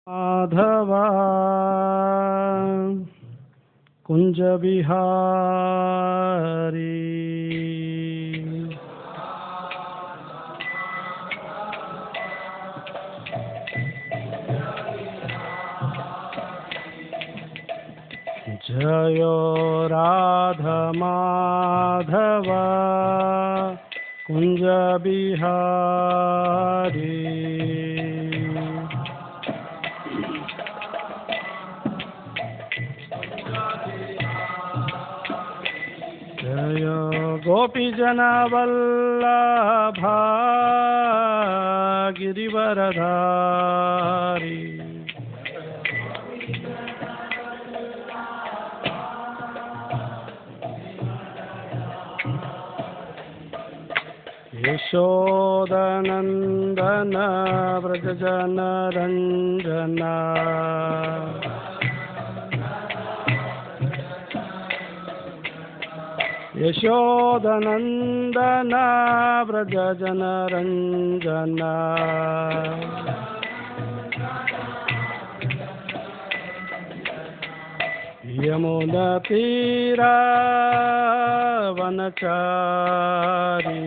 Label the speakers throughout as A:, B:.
A: माधवा कुंज बिहारी जयो राधा माधव कुंज बिहारी जय गोपीजन वल्लभा गिरिवरधारी यशोदनंदन व्रजजन रंजना यशोदनंदन व्रजजन रंजना यमुना तीरा वनचारी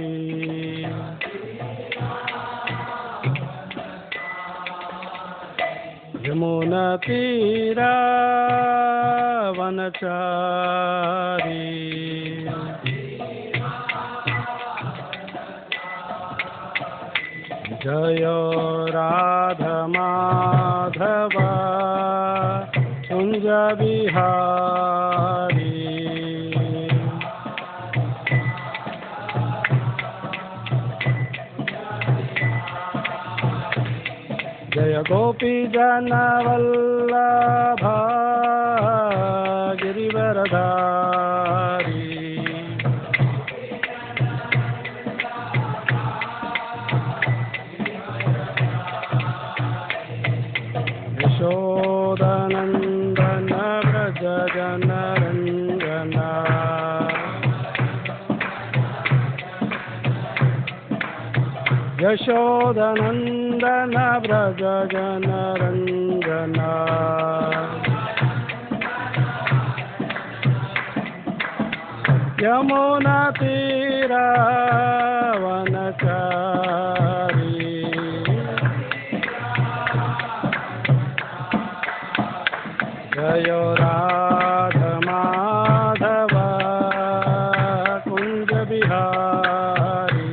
A: यमुना तीरा वनचारी जय राधा माधव कुंज बिहारी जय गोपीजन वल्लभा गिरिवरधारी यशोदनंदन व्रजजन रंजना यशोदनंदन व्रजजन रंजना यमुना तीरा वनचारी जय राधा माधव कुंज बिहारी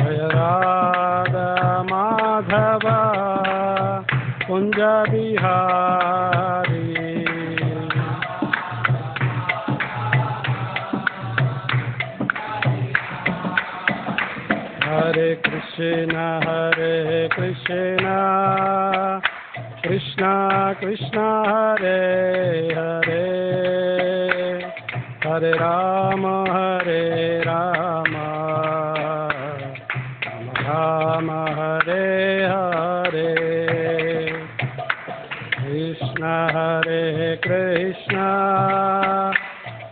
A: जय राधा माधव कुंज बिहारी हरे कृष्ण कृष्ण कृष्ण हरे हरे हरे राम राम राम हरे हरे कृष्ण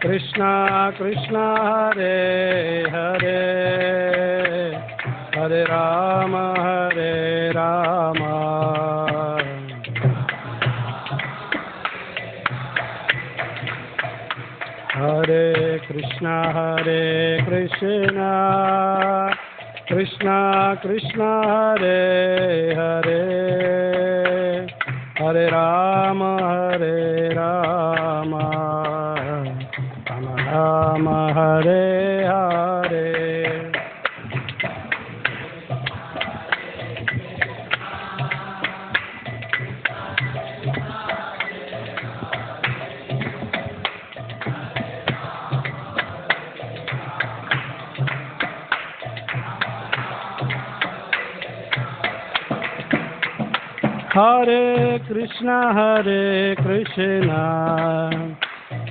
A: कृष्ण कृष्ण हरे हरे हरे राम हरे Krishna Krishna Krishna Hare Hare Hare Ram Ram Ram Hare Hare Hare Krishna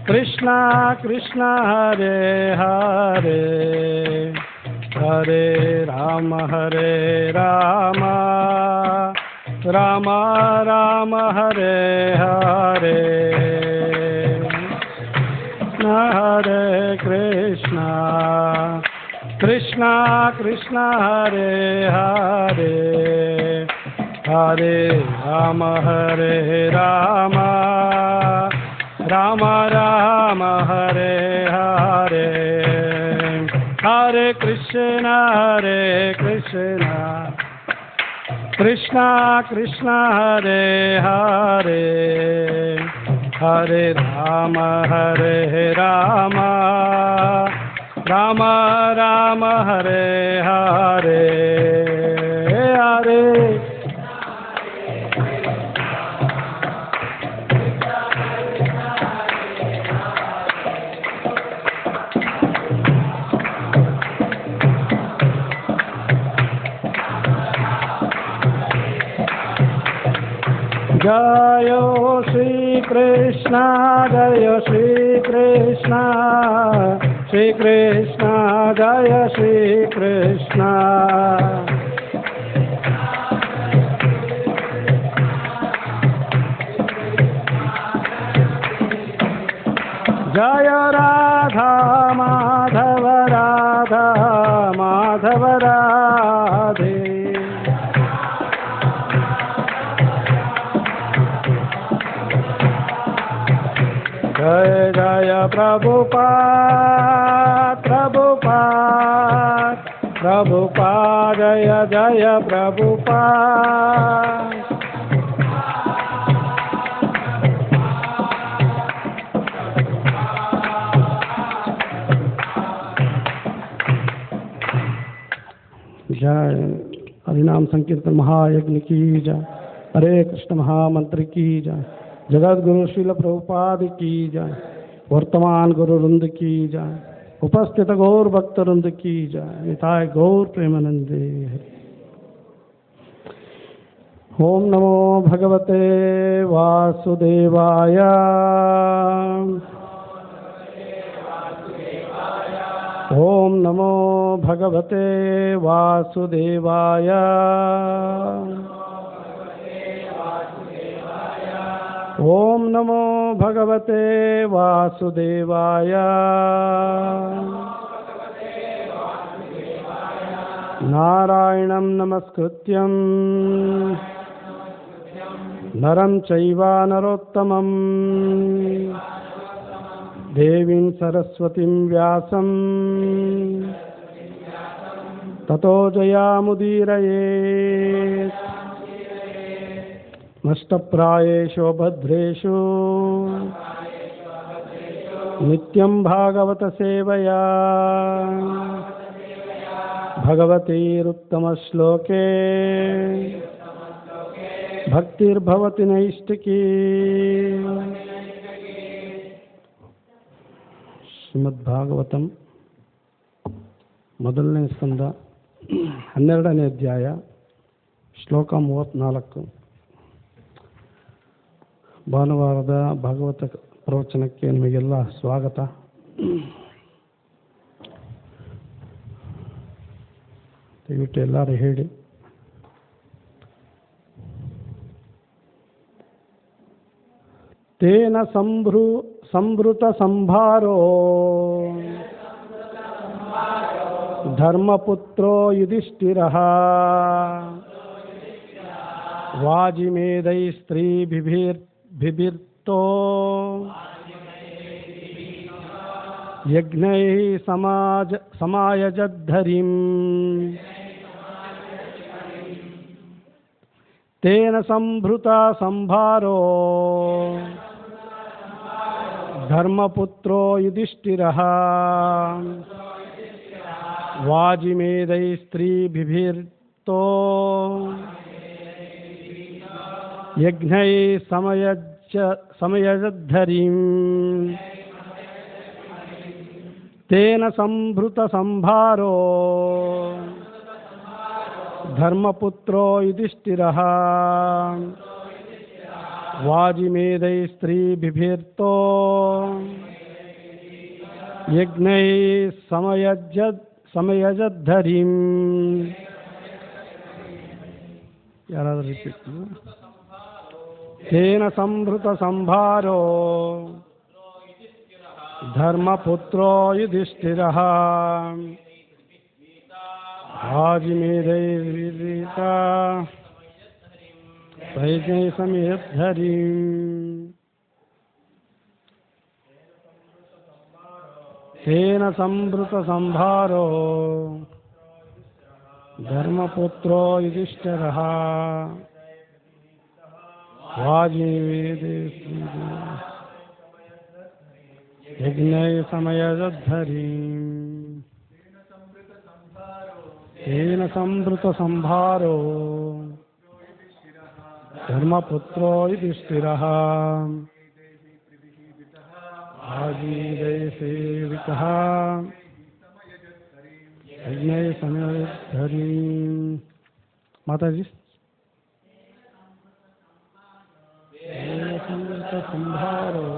A: Krishna Krishna Hare Hare Hare Ram Ram Ram Hare Hare Krishna Hare Krishna, Krishna Krishna Hare Hare, Hare Rama Hare Rama, Rama Rama Hare Hare, Hare Krishna Krishna Krishna Hare Hare, Hare Rama Rama Rama Hare Hare, Hare Jayo Shri Krishna, Jayo Shri Krishna, Shri Krishna, Jaya Shri Krishna. Jaya Radha Madhava Radha Madhava Radhe. Jai Jaya Prabhupada, Prabhupada, Prabhupada, Jaya Jaya Prabhupada. जय हरिनाम संकीर्तन महायज्ञ की जय, हरे कृष्ण महामंत्र की जय, जगत गुरु श्रील प्रभुपाद की जय, वर्तमान गुरु वृंद की जय, उपस्थित गौर भक्त वृंद की जय, निताय गौर प्रेमानंदे। ओम नमो भगवते वासुदेवाय, ओम नमो भगवते वासुदेवाय, ओम नमो भगवते वासुदेवाय। नारायणं नमस्कृत्यं नरं चैव नरोत्तमं, देवीं सरस्वतीं व्यासं ततो जयामुदीरयेत्। नष्टप्रायेषु भद्रेषु नित्यं भागवत सेवया, भगवतीरुत्तमश्लोके भक्तिर्भवति नैष्टिकी। ಶ್ರೀಮದ್ಭಾಗವತಂ ಮೊದಲನೇ ಸ್ಕಂದ 12ನೇ ಅಧ್ಯಾಯ ಶ್ಲೋಕ 34. ಭಾನುವಾರದ ಭಾಗವತ ಪ್ರವಚನಕ್ಕೆ ನಿಮಗೆಲ್ಲ ಸ್ವಾಗತ. ದಯವಿಟ್ಟು ಎಲ್ಲರೂ ಹೇಳಿ. ತೇನ ಸಂಭೃತ ಸಂಭಾರೋ ಧರ್ಮಪುತ್ರೋ ಯುಧಿಷ್ಠಿರಃ, ವಾಜಿಮೇಧೈ ಸ್ತ್ರೀಭಿರ್ಬಿಭಿರ್ತೋ ಯಜ್ಞೈ ಸಮಾಯಜದ್ಧರಿಂ. ತೇನ ಸಂಭೃತ ಸಂಭಾರೋ ಧರ್ಮಪುತ್ರೋ ಯುಧಿಷ್ಠಿರಃ, ವಾಜಿಮೇಧೈ ಸ್ತ್ರೀಭಿರ್ಬಿಭಿರ್ತೋ ಯಜ್ಞೈ ಸಮಯಜದ್ಧರಿಂ. ತೇನ ಸಂಭೃತ ಸಂಭಾರೋ ಧರ್ಮಪುತ್ರೋ ಯುಧಿಷ್ಠಿರಃ, ವಾಜಿಮೇಧೈ ಸ್ತ್ರೀಭಿರ್ಬಿಭಿರ್ತೋ ಯಜ್ಞೈ ಸಮಯಜದ್ಧರಿಂ. ಯಾರಾದರೂ ರಿಪೀಟ್. ತೇನ ಸಂಭೃತ ಸಂಭಾರೋ ಧರ್ಮಪುತ್ರೋ ಯುಧಿಷ್ಠಿರಃ ವಾಜಿಮೇಧೈರ್ವಿದಿತ ಸೈನ್ಯೈ ಸಮಯದ್ಧರಿಂ ತೇನ ಸಂಭೃತ ಸಂಭಾರೋ ಧರ್ಮಪುತ್ರೋ ಯುಧಿಷ್ಠಿರಃ ವಾಜಿಮೇಧೈರ್ವಿದಿತ ಯಜ್ಞೈ ಸಮಯದ್ಧರಿಂ ತೇನ ಸಂಭೃತ ಸಂಭಾರೋ ಧರ್ಮಪುತ್ರೋ ಯುಧಿಷ್ಠಿರಃ ಆಜೀವೈರ್ಸೇವಿತಃ ಯಜ್ಞೈ ಸಮಯದ್ಧರಿಂ. ಮಾತಾಜಿ ತೇನ ಸಂಭೃತ ಸಂಭಾರೋ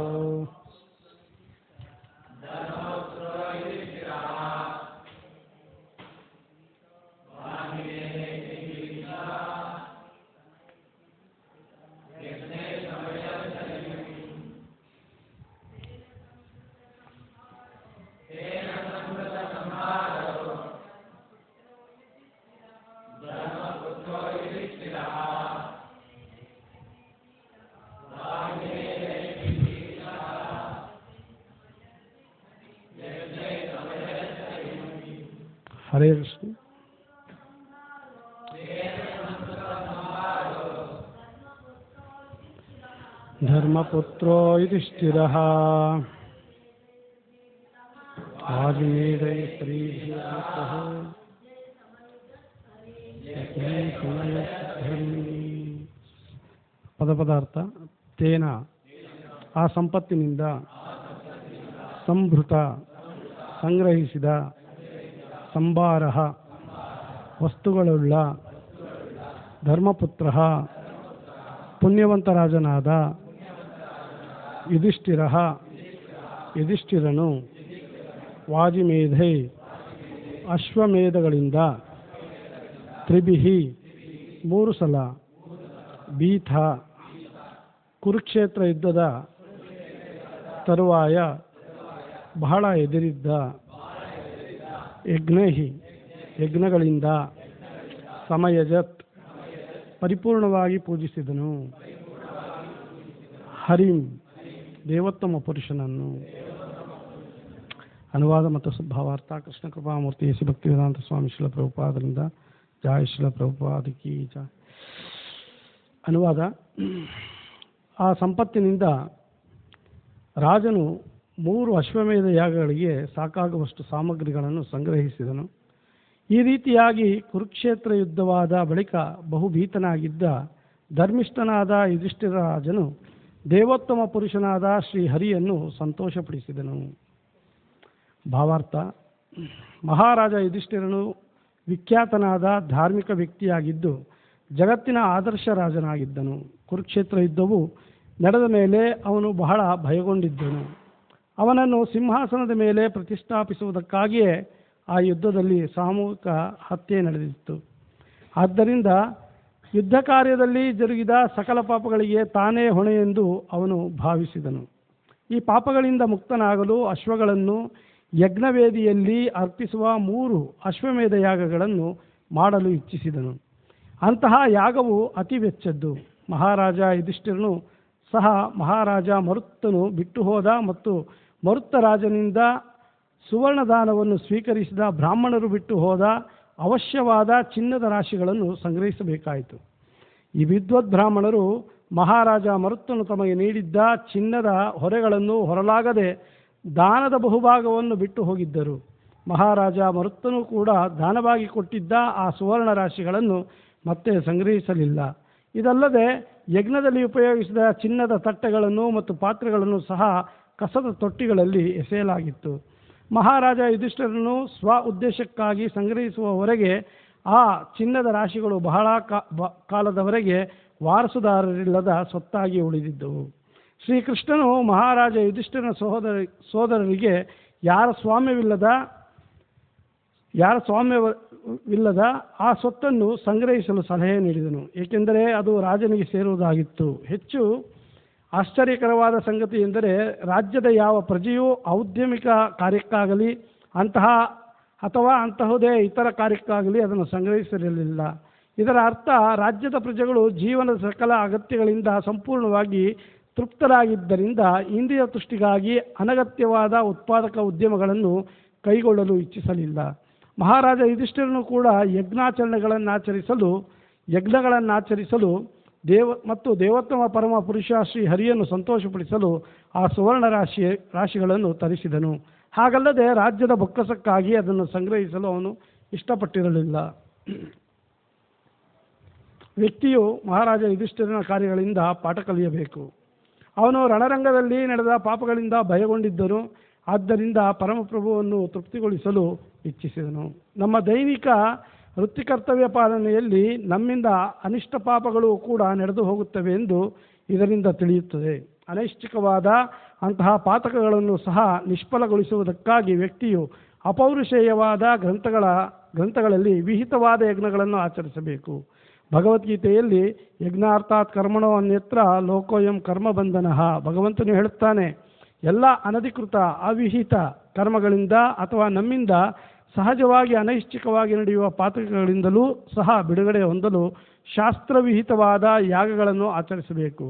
A: ಹರೇ ಕೃಷ್ಣ. ಧರ್ಮಪುತ್ರೋ ಯುಧಿಷ್ಠಿರಃ ವಾಜಿಮೇಧೈಃ ಸ್ತ್ರೀಭಿರ್ಯುಕ್ತಃ ಯಜ್ಞೈ ಸಮಯದ್ಧರಿಂ. ಪದಪದಾರ್ಥ ತೇನ ಆ ಸಂಪತ್ತಿನಿಂದ ಸಂಭೃತ ಸಂಗ್ರಹಿಸಿದ ಸಂಭಾರ ವಸ್ತುಗಳುಳ್ಳ ಧರ್ಮಪುತ್ರ ಪುಣ್ಯವಂತರಾಜನಾದ ಯುಧಿಷ್ಠಿರನು ವಾಜಿಮೇಧೈ ಅಶ್ವಮೇಧಗಳಿಂದ ತ್ರಿಭಿಹಿ 3 ಸಲ ಭೀತ ಕುರುಕ್ಷೇತ್ರ ಯುದ್ಧದ ತರುವಾಯ ಬಹಳ ಎದುರಿದ್ದ ಯಜ್ಞಗಳಿಂದ ಸಮಯಜತ್ ಪರಿಪೂರ್ಣವಾಗಿ ಪೂಜಿಸಿದನು ಹರಿಂ ದೇವೋತ್ತಮ ಪುರುಷನನ್ನು. ಅನುವಾದ ಮತ್ತು ಭಾವಾರ್ಥ ಕೃಷ್ಣ ಕೃಪಾಮೂರ್ತಿ ಶ್ರೀ ಭಕ್ತಿವೇದಾಂತ ಸ್ವಾಮಿ ಶ್ರೀಲ ಪ್ರಭುಪಾದರಿಂದ ಜಯ ಶ್ರೀಲ ಪ್ರಭುಪಾದ ಕಿ ಜಯ. ಅನುವಾದ. ಆ ಸಂಪತ್ತಿನಿಂದ ರಾಜನು 3 ಅಶ್ವಮೇಧ ಯಾಗಗಳಿಗೆ ಸಾಕಾಗುವಷ್ಟು ಸಾಮಗ್ರಿಗಳನ್ನು ಸಂಗ್ರಹಿಸಿದನು. ಈ ರೀತಿಯಾಗಿ ಕುರುಕ್ಷೇತ್ರ ಯುದ್ಧವಾದ ಬಳಿಕ ಬಹುಭೀತನಾಗಿದ್ದ ಧರ್ಮಿಷ್ಠನಾದ ಯುಧಿಷ್ಠಿರ ರಾಜನು ದೇವೋತ್ತಮ ಪುರುಷನಾದ ಶ್ರೀಹರಿಯನ್ನು ಸಂತೋಷಪಡಿಸಿದನು. ಭಾವಾರ್ಥ. ಮಹಾರಾಜ ಯುಧಿಷ್ಠಿರನು ವಿಖ್ಯಾತನಾದ ಧಾರ್ಮಿಕ ವ್ಯಕ್ತಿಯಾಗಿದ್ದು ಜಗತ್ತಿನ ಆದರ್ಶ ರಾಜನಾಗಿದ್ದನು. ಕುರುಕ್ಷೇತ್ರ ಯುದ್ಧವು ನಡೆದ ಮೇಲೆ ಅವನು ಬಹಳ ಭಯಗೊಂಡಿದ್ದನು. ಅವನನ್ನು ಸಿಂಹಾಸನದ ಮೇಲೆ ಪ್ರತಿಷ್ಠಾಪಿಸುವುದಕ್ಕಾಗಿಯೇ ಆ ಯುದ್ಧದಲ್ಲಿ ಸಾಮೂಹಿಕ ಹತ್ಯೆ ನಡೆದಿತ್ತು. ಆದ್ದರಿಂದ ಯುದ್ಧ ಕಾರ್ಯದಲ್ಲಿ ಜರುಗಿದ ಸಕಲ ಪಾಪಗಳಿಗೆ ತಾನೇ ಹೊಣೆ ಎಂದು ಅವನು ಭಾವಿಸಿದನು. ಈ ಪಾಪಗಳಿಂದ ಮುಕ್ತನಾಗಲು ಅಶ್ವಗಳನ್ನು ಯಜ್ಞವೇದಿಯಲ್ಲಿ ಅರ್ಪಿಸುವ 3 ಅಶ್ವಮೇಧ ಯಾಗಗಳನ್ನು ಮಾಡಲು ಇಚ್ಛಿಸಿದನು. ಅಂತಹ ಯಾಗವು ಅತಿ ವೆಚ್ಚದ್ದು. ಮಹಾರಾಜ ಯುಧಿಷ್ಠಿರನು ಸಹ ಮಹಾರಾಜ ಮರುತ್ತನು ಬಿಟ್ಟು ಹೋದ ಮತ್ತು ಮರುತ್ತ ರಾಜನಿಂದ ಸುವರ್ಣದಾನವನ್ನು ಸ್ವೀಕರಿಸಿದ ಬ್ರಾಹ್ಮಣರು ಬಿಟ್ಟು ಹೋದ ಅವಶ್ಯವಾದ ಚಿನ್ನದ ರಾಶಿಗಳನ್ನು ಸಂಗ್ರಹಿಸಬೇಕಾಯಿತು. ಈ ವಿದ್ವದ್ ಬ್ರಾಹ್ಮಣರು ಮಹಾರಾಜ ಮರುತ್ತನು ತಮಗೆ ನೀಡಿದ್ದ ಚಿನ್ನದ ಹೊರೆಗಳನ್ನು ಹೊರಲಾಗದೆ ದಾನದ ಬಹುಭಾಗವನ್ನು ಬಿಟ್ಟು ಹೋಗಿದ್ದರು. ಮಹಾರಾಜ ಮರುತ್ತನು ಕೂಡ ದಾನವಾಗಿ ಕೊಟ್ಟಿದ್ದ ಆ ಸುವರ್ಣ ರಾಶಿಗಳನ್ನು ಮತ್ತೆ ಸಂಗ್ರಹಿಸಲಿಲ್ಲ. ಇದಲ್ಲದೆ ಯಜ್ಞದಲ್ಲಿ ಉಪಯೋಗಿಸಿದ ಚಿನ್ನದ ತಟ್ಟೆಗಳನ್ನು ಮತ್ತು ಪಾತ್ರೆಗಳನ್ನು ಸಹ ಕಸದ ತೊಟ್ಟಿಗಳಲ್ಲಿ ಎಸೆಯಲಾಗಿತ್ತು. ಮಹಾರಾಜ ಯುಧಿಷ್ಠಿರನು ಸ್ವ ಉದ್ದೇಶಕ್ಕಾಗಿ ಸಂಗ್ರಹಿಸುವವರೆಗೆ ಆ ಚಿನ್ನದ ರಾಶಿಗಳು ಬಹಳ ಕಾಲದವರೆಗೆ ವಾರಸುದಾರರಿಲ್ಲದ ಸ್ವತ್ತಾಗಿ ಉಳಿದಿದ್ದವು. ಶ್ರೀಕೃಷ್ಣನು ಮಹಾರಾಜ ಯುಧಿಷ್ಠಿರನ ಸೋದರರಿಗೆ ಯಾರ ಸ್ವಾಮ್ಯವಿಲ್ಲದ ಆ ಸ್ವತ್ತನ್ನು ಸಂಗ್ರಹಿಸಲು ಸಲಹೆ ನೀಡಿದನು. ಏಕೆಂದರೆ ಅದು ರಾಜನಿಗೆ ಸೇರುವುದಾಗಿತ್ತು. ಹೆಚ್ಚು ಆಶ್ಚರ್ಯಕರವಾದ ಸಂಗತಿ ಎಂದರೆ ರಾಜ್ಯದ ಯಾವ ಪ್ರಜೆಯೂ ಔದ್ಯಮಿಕ ಕಾರ್ಯಕ್ಕಾಗಲಿ ಅಂತಹುದೇ ಇತರ ಕಾರ್ಯಕ್ಕಾಗಲಿ ಅದನ್ನು ಸಂಗ್ರಹಿಸಿರಲಿಲ್ಲ. ಇದರ ಅರ್ಥ ರಾಜ್ಯದ ಪ್ರಜೆಗಳು ಜೀವನದ ಸಕಲ ಅಗತ್ಯಗಳಿಂದ ಸಂಪೂರ್ಣವಾಗಿ ತೃಪ್ತರಾಗಿದ್ದರಿಂದ ಇಂದ್ರಿಯ ತುಷ್ಟಿಗಾಗಿ ಅನಗತ್ಯವಾದ ಉತ್ಪಾದಕ ಉದ್ಯಮಗಳನ್ನು ಕೈಗೊಳ್ಳಲು ಇಚ್ಛಿಸಲಿಲ್ಲ. ಮಹಾರಾಜ ಯುಧಿಷ್ಠಿರನು ಕೂಡ ಯಜ್ಞಗಳನ್ನಾಚರಿಸಲು ಮತ್ತು ದೇವೋತ್ತಮ ಪರಮ ಪುರುಷ ಶ್ರೀ ಹರಿಯನ್ನು ಸಂತೋಷಪಡಿಸಲು ಆ ಸುವರ್ಣ ರಾಶಿಗಳನ್ನು ತರಿಸಿದನು. ಹಾಗಲ್ಲದೆ ರಾಜ್ಯದ ಬೊಕ್ಕಸಕ್ಕಾಗಿ ಅದನ್ನು ಸಂಗ್ರಹಿಸಲು ಅವನು ಇಷ್ಟಪಟ್ಟಿರಲಿಲ್ಲ. ವ್ಯಕ್ತಿಯು ಮಹಾರಾಜ ಯುಧಿಷ್ಠಿರನ ಕಾರ್ಯಗಳಿಂದ ಪಾಠ ಕಲಿಯಬೇಕು. ಅವನು ರಣರಂಗದಲ್ಲಿ ನಡೆದ ಪಾಪಗಳಿಂದ ಭಯಗೊಂಡಿದ್ದನು. ಆದ್ದರಿಂದ ಪರಮಪ್ರಭುವನ್ನು ತೃಪ್ತಿಗೊಳಿಸಲು ಇಚ್ಛಿಸಿದನು. ನಮ್ಮ ದೈನಿಕ ವೃತ್ತಿ ಕರ್ತವ್ಯ ಪಾಲನೆಯಲ್ಲಿ ನಮ್ಮಿಂದ ಅನಿಷ್ಟ ಪಾಪಗಳು ಕೂಡ ನಡೆದು ಹೋಗುತ್ತವೆ ಎಂದು ಇದರಿಂದ ತಿಳಿಯುತ್ತದೆ. ಅನೈಷ್ಠಿಕವಾದ ಅಂತಹ ಪಾತಕಗಳನ್ನು ಸಹ ನಿಷ್ಫಲಗೊಳಿಸುವುದಕ್ಕಾಗಿ ವ್ಯಕ್ತಿಯು ಅಪೌರುಷೇಯವಾದ ಗ್ರಂಥಗಳಲ್ಲಿ ವಿಹಿತವಾದ ಯಜ್ಞಗಳನ್ನು ಆಚರಿಸಬೇಕು. ಭಗವದ್ಗೀತೆಯಲ್ಲಿ ಯಜ್ಞಾರ್ಥಾತ್ ಕರ್ಮಣೋ ಅನ್ಯತ್ರ ಲೋಕೋಯಂ ಕರ್ಮಬಂಧನಃ. ಭಗವಂತನು ಹೇಳುತ್ತಾನೆ, ಎಲ್ಲ ಅನಧಿಕೃತ ಅವಿಹಿತ ಕರ್ಮಗಳಿಂದ ಅಥವಾ ನಮ್ಮಿಂದ ಸಹಜವಾಗಿ ಅನೈಷ್ಠಿಕವಾಗಿ ನಡೆಯುವ ಪಾತಕಗಳಿಂದಲೂ ಸಹ ಬಿಡುಗಡೆ ಹೊಂದಲು ಶಾಸ್ತ್ರವಿಹಿತವಾದ ಯಾಗಗಳನ್ನು ಆಚರಿಸಬೇಕು.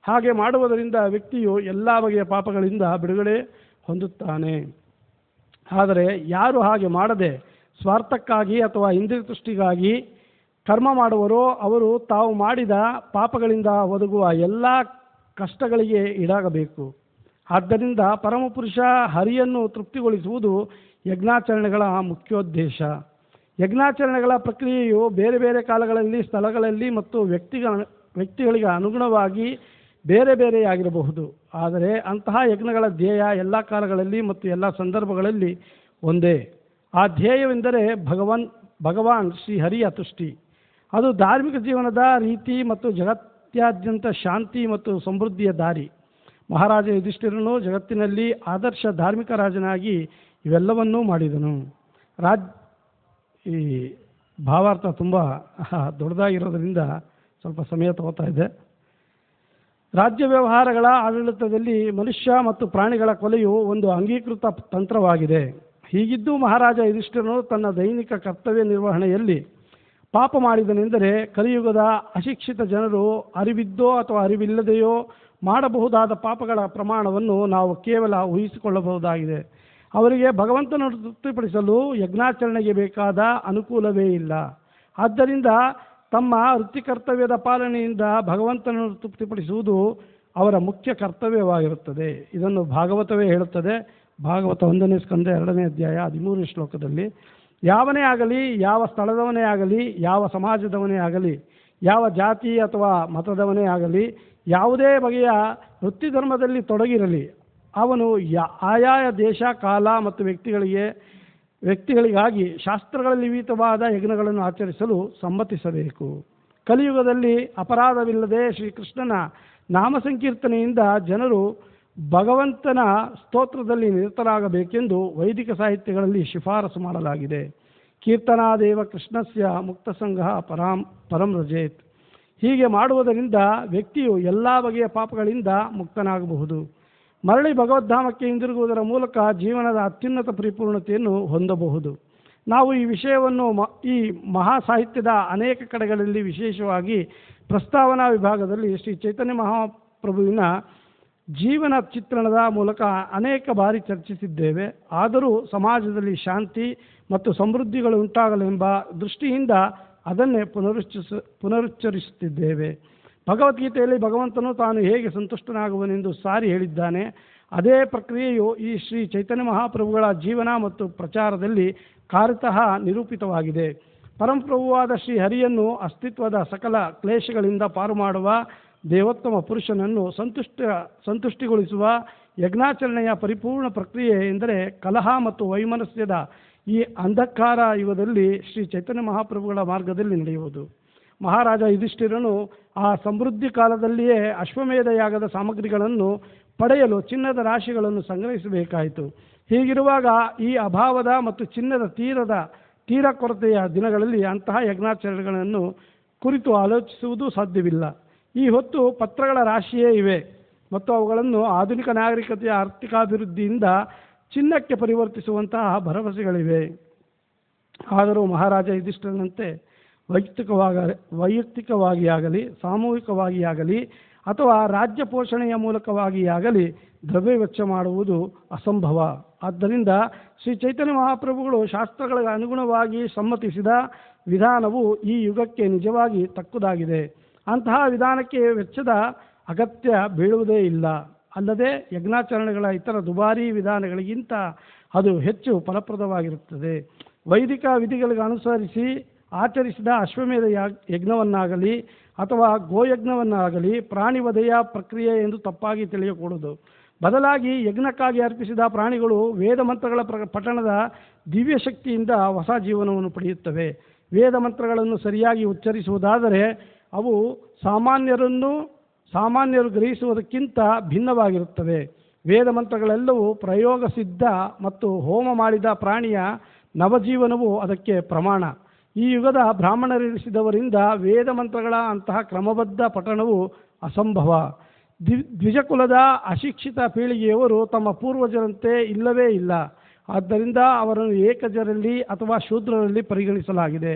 A: ಹಾಗೆ ಮಾಡುವುದರಿಂದ ವ್ಯಕ್ತಿಯು ಎಲ್ಲ ಬಗೆಯ ಪಾಪಗಳಿಂದ ಬಿಡುಗಡೆ ಹೊಂದುತ್ತಾನೆ. ಆದರೆ ಯಾರು ಹಾಗೆ ಮಾಡದೆ ಸ್ವಾರ್ಥಕ್ಕಾಗಿ ಅಥವಾ ಇಂದ್ರಿಯ ತುಷ್ಟಿಗಾಗಿ ಕರ್ಮ ಮಾಡುವರೋ ಅವರು ತಾವು ಮಾಡಿದ ಪಾಪಗಳಿಂದ ಒದಗುವ ಎಲ್ಲ ಕಷ್ಟಗಳಿಗೆ ಈಡಾಗಬೇಕು. ಆದ್ದರಿಂದ ಪರಮಪುರುಷ ಹರಿಯನ್ನು ತೃಪ್ತಿಗೊಳಿಸುವುದು ಯಜ್ಞಾಚರಣೆಗಳ ಮುಖ್ಯೋದ್ದೇಶ. ಯಜ್ಞಾಚರಣೆಗಳ ಪ್ರಕ್ರಿಯೆಯು ಬೇರೆ ಬೇರೆ ಕಾಲಗಳಲ್ಲಿ, ಸ್ಥಳಗಳಲ್ಲಿ ಮತ್ತು ವ್ಯಕ್ತಿಗಳಿಗೆ ಅನುಗುಣವಾಗಿ ಬೇರೆ ಬೇರೆಯಾಗಿರಬಹುದು. ಆದರೆ ಅಂತಹ ಯಜ್ಞಗಳ ಧ್ಯೇಯ ಎಲ್ಲ ಕಾಲಗಳಲ್ಲಿ ಮತ್ತು ಎಲ್ಲ ಸಂದರ್ಭಗಳಲ್ಲಿ ಒಂದೇ. ಆ ಧ್ಯೇಯವೆಂದರೆ ಭಗವಾನ್ ಶ್ರೀ ಹರಿಯ ತುಷ್ಟಿ. ಅದು ಧಾರ್ಮಿಕ ಜೀವನದ ರೀತಿ ಮತ್ತು ಜಗತ್ಯಾದ್ಯಂತ ಶಾಂತಿ ಮತ್ತು ಸಮೃದ್ಧಿಯ ದಾರಿ. ಮಹಾರಾಜ ಯುಧಿಷ್ಠಿರನು ಜಗತ್ತಿನಲ್ಲಿ ಆದರ್ಶ ಧಾರ್ಮಿಕ ರಾಜನಾಗಿ ಇವೆಲ್ಲವನ್ನೂ ಮಾಡಿದನು. ಈ ಭಾವಾರ್ಥ ತುಂಬ ದೊಡ್ಡದಾಗಿರೋದ್ರಿಂದ ಸ್ವಲ್ಪ ಸಮಯ ತಗೋತಾ ಇದೆ. ರಾಜ್ಯ ವ್ಯವಹಾರಗಳ ಆಡಳಿತದಲ್ಲಿ ಮನುಷ್ಯ ಮತ್ತು ಪ್ರಾಣಿಗಳ ಕೊಲೆಯು ಒಂದು ಅಂಗೀಕೃತ ತಂತ್ರವಾಗಿದೆ. ಹೀಗಿದ್ದು ಮಹಾರಾಜ ಯುಧಿಷ್ಠಿರನು ತನ್ನ ದೈನಿಕ ಕರ್ತವ್ಯ ನಿರ್ವಹಣೆಯಲ್ಲಿ ಪಾಪ ಮಾಡಿದನೆಂದರೆ ಕಲಿಯುಗದ ಅಶಿಕ್ಷಿತ ಜನರು ಅರಿವಿದ್ದೋ ಅಥವಾ ಅರಿವಿಲ್ಲದೆಯೋ ಮಾಡಬಹುದಾದ ಪಾಪಗಳ ಪ್ರಮಾಣವನ್ನು ನಾವು ಕೇವಲ ಊಹಿಸಿಕೊಳ್ಳಬಹುದಾಗಿದೆ. ಅವರಿಗೆ ಭಗವಂತನನ್ನು ತೃಪ್ತಿಪಡಿಸಲು ಯಜ್ಞಾಚರಣೆಗೆ ಬೇಕಾದ ಅನುಕೂಲವೇ ಇಲ್ಲ. ಆದ್ದರಿಂದ ತಮ್ಮ ವೃತ್ತಿ ಕರ್ತವ್ಯದ ಪಾಲನೆಯಿಂದ ಭಗವಂತನನ್ನು ತೃಪ್ತಿಪಡಿಸುವುದು ಅವರ ಮುಖ್ಯ ಕರ್ತವ್ಯವಾಗಿರುತ್ತದೆ. ಇದನ್ನು ಭಾಗವತವೇ ಹೇಳುತ್ತದೆ. ಭಾಗವತ 1ನೇ ಸ್ಕಂದ 2ನೇ ಅಧ್ಯಾಯ 13ನೇ ಶ್ಲೋಕದಲ್ಲಿ, ಯಾವನೇ ಆಗಲಿ, ಯಾವ ಸ್ಥಳದವನೇ ಆಗಲಿ, ಯಾವ ಸಮಾಜದವನೇ ಆಗಲಿ, ಯಾವ ಜಾತಿ ಅಥವಾ ಮತದವನೇ ಆಗಲಿ, ಯಾವುದೇ ಬಗೆಯ ವೃತ್ತಿ ಧರ್ಮದಲ್ಲಿ ತೊಡಗಿರಲಿ, ಅವನು ಆಯಾಯ ದೇಶ, ಕಾಲ ಮತ್ತು ವ್ಯಕ್ತಿಗಳಿಗಾಗಿ ಶಾಸ್ತ್ರಗಳಲ್ಲಿ ವಿಹಿತವಾದ ಯಜ್ಞಗಳನ್ನು ಆಚರಿಸಲು ಸಮ್ಮತಿಸಬೇಕು. ಕಲಿಯುಗದಲ್ಲಿ ಅಪರಾಧವಿಲ್ಲದೆ ಶ್ರೀಕೃಷ್ಣನ ನಾಮ ಸಂಕೀರ್ತನೆಯಿಂದ ಜನರು ಭಗವಂತನ ಸ್ತೋತ್ರದಲ್ಲಿ ನಿರತರಾಗಬೇಕೆಂದು ವೈದಿಕ ಸಾಹಿತ್ಯಗಳಲ್ಲಿ ಶಿಫಾರಸು ಮಾಡಲಾಗಿದೆ. ಕೀರ್ತನಾದೇವ ಕೃಷ್ಣಸ್ಯ ಮುಕ್ತ ಸಂಘ ಪರಂ ರಜೇತ್. ಹೀಗೆ ಮಾಡುವುದರಿಂದ ವ್ಯಕ್ತಿಯು ಎಲ್ಲ ಬಗೆಯ ಪಾಪಗಳಿಂದ ಮುಕ್ತನಾಗಬಹುದು. ಮರಳಿ ಭಗವದ್ಧಾಮಕ್ಕೆ ಹಿಂದಿರುಗುವುದರ ಮೂಲಕ ಜೀವನದ ಅತ್ಯುನ್ನತ ಪರಿಪೂರ್ಣತೆಯನ್ನು ಹೊಂದಬಹುದು. ನಾವು ಈ ವಿಷಯವನ್ನು ಈ ಮಹಾ ಸಾಹಿತ್ಯದ ಅನೇಕ ಕಡೆಗಳಲ್ಲಿ, ವಿಶೇಷವಾಗಿ ಪ್ರಸ್ತಾವನಾ ವಿಭಾಗದಲ್ಲಿ ಶ್ರೀ ಚೈತನ್ಯ ಮಹಾಪ್ರಭುವಿನ ಜೀವನ ಚಿತ್ರಣದ ಮೂಲಕ ಅನೇಕ ಬಾರಿ ಚರ್ಚಿಸಿದ್ದೇವೆ. ಆದರೂ ಸಮಾಜದಲ್ಲಿ ಶಾಂತಿ ಮತ್ತು ಸಮೃದ್ಧಿಗಳು ಉಂಟಾಗಲೆಂಬ ದೃಷ್ಟಿಯಿಂದ ಅದನ್ನೇ ಪುನರುಚ್ಚರಿಸುತ್ತಿದ್ದೇವೆ. ಭಗವದ್ಗೀತೆಯಲ್ಲಿ ಭಗವಂತನು ತಾನು ಹೇಗೆ ಸಂತುಷ್ಟನಾಗುವನೆಂದು ಸಾರಿ ಹೇಳಿದ್ದಾನೆ. ಅದೇ ಪ್ರಕ್ರಿಯೆಯು ಈ ಶ್ರೀ ಚೈತನ್ಯ ಮಹಾಪ್ರಭುಗಳ ಜೀವನ ಮತ್ತು ಪ್ರಚಾರದಲ್ಲಿ ಕಾರ್ಯತಃ ನಿರೂಪಿತವಾಗಿದೆ. ಪರಮಪ್ರಭುವಾದ ಶ್ರೀ ಹರಿಯನ್ನು ಅಸ್ತಿತ್ವದ ಸಕಲ ಕ್ಲೇಶಗಳಿಂದ ಪಾರು ಮಾಡುವ ದೇವೋತ್ತಮ ಪುರುಷನನ್ನು ಸಂತುಷ್ಟಿಗೊಳಿಸುವ ಯಜ್ಞಾಚರಣೆಯ ಪರಿಪೂರ್ಣ ಪ್ರಕ್ರಿಯೆ ಎಂದರೆ ಕಲಹ ಮತ್ತು ವೈಮನಸ್ಯದ ಈ ಅಂಧಕಾರ ಯುಗದಲ್ಲಿ ಶ್ರೀ ಚೈತನ್ಯ ಮಹಾಪ್ರಭುಗಳ ಮಾರ್ಗದಲ್ಲಿ ನಡೆಯುವುದು. ಮಹಾರಾಜ ಯುಧಿಷ್ಠಿರನು ಆ ಸಮೃದ್ಧಿ ಕಾಲದಲ್ಲಿಯೇ ಅಶ್ವಮೇಧ ಯಾಗದ ಸಾಮಗ್ರಿಗಳನ್ನು ಪಡೆಯಲು ಚಿನ್ನದ ರಾಶಿಗಳನ್ನು ಸಂಗ್ರಹಿಸಬೇಕಾಯಿತು. ಹೀಗಿರುವಾಗ ಈ ಅಭಾವದ ಮತ್ತು ಚಿನ್ನದ ತೀರ ಕೊರತೆಯ ದಿನಗಳಲ್ಲಿ ಅಂತಹ ಯಜ್ಞಾಚರಣೆಗಳನ್ನು ಕುರಿತು ಆಲೋಚಿಸುವುದು ಸಾಧ್ಯವಿಲ್ಲ. ಈ ಹೊತ್ತು ಪತ್ರಗಳ ರಾಶಿಯೇ ಇವೆ. ಮತ್ತು ಅವುಗಳನ್ನು ಆಧುನಿಕ ನಾಗರಿಕತೆಯ ಆರ್ಥಿಕಾಭಿವೃದ್ಧಿಯಿಂದ ಚಿನ್ನಕ್ಕೆ ಪರಿವರ್ತಿಸುವಂತಹ ಭರವಸೆಗಳಿವೆ. ಆದರೂ ಮಹಾರಾಜ ಯುಧಿಷ್ಠಿರನಂತೆ ವೈಯಕ್ತಿಕವಾಗಿ ಆಗಲಿ ಸಾಮೂಹಿಕವಾಗಿ ಆಗಲಿ ಅಥವಾ ರಾಜ್ಯ ಪೋಷಣೆಯ ಮೂಲಕವಾಗಿ ಆಗಲಿ ದ್ರವ್ಯ ವೆಚ್ಚ ಮಾಡುವುದು ಅಸಂಭವ. ಆದ್ದರಿಂದ ಶ್ರೀ ಚೈತನ್ಯ ಮಹಾಪ್ರಭುಗಳು ಶಾಸ್ತ್ರಗಳಿಗೆ ಅನುಗುಣವಾಗಿ ಸಮ್ಮತಿಸಿದ ವಿಧಾನವು ಈ ಯುಗಕ್ಕೆ ನಿಜವಾಗಿ ತಕ್ಕುದಾಗಿದೆ. ಅಂತಹ ವಿಧಾನಕ್ಕೆ ವೆಚ್ಚದ ಅಗತ್ಯ ಬೀಳುವುದೇ ಇಲ್ಲ. ಅಲ್ಲದೆ ಯಜ್ಞಾಚರಣೆಗಳ ಇತರ ದುಬಾರಿ ವಿಧಾನಗಳಿಗಿಂತ ಅದು ಹೆಚ್ಚು ಫಲಪ್ರದವಾಗಿರುತ್ತದೆ. ವೈದಿಕ ವಿಧಿಗಳಿಗೆ ಅನುಸರಿಸಿ ಆಚರಿಸಿದ ಅಶ್ವಮೇಧ ಯಜ್ಞವನ್ನಾಗಲಿ ಅಥವಾ ಗೋಯಜ್ಞವನ್ನಾಗಲಿ ಪ್ರಾಣಿವಧೆಯ ಪ್ರಕ್ರಿಯೆ ಎಂದು ತಪ್ಪಾಗಿ ತಿಳಿಯಕೂಡದು. ಬದಲಾಗಿ ಯಜ್ಞಕ್ಕಾಗಿ ಅರ್ಪಿಸಿದ ಪ್ರಾಣಿಗಳು ವೇದ ಮಂತ್ರಗಳ ಪಠಣದ ದಿವ್ಯ ಶಕ್ತಿಯಿಂದ ಹೊಸ ಜೀವನವನ್ನು ಪಡೆಯುತ್ತವೆ. ವೇದ ಮಂತ್ರಗಳನ್ನು ಸರಿಯಾಗಿ ಉಚ್ಚರಿಸುವುದಾದರೆ ಅವು ಸಾಮಾನ್ಯರು ಗ್ರಹಿಸುವುದಕ್ಕಿಂತ ಭಿನ್ನವಾಗಿರುತ್ತವೆ. ವೇದ ಮಂತ್ರಗಳೆಲ್ಲವೂ ಪ್ರಯೋಗ ಸಿದ್ಧ ಮತ್ತು ಹೋಮ ಮಾಡಿದ ಪ್ರಾಣಿಯ ನವಜೀವನವು ಅದಕ್ಕೆ ಪ್ರಮಾಣ. ಈ ಯುಗದ ಬ್ರಾಹ್ಮಣರೆನಿಸಿದವರಿಂದ ವೇದ ಮಂತ್ರಗಳ ಅಂತಹ ಕ್ರಮಬದ್ಧ ಪಠಣವು ಅಸಂಭವ. ದ್ವಿಜಕುಲದ ಅಶಿಕ್ಷಿತ ಪೀಳಿಗೆಯವರು ತಮ್ಮ ಪೂರ್ವಜರಂತೆ ಇಲ್ಲವೇ ಇಲ್ಲ. ಆದ್ದರಿಂದ ಅವರನ್ನು ಏಕಜರಲ್ಲಿ ಅಥವಾ ಶೂದ್ರರಲ್ಲಿ ಪರಿಗಣಿಸಲಾಗಿದೆ.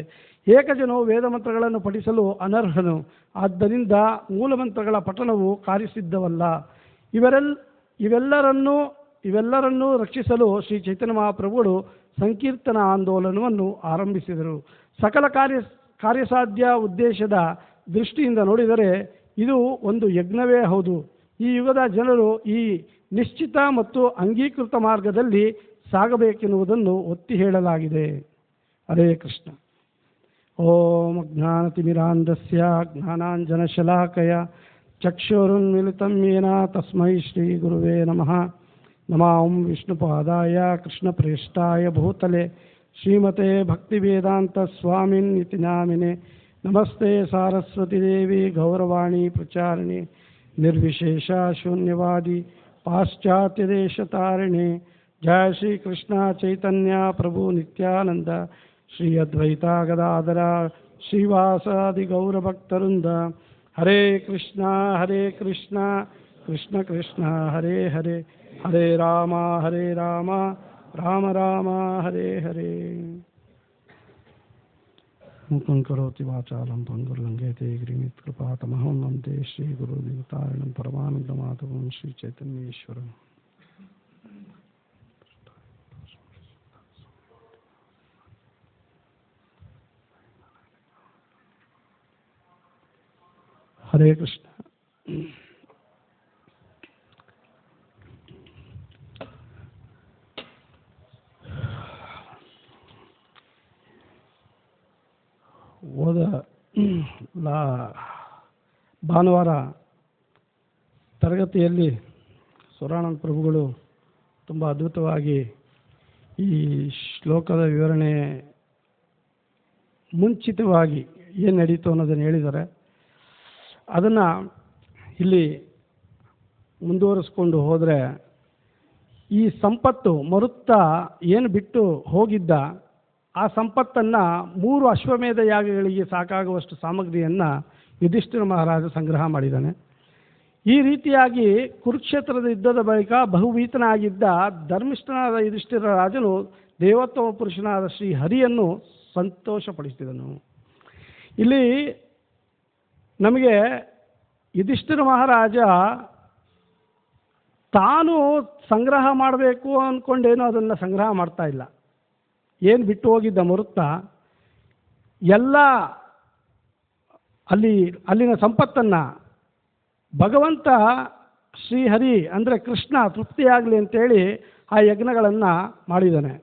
A: ಏಕಜನು ವೇದ ಮಂತ್ರಗಳನ್ನು ಪಠಿಸಲು ಅನರ್ಹನು. ಆದ್ದರಿಂದ ಮೂಲಮಂತ್ರಗಳ ಪಠಣವು ಕಾರ್ಯಸಿದ್ಧವಲ್ಲ. ಇವೆಲ್ಲರನ್ನೂ ರಕ್ಷಿಸಲು ಶ್ರೀ ಚೈತನ್ಯ ಮಹಾಪ್ರಭುಗಳು ಸಂಕೀರ್ತನ ಆಂದೋಲನವನ್ನು ಆರಂಭಿಸಿದರು. ಸಕಲ ಕಾರ್ಯಸಾಧ್ಯ ಉದ್ದೇಶದ ದೃಷ್ಟಿಯಿಂದ ನೋಡಿದರೆ ಇದು ಒಂದು ಯಜ್ಞವೇ ಹೌದು. ಈ ಯುಗದ ಜನರು ಈ ನಿಶ್ಚಿತ ಮತ್ತು ಅಂಗೀಕೃತ ಮಾರ್ಗದಲ್ಲಿ ಸಾಗಬೇಕೆನ್ನುವುದನ್ನು ಒತ್ತಿ ಹೇಳಲಾಗಿದೆ. ಹರೇ ಕೃಷ್ಣ. ಓಂ ಅಜ್ಞಾನತಿಮಿರಾಂಧಸ್ಯ ಜ್ಞಾನಾಂಜನಶಲಾಕಯ ಚಕ್ಷುರುನ್ಮಿಲಿತಂ ಯೇನ ತಸ್ಮೈ ಶ್ರೀ ಗುರುವೇ ನಮಃ. ನಮಾಂ ವಿಷ್ಣುಪಾದಾಯ ಕೃಷ್ಣಪ್ರೇಷ್ಠಾಯ ಭೂತಲೆ ಶ್ರೀಮತೆ ಭಕ್ತಿವೇದಾಂತ ಸ್ವಾಮಿನ್ ಇತಿ ನಾಮಿನೆ. ನಮಸ್ತೆ ಸಾರಸ್ವತಿ ದೇವಿ ಗೌರವಾಣಿ ಪ್ರಚಾರಿಣಿ ನಿರ್ವಿಶೇಷ ಶೂನ್ಯವಾದಿ ಪಾಶ್ಚಾತ್ಯ ದೇಶತಾರಿಣಿ. ಜಯ ಶ್ರೀ ಕೃಷ್ಣ ಚೈತನ್ಯ ಪ್ರಭು ನಿತ್ಯಾನಂದ ಶ್ರೀ ಅದ್ವೈತ ಗದಾಧರ ಶ್ರೀವಾಸಾದಿ ಗೌರಭಕ್ತವೃಂದ. ಹರೇ ಕೃಷ್ಣ ಕೃಷ್ಣ ಕೃಷ್ಣ ಹರೇ ಹರೇ, ಹರೇ ರಾಮ ರಾಮ ರಾಮ ಹರೇ ಹರೇ. ಮುಖಂ ಕರೋತಿ ವಾಚಾಲಂ ಪಂಗುರ್ಲಂಘಯತೆ ಗಿರಿಮಿತ್ ಕೃಪಾತಮಹಂ ವಂದೇ ಶ್ರೀ ಗುರು ದೇವತಾರಣಂ ಪರಮಾನಂದ ಮಾಧವಂ ಶ್ರೀ ಚೈತನ್ಯೇಶ್ವರಂ. ಹರೇ ಕೃಷ್ಣ. ಹೋದ ಭಾನುವಾರ ತರಗತಿಯಲ್ಲಿ ಸುರಾನಂದ ಪ್ರಭುಗಳು ತುಂಬ ಅದ್ಭುತವಾಗಿ ಈ ಶ್ಲೋಕದ ವಿವರಣೆ ಮುಂಚಿತವಾಗಿ ಏನು ನಡೀತು ಅನ್ನೋದನ್ನು ಹೇಳಿದ್ದಾರೆ. ಅದನ್ನು ಇಲ್ಲಿ ಮುಂದುವರಿಸ್ಕೊಂಡು ಹೋದರೆ ಈ ಸಂಪತ್ತು ಮರುತ್ತ ಏನು ಬಿಟ್ಟು ಹೋಗಿದ್ದ ಆ ಸಂಪತ್ತನ್ನು 3 ಅಶ್ವಮೇಧ ಯಾಗಗಳಿಗೆ ಸಾಕಾಗುವಷ್ಟು ಸಾಮಗ್ರಿಯನ್ನು ಯುಧಿಷ್ಠಿರ ಮಹಾರಾಜ ಸಂಗ್ರಹ ಮಾಡಿದ್ದಾನೆ. ಈ ರೀತಿಯಾಗಿ ಕುರುಕ್ಷೇತ್ರದ ಯುದ್ಧದ ಬಳಿಕ ಬಹುವೀತನಾಗಿದ್ದ ಧರ್ಮಿಷ್ಠನಾದ ಯುಧಿಷ್ಠಿರ ರಾಜನು ದೇವೋತ್ತಮ ಪುರುಷನಾದ ಶ್ರೀ ಹರಿಯನ್ನು ಸಂತೋಷಪಡಿಸಿದನು. ಇಲ್ಲಿ ನಮಗೆ ಯುಧಿಷ್ಠಿರ ಮಹಾರಾಜ ತಾನು ಸಂಗ್ರಹ ಮಾಡಬೇಕು ಅಂದ್ಕೊಂಡೇನೋ ಅದನ್ನು ಸಂಗ್ರಹ ಮಾಡ್ತಾ ಇಲ್ಲ. ಏನು ಬಿಟ್ಟು ಹೋಗಿದ್ದ ಮರುತ್ತ ಎಲ್ಲ ಅಲ್ಲಿನ ಸಂಪತ್ತನ್ನು ಭಗವಂತ ಶ್ರೀಹರಿ ಅಂದರೆ ಕೃಷ್ಣ ತೃಪ್ತಿಯಾಗಲಿ ಅಂತೇಳಿ ಆ ಯಜ್ಞಗಳನ್ನು ಮಾಡಿದ್ದಾನೆ.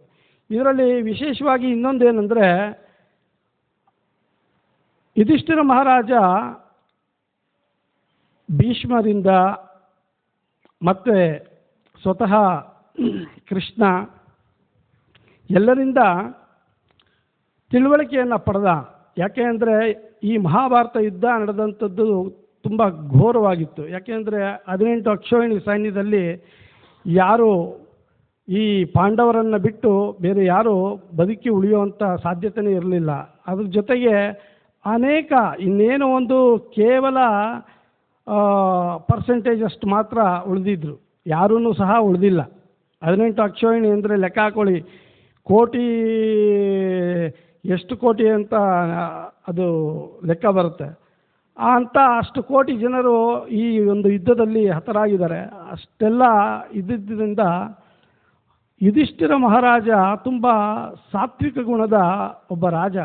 A: ಇದರಲ್ಲಿ ವಿಶೇಷವಾಗಿ ಇನ್ನೊಂದೇನೆಂದರೆ ಯುಧಿಷ್ಠಿರ ಮಹಾರಾಜ ಭೀಷ್ಮರಿಂದ ಮತ್ತು ಸ್ವತಃ ಕೃಷ್ಣ ಎಲ್ಲರಿಂದ ತಿಳುವಳಿಕೆಯನ್ನು ಪಡೆದ. ಯಾಕೆ ಅಂದರೆ ಈ ಮಹಾಭಾರತ ಯುದ್ಧ ನಡೆದಂಥದ್ದು ತುಂಬ ಘೋರವಾಗಿತ್ತು. ಯಾಕೆಂದರೆ 18 ಅಕ್ಷೋಹಿಣಿ ಸೈನ್ಯದಲ್ಲಿ ಯಾರು ಈ ಪಾಂಡವರನ್ನು ಬಿಟ್ಟು ಬೇರೆ ಯಾರು ಬದುಕಿ ಉಳಿಯುವಂಥ ಸಾಧ್ಯತೆಯೇ ಇರಲಿಲ್ಲ. ಅದ್ರ ಜೊತೆಗೆ ಅನೇಕ ಇನ್ನೇನು ಒಂದು ಕೇವಲ ಪರ್ಸೆಂಟೇಜ್ ಅಷ್ಟು ಮಾತ್ರ ಉಳಿದಿದ್ರು, ಯಾರೂ ಸಹ ಉಳಿದಿಲ್ಲ. 18 ಅಕ್ಷೋಹಿಣಿ ಅಂದರೆ ಲೆಕ್ಕ ಹಾಕೊಳ್ಳಿ, ಕೋಟಿ ಎಷ್ಟು ಕೋಟಿ ಅಂತ ಅದು ಲೆಕ್ಕ ಬರುತ್ತೆ. ಅಷ್ಟು ಕೋಟಿ ಜನರು ಈ ಒಂದು ಯುದ್ಧದಲ್ಲಿ ಹತರಾಗಿದ್ದಾರೆ. ಅಷ್ಟೆಲ್ಲ ಇದ್ದಿದ್ದರಿಂದ ಯುಧಿಷ್ಠಿರ ಮಹಾರಾಜ ತುಂಬ ಸಾತ್ವಿಕ ಗುಣದ ಒಬ್ಬ ರಾಜ.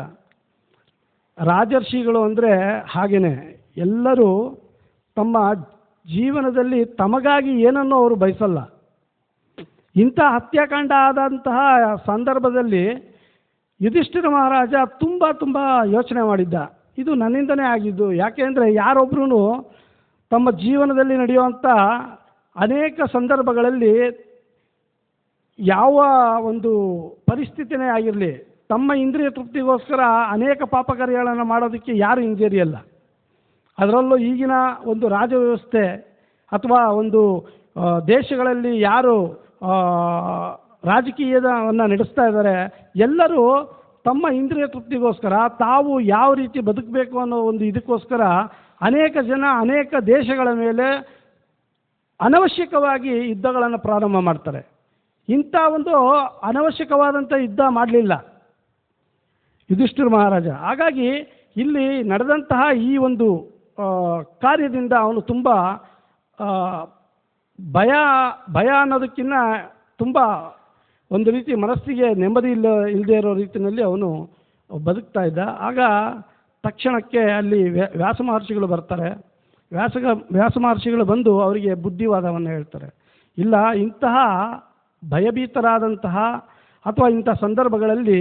A: ರಾಜರ್ಷಿಗಳು ಅಂದರೆ ಹಾಗೇನೆ, ಎಲ್ಲರೂ ತಮ್ಮ ಜೀವನದಲ್ಲಿ ತಮಗಾಗಿ ಏನನ್ನೂ ಅವರು ಬಯಸಲ್ಲ. ಇಂಥ ಹತ್ಯಾಕಾಂಡ ಆದಂತಹ ಸಂದರ್ಭದಲ್ಲಿ ಯುಧಿಷ್ಠಿರ ಮಹಾರಾಜ ತುಂಬ ಯೋಚನೆ ಮಾಡಿದ್ದ, ಇದು ನನ್ನಿಂದನೇ ಆಗಿದ್ದು. ಯಾಕೆಂದರೆ ಯಾರೊಬ್ಬರೂ ತಮ್ಮ ಜೀವನದಲ್ಲಿ ನಡೆಯುವಂಥ ಅನೇಕ ಸಂದರ್ಭಗಳಲ್ಲಿ ಯಾವ ಒಂದು ಪರಿಸ್ಥಿತಿನೇ ಆಗಿರಲಿ, ತಮ್ಮ ಇಂದ್ರಿಯ ತೃಪ್ತಿಗೋಸ್ಕರ ಅನೇಕ ಪಾಪಕಾರ್ಯಗಳನ್ನು ಮಾಡೋದಕ್ಕೆ ಯಾರು ಹಿಂಜರಿಯಲ್ಲ. ಅದರಲ್ಲೂ ಈಗಿನ ಒಂದು ರಾಜವ್ಯವಸ್ಥೆ ಅಥವಾ ಒಂದು ದೇಶಗಳಲ್ಲಿ ಯಾರು ರಾಜಕೀಯವನ್ನು ನಡೆಸ್ತಾ ಇದ್ದಾರೆ, ಎಲ್ಲರೂ ತಮ್ಮ ಇಂದ್ರಿಯ ತೃಪ್ತಿಗೋಸ್ಕರ ತಾವು ಯಾವ ರೀತಿ ಬದುಕಬೇಕು ಅನ್ನೋ ಒಂದು ಇದಕ್ಕೋಸ್ಕರ ಅನೇಕ ಜನ ಅನೇಕ ದೇಶಗಳ ಮೇಲೆ ಅನವಶ್ಯಕವಾಗಿ ಯುದ್ಧಗಳನ್ನು ಪ್ರಾರಂಭ ಮಾಡ್ತಾರೆ. ಇಂಥ ಒಂದು ಅನವಶ್ಯಕವಾದಂಥ ಯುದ್ಧ ಮಾಡಲಿಲ್ಲ ಯುಧಿಷ್ಠಿರ ಮಹಾರಾಜ. ಹಾಗಾಗಿ ಇಲ್ಲಿ ನಡೆದಂತಹ ಈ ಒಂದು ಕಾರ್ಯದಿಂದ ಅವನು ತುಂಬ ಭಯ ಅನ್ನೋದಕ್ಕಿಂತ ತುಂಬ ಒಂದು ರೀತಿ ಮನಸ್ಸಿಗೆ ನೆಮ್ಮದಿ ಇಲ್ಲದೆ ಇರೋ ರೀತಿಯಲ್ಲಿ ಅವನು ಬದುಕ್ತಾ ಇದ್ದ. ಆಗ ತಕ್ಷಣಕ್ಕೆ ಅಲ್ಲಿ ವ್ಯಾಸ ಮಹರ್ಷಿಗಳು ಬರ್ತಾರೆ. ವ್ಯಾಸ ಮಹರ್ಷಿಗಳು ಬಂದು ಅವರಿಗೆ ಬುದ್ಧಿವಾದವನ್ನು ಹೇಳ್ತಾರೆ. ಇಲ್ಲ, ಇಂತಹ ಭಯಭೀತರಾದಂತಹ ಅಥವಾ ಇಂಥ ಸಂದರ್ಭಗಳಲ್ಲಿ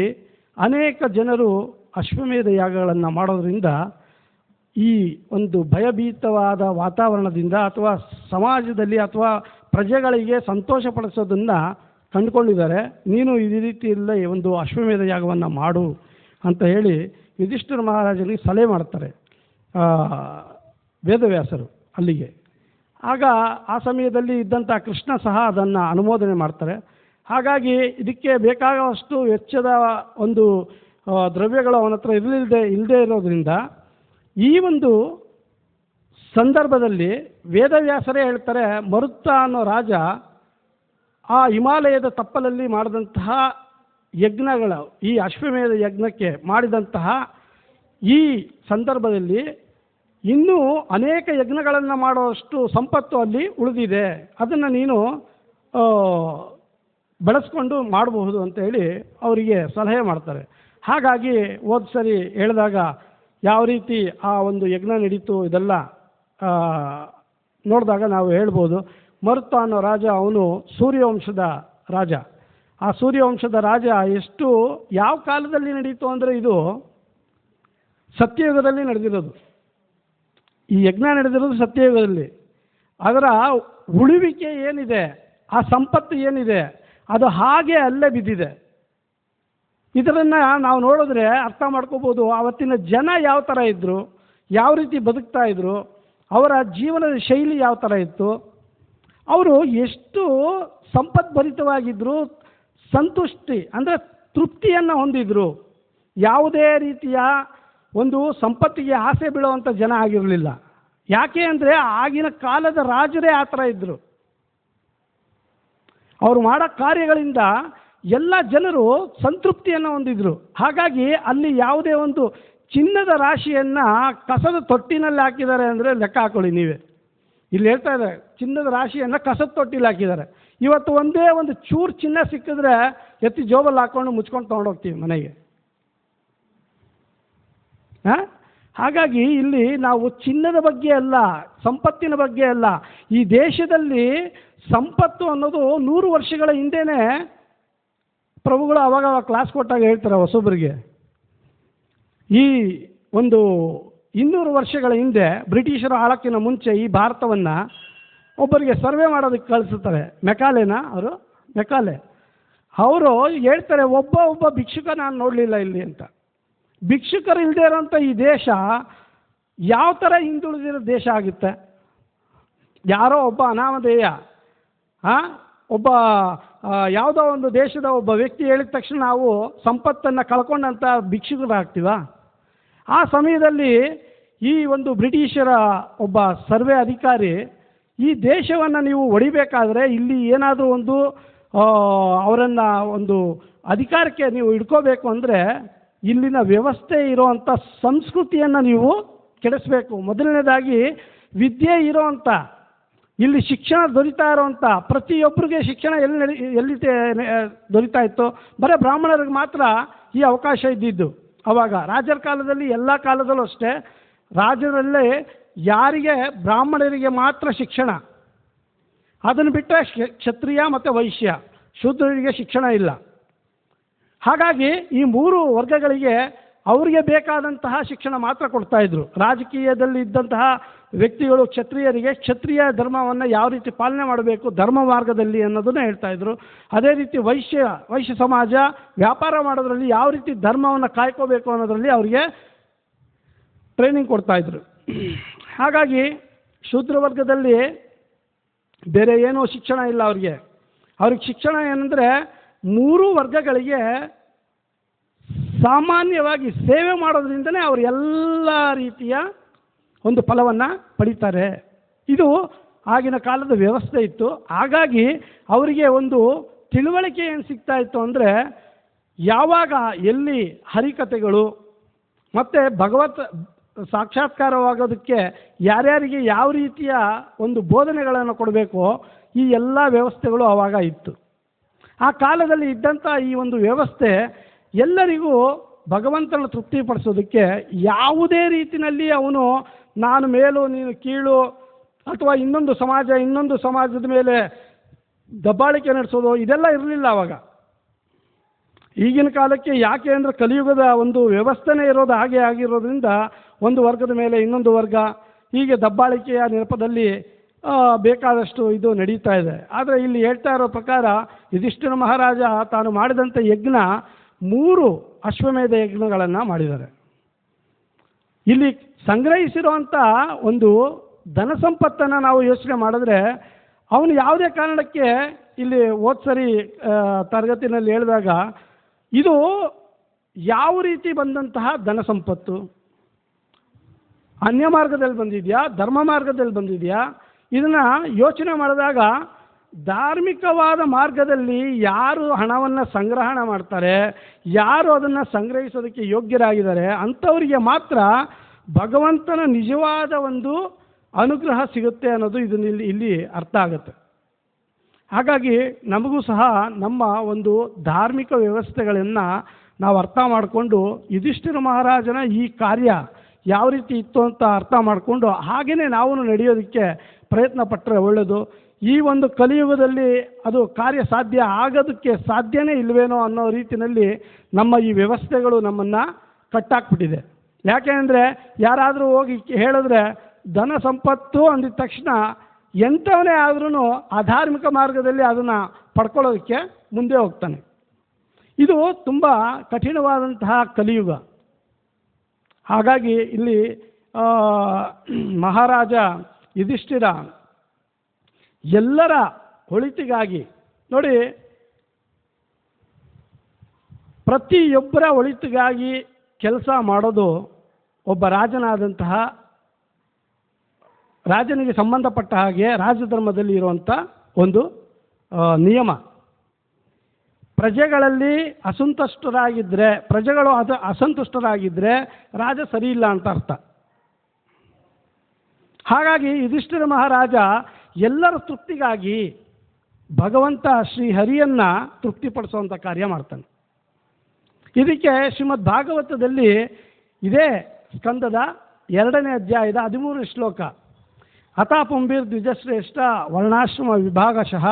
A: ಅನೇಕ ಜನರು ಅಶ್ವಮೇಧ ಯಾಗಗಳನ್ನು ಮಾಡೋದರಿಂದ ಈ ಒಂದು ಭಯಭೀತವಾದ ವಾತಾವರಣದಿಂದ ಅಥವಾ ಸಮಾಜದಲ್ಲಿ ಅಥವಾ ಪ್ರಜೆಗಳಿಗೆ ಸಂತೋಷಪಡಿಸೋದನ್ನು ಕಂಡುಕೊಂಡಿದ್ದಾರೆ. ನೀನು ಈ ರೀತಿಯಲ್ಲೇ ಒಂದು ಅಶ್ವಮೇಧ ಯಾಗವನ್ನು ಮಾಡು ಅಂತ ಹೇಳಿ ಯುಧಿಷ್ಠಿರ ಮಹಾರಾಜನಿಗೆ ಸಲಹೆ ಮಾಡ್ತಾರೆ ವೇದವ್ಯಾಸರು ಅಲ್ಲಿಗೆ. ಆಗ ಆ ಸಮಯದಲ್ಲಿ ಇದ್ದಂಥ ಕೃಷ್ಣ ಸಹ ಅದನ್ನು ಅನುಮೋದನೆ ಮಾಡ್ತಾರೆ. ಹಾಗಾಗಿ ಇದಕ್ಕೆ ಬೇಕಾಗುವಷ್ಟು ವೆಚ್ಚದ ಒಂದು ದ್ರವ್ಯಗಳು ಅವನ ಹತ್ರ ಇಲ್ಲದೆ ಇರೋದ್ರಿಂದ ಈ ಒಂದು ಸಂದರ್ಭದಲ್ಲಿ ವೇದವ್ಯಾಸರೇ ಹೇಳ್ತಾರೆ, ಮರುತ್ತ ಅನ್ನೋ ರಾಜ ಆ ಹಿಮಾಲಯದ ತಪ್ಪಲಲ್ಲಿ ಮಾಡಿದಂತಹ ಯಜ್ಞಗಳ ಈ ಅಶ್ವಮೇಧ ಯಜ್ಞಕ್ಕೆ ಮಾಡಿದಂತಹ ಈ ಸಂದರ್ಭದಲ್ಲಿ ಇನ್ನೂ ಅನೇಕ ಯಜ್ಞಗಳನ್ನು ಮಾಡುವಷ್ಟು ಸಂಪತ್ತು ಅಲ್ಲಿ ಉಳಿದಿದೆ, ಅದನ್ನು ನೀನು ಬೆಳೆಸ್ಕೊಂಡು ಮಾಡಬಹುದು ಅಂತ ಹೇಳಿ ಅವರಿಗೆ ಸಲಹೆ ಮಾಡ್ತಾರೆ. ಹಾಗಾಗಿ ಹೋದ ಸರಿ ಹೇಳಿದಾಗ ಯಾವ ರೀತಿ ಆ ಒಂದು ಯಜ್ಞ ನಡೀತು ಇದೆಲ್ಲ ನೋಡಿದಾಗ ನಾವು ಹೇಳ್ಬೋದು, ಮರುತ್ತ ಅನ್ನೋ ರಾಜ ಅವನು ಸೂರ್ಯವಂಶದ ರಾಜ. ಆ ಸೂರ್ಯವಂಶದ ರಾಜ ಎಷ್ಟು ಯಾವ ಕಾಲದಲ್ಲಿ ನಡೀತು ಅಂದರೆ ಇದು ಸತ್ಯಯುಗದಲ್ಲಿ ನಡೆದಿರೋದು. ಈ ಯಜ್ಞ ನಡೆದಿರೋದು ಸತ್ಯಯುಗದಲ್ಲಿ. ಅದರ ಉಳಿವಿಕೆ ಏನಿದೆ, ಆ ಸಂಪತ್ತು ಏನಿದೆ, ಅದು ಹಾಗೆ ಅಲ್ಲೇ ಬಿದ್ದಿದೆ. ಇದನ್ನು ನಾವು ನೋಡಿದ್ರೆ ಅರ್ಥ ಮಾಡ್ಕೋಬೋದು ಆವತ್ತಿನ ಜನ ಯಾವ ಥರ ಇದ್ದರು, ಯಾವ ರೀತಿ ಬದುಕ್ತಾ ಇದ್ದರು, ಅವರ ಜೀವನದ ಶೈಲಿ ಯಾವ ಥರ ಇತ್ತು, ಅವರು ಎಷ್ಟು ಸಂಪದ್ಭರಿತವಾಗಿದ್ದರು, ಸಂತುಷ್ಟಿ ಅಂದರೆ ತೃಪ್ತಿಯನ್ನು ಹೊಂದಿದ್ರು. ಯಾವುದೇ ರೀತಿಯ ಒಂದು ಸಂಪತ್ತಿಗೆ ಆಸೆ ಬೀಳುವಂಥ ಜನ ಆಗಿರಲಿಲ್ಲ. ಯಾಕೆ ಅಂದರೆ ಆಗಿನ ಕಾಲದ ರಾಜರೇ ಆ ಥರ ಇದ್ದರು. ಅವರು ಮಾಡೋ ಕಾರ್ಯಗಳಿಂದ ಎಲ್ಲ ಜನರು ಸಂತೃಪ್ತಿಯನ್ನು ಹೊಂದಿದ್ರು. ಹಾಗಾಗಿ ಅಲ್ಲಿ ಯಾವುದೇ ಒಂದು ಚಿನ್ನದ ರಾಶಿಯನ್ನು ಕಸದ ತೊಟ್ಟಿನಲ್ಲಿ ಹಾಕಿದ್ದಾರೆ ಅಂದರೆ ಲೆಕ್ಕ ಹಾಕೊಳ್ಳಿ ನೀವೇ. ಇಲ್ಲಿ ಹೇಳ್ತಾ ಇದ್ದಾರೆ ಚಿನ್ನದ ರಾಶಿಯನ್ನು ಕಸದ ತೊಟ್ಟಿಲಿ ಹಾಕಿದ್ದಾರೆ. ಇವತ್ತು ಒಂದೇ ಒಂದು ಚೂರು ಚಿನ್ನ ಸಿಕ್ಕಿದ್ರೆ ಎತ್ತಿ ಜೋಬಲ್ಲಿ ಹಾಕ್ಕೊಂಡು ಮುಚ್ಕೊಂಡು ತೊಗೊಂಡೋಗ್ತೀವಿ ಮನೆಗೆ. ಹಾಗಾಗಿ ಇಲ್ಲಿ ನಾವು ಚಿನ್ನದ ಬಗ್ಗೆ ಅಲ್ಲ, ಸಂಪತ್ತಿನ ಬಗ್ಗೆ ಅಲ್ಲ, ಈ ದೇಶದಲ್ಲಿ ಸಂಪತ್ತು ಅನ್ನೋದು 100 ವರ್ಷಗಳ ಹಿಂದೆನೇ ಪ್ರಭುಗಳು ಅವಾಗ ಕ್ಲಾಸ್ ಕೊಟ್ಟಾಗ ಹೇಳ್ತಾರೆ ಹೊಸೊಬ್ಬರಿಗೆ. ಈ ಒಂದು 200 ವರ್ಷಗಳ ಹಿಂದೆ ಬ್ರಿಟಿಷರು ಆಳಕ್ಕಿಂತ ಮುಂಚೆ ಈ ಭಾರತವನ್ನು ಒಬ್ಬರಿಗೆ ಸರ್ವೆ ಮಾಡೋದಕ್ಕೆ ಕಳಿಸುತ್ತಾರೆ. ಮೆಕಾಲೆ ಅವರು ಹೇಳ್ತಾರೆ, ಒಬ್ಬ ಭಿಕ್ಷುಕ ನಾನು ನೋಡಲಿಲ್ಲ ಇಲ್ಲಿ ಅಂತ. ಭಿಕ್ಷುಕರು ಇಲ್ಲದೆ ಇರೋಂಥ ಈ ದೇಶ ಯಾವ ಥರ ಹಿಂದುಳಿದಿರೋ ದೇಶ ಆಗುತ್ತೆ? ಯಾರೋ ಒಬ್ಬ ಅನಾಮಧೇಯ ಒಬ್ಬ ಯಾವುದೋ ಒಂದು ದೇಶದ ಒಬ್ಬ ವ್ಯಕ್ತಿ ಹೇಳಿದ ತಕ್ಷಣ ನಾವು ಸಂಪತ್ತನ್ನು ಕಳ್ಕೊಂಡಂಥ ಭಿಕ್ಷುಕರಾಗ್ತೀವ? ಆ ಸಮಯದಲ್ಲಿ ಈ ಒಂದು ಬ್ರಿಟಿಷರ ಒಬ್ಬ ಸರ್ವೆ ಅಧಿಕಾರಿ ಈ ದೇಶವನ್ನು ನೀವು ಒಡಿಬೇಕಾದ್ರೆ ಇಲ್ಲಿ ಏನಾದರೂ ಒಂದು ಅವರನ್ನು ಒಂದು ಅಧಿಕಾರಕ್ಕೆ ನೀವು ಇಟ್ಕೋಬೇಕು ಅಂದರೆ ಇಲ್ಲಿನ ವ್ಯವಸ್ಥೆ ಇರೋವಂಥ ಸಂಸ್ಕೃತಿಯನ್ನು ನೀವು ಕೆಡಿಸ್ಬೇಕು. ಮೊದಲನೇದಾಗಿ ವಿದ್ಯೆ ಇರೋವಂಥ ಇಲ್ಲಿ ಶಿಕ್ಷಣ ದೊರೀತಾ ಇರೋವಂಥ ಪ್ರತಿಯೊಬ್ಬರಿಗೆ ಶಿಕ್ಷಣ ಎಲ್ಲಿ ದೊರೀತಾ ಇತ್ತು? ಬರೀ ಬ್ರಾಹ್ಮಣರಿಗೆ ಮಾತ್ರ ಈ ಅವಕಾಶ ಇದ್ದಿದ್ದು. ಆವಾಗ ರಾಜರ ಕಾಲದಲ್ಲಿ ಎಲ್ಲ ಕಾಲದಲ್ಲೂ ಅಷ್ಟೇ ರಾಜ್ಯದಲ್ಲೇ ಯಾರಿಗೆ ಬ್ರಾಹ್ಮಣರಿಗೆ ಮಾತ್ರ ಶಿಕ್ಷಣ, ಅದನ್ನು ಬಿಟ್ಟರೆ ಕ್ಷತ್ರಿಯ ಮತ್ತು ವೈಶ್ಯ ಶೂದ್ರರಿಗೆ ಶಿಕ್ಷಣ ಇಲ್ಲ. ಹಾಗಾಗಿ ಈ ಮೂರು ವರ್ಗಗಳಿಗೆ ಅವರಿಗೆ ಬೇಕಾದಂತಹ ಶಿಕ್ಷಣ ಮಾತ್ರ ಕೊಡ್ತಾಯಿದ್ರು. ರಾಜಕೀಯದಲ್ಲಿ ಇದ್ದಂತಹ ವ್ಯಕ್ತಿಗಳು ಕ್ಷತ್ರಿಯರಿಗೆ ಕ್ಷತ್ರಿಯ ಧರ್ಮವನ್ನು ಯಾವ ರೀತಿ ಪಾಲನೆ ಮಾಡಬೇಕು ಧರ್ಮ ಮಾರ್ಗದಲ್ಲಿ ಅನ್ನೋದನ್ನು ಹೇಳ್ತಾಯಿದ್ರು. ಅದೇ ರೀತಿ ವೈಶ್ಯ ಸಮಾಜ ವ್ಯಾಪಾರ ಮಾಡೋದ್ರಲ್ಲಿ ಯಾವ ರೀತಿ ಧರ್ಮವನ್ನು ಕಾಯ್ಕೋಬೇಕು ಅನ್ನೋದರಲ್ಲಿ ಅವರಿಗೆ ಟ್ರೈನಿಂಗ್ ಕೊಡ್ತಾಯಿದ್ರು. ಹಾಗಾಗಿ ಶೂದ್ರ ವರ್ಗದಲ್ಲಿ ಬೇರೆ ಏನೂ ಶಿಕ್ಷಣ ಇಲ್ಲ ಅವ್ರಿಗೆ ಶಿಕ್ಷಣ ಏನಂದರೆ ಮೂರು ವರ್ಗಗಳಿಗೆ ಸಾಮಾನ್ಯವಾಗಿ ಸೇವೆ ಮಾಡೋದ್ರಿಂದನೇ ಅವರು ಎಲ್ಲ ರೀತಿಯ ಒಂದು ಫಲವನ್ನು ಪಡಿತಾರೆ. ಇದು ಆಗಿನ ಕಾಲದ ವ್ಯವಸ್ಥೆ ಇತ್ತು. ಹಾಗಾಗಿ ಅವರಿಗೆ ಒಂದು ತಿಳುವಳಿಕೆ ಏನು ಸಿಗ್ತಾ ಇತ್ತು ಅಂದರೆ ಯಾವಾಗ ಎಲ್ಲಿ ಹರಿಕಥೆಗಳು ಮತ್ತು ಭಗವತ್ ಸಾಕ್ಷಾತ್ಕಾರವಾಗೋದಕ್ಕೆ ಯಾರ್ಯಾರಿಗೆ ಯಾವ ರೀತಿಯ ಒಂದು ಬೋಧನೆಗಳನ್ನು ಕೊಡಬೇಕೋ ಈ ಎಲ್ಲ ವ್ಯವಸ್ಥೆಗಳು ಆವಾಗ ಇತ್ತು. ಆ ಕಾಲದಲ್ಲಿ ಇದ್ದಂಥ ಈ ಒಂದು ವ್ಯವಸ್ಥೆ ಎಲ್ಲರಿಗೂ ಭಗವಂತನ ತೃಪ್ತಿಪಡಿಸೋದಕ್ಕೆ ಯಾವುದೇ ರೀತಿಯಲ್ಲಿ ಅವನು ನಾನು ಮೇಲು ನೀನು ಕೀಳು ಅಥವಾ ಇನ್ನೊಂದು ಸಮಾಜದ ಮೇಲೆ ದಬ್ಬಾಳಿಕೆ ನಡೆಸೋದು ಇದೆಲ್ಲ ಇರಲಿಲ್ಲ ಆವಾಗ. ಈಗಿನ ಕಾಲಕ್ಕೆ ಯಾಕೆ ಅಂದರೆ ಕಲಿಯುಗದ ಒಂದು ವ್ಯವಸ್ಥೆನೇ ಇರೋದು ಹಾಗೆ ಆಗಿರೋದ್ರಿಂದ ಒಂದು ವರ್ಗದ ಮೇಲೆ ಇನ್ನೊಂದು ವರ್ಗ ಹೀಗೆ ದಬ್ಬಾಳಿಕೆಯ ನೆಪದಲ್ಲಿ ಬೇಕಾದಷ್ಟು ಇದು ನಡೀತಾ ಇದೆ. ಆದರೆ ಇಲ್ಲಿ ಹೇಳ್ತಾ ಇರೋ ಪ್ರಕಾರ ಯುಧಿಷ್ಠಿರ ಮಹಾರಾಜ ತಾನು ಮಾಡಿದಂಥ ಯಜ್ಞ 3 ಅಶ್ವಮೇಧ ಯಜ್ಞಗಳನ್ನು ಮಾಡಿದ್ದಾರೆ. ಇಲ್ಲಿ ಸಂಗ್ರಹಿಸಿರುವಂಥ ಒಂದು ಧನ ಸಂಪತ್ತನ್ನು ನಾವು ಯೋಚನೆ ಮಾಡಿದ್ರೆ ಅವನು ಯಾವುದೇ ಕಾರಣಕ್ಕೆ ಇಲ್ಲಿ ಹೋದ್ಸರಿ ತರಗತಿನಲ್ಲಿ ಹೇಳಿದಾಗ ಇದು ಯಾವ ರೀತಿ ಬಂದಂತಹ ಧನ ಸಂಪತ್ತು, ಅನ್ಯ ಮಾರ್ಗದಲ್ಲಿ ಬಂದಿದೆಯಾ ಧರ್ಮ ಮಾರ್ಗದಲ್ಲಿ ಬಂದಿದೆಯಾ? ಇದನ್ನು ಯೋಚನೆ ಮಾಡಿದಾಗ ಧಾರ್ಮಿಕವಾದ ಮಾರ್ಗದಲ್ಲಿ ಯಾರು ಹಣವನ್ನು ಸಂಗ್ರಹಣ ಮಾಡ್ತಾರೆ, ಯಾರು ಅದನ್ನು ಸಂಗ್ರಹಿಸೋದಕ್ಕೆ ಯೋಗ್ಯರಾಗಿದ್ದಾರೆ ಅಂಥವರಿಗೆ ಮಾತ್ರ ಭಗವಂತನ ನಿಜವಾದ ಒಂದು ಅನುಗ್ರಹ ಸಿಗುತ್ತೆ ಅನ್ನೋದು ಇದನ್ನು ಇಲ್ಲಿ ಅರ್ಥ ಆಗುತ್ತೆ. ಹಾಗಾಗಿ ನಮಗೂ ಸಹ ನಮ್ಮ ಒಂದು ಧಾರ್ಮಿಕ ವ್ಯವಸ್ಥೆಗಳನ್ನು ನಾವು ಅರ್ಥ ಮಾಡಿಕೊಂಡು ಯುಧಿಷ್ಠಿರ ಮಹಾರಾಜನ ಈ ಕಾರ್ಯ ಯಾವ ರೀತಿ ಇತ್ತು ಅಂತ ಅರ್ಥ ಮಾಡಿಕೊಂಡು ಹಾಗೆಯೇ ನಾವು ನಡೆಯೋದಕ್ಕೆ ಪ್ರಯತ್ನ ಪಟ್ಟರೆ ಒಳ್ಳೆಯದು. ಈ ಒಂದು ಕಲಿಯುಗದಲ್ಲಿ ಅದು ಕಾರ್ಯ ಸಾಧ್ಯ ಆಗೋದಕ್ಕೆ ಸಾಧ್ಯನೇ ಇಲ್ವೇನೋ ಅನ್ನೋ ರೀತಿಯಲ್ಲಿ ನಮ್ಮ ಈ ವ್ಯವಸ್ಥೆಗಳು ನಮ್ಮನ್ನು ಕಟ್ಟಾಕ್ಬಿಟ್ಟಿದೆ. ಯಾಕೆಂದರೆ ಯಾರಾದರೂ ಹೋಗಿ ಹೇಳಿದ್ರೆ ಧನ ಸಂಪತ್ತು ಅಂದಿದ ತಕ್ಷಣ ಎಂಥವನೇ ಆದ್ರೂ ಅಧಾರ್ಮಿಕ ಮಾರ್ಗದಲ್ಲಿ ಅದನ್ನು ಪಡ್ಕೊಳ್ಳೋದಕ್ಕೆ ಮುಂದೆ ಹೋಗ್ತಾನೆ. ಇದು ತುಂಬ ಕಠಿಣವಾದಂತಹ ಕಲಿಯುಗ. ಹಾಗಾಗಿ ಇಲ್ಲಿ ಮಹಾರಾಜ ಯುಧಿಷ್ಠಿರ ಎಲ್ಲರ ಒಳಿತಿಗಾಗಿ ನೋಡಿ, ಪ್ರತಿಯೊಬ್ಬರ ಒಳಿತಿಗಾಗಿ ಕೆಲಸ ಮಾಡೋದು ಒಬ್ಬ ರಾಜನಾದಂತಹ ರಾಜನಿಗೆ ಸಂಬಂಧಪಟ್ಟ ಹಾಗೆ ರಾಜಧರ್ಮದಲ್ಲಿ ಇರುವಂಥ ಒಂದು ನಿಯಮ. ಪ್ರಜೆಗಳಲ್ಲಿ ಅಸಂತುಷ್ಟರಾಗಿದ್ದರೆ ಪ್ರಜೆಗಳು ಅಸಂತುಷ್ಟರಾಗಿದ್ದರೆ ರಾಜ ಸರಿ ಇಲ್ಲ ಅಂತ ಅರ್ಥ. ಹಾಗಾಗಿ ಯುಧಿಷ್ಠಿರ ಮಹಾರಾಜ ಎಲ್ಲರ ತೃಪ್ತಿಗಾಗಿ ಭಗವಂತ ಶ್ರೀಹರಿಯನ್ನು ತೃಪ್ತಿಪಡಿಸುವಂಥ ಕಾರ್ಯ ಮಾಡ್ತಾನೆ. ಇದಕ್ಕೆ ಶ್ರೀಮದ್ ಭಾಗವತದಲ್ಲಿ ಇದೇ ಸ್ಕಂದದ 2ನೇ ಅಧ್ಯಾಯದ 13ನೇ ಶ್ಲೋಕ, ಅಥ ಪುಂಭಿರ್ ದ್ವಿಜಶ್ರೇಷ್ಠ ವರ್ಣಾಶ್ರಮ ವಿಭಾಗಶಃ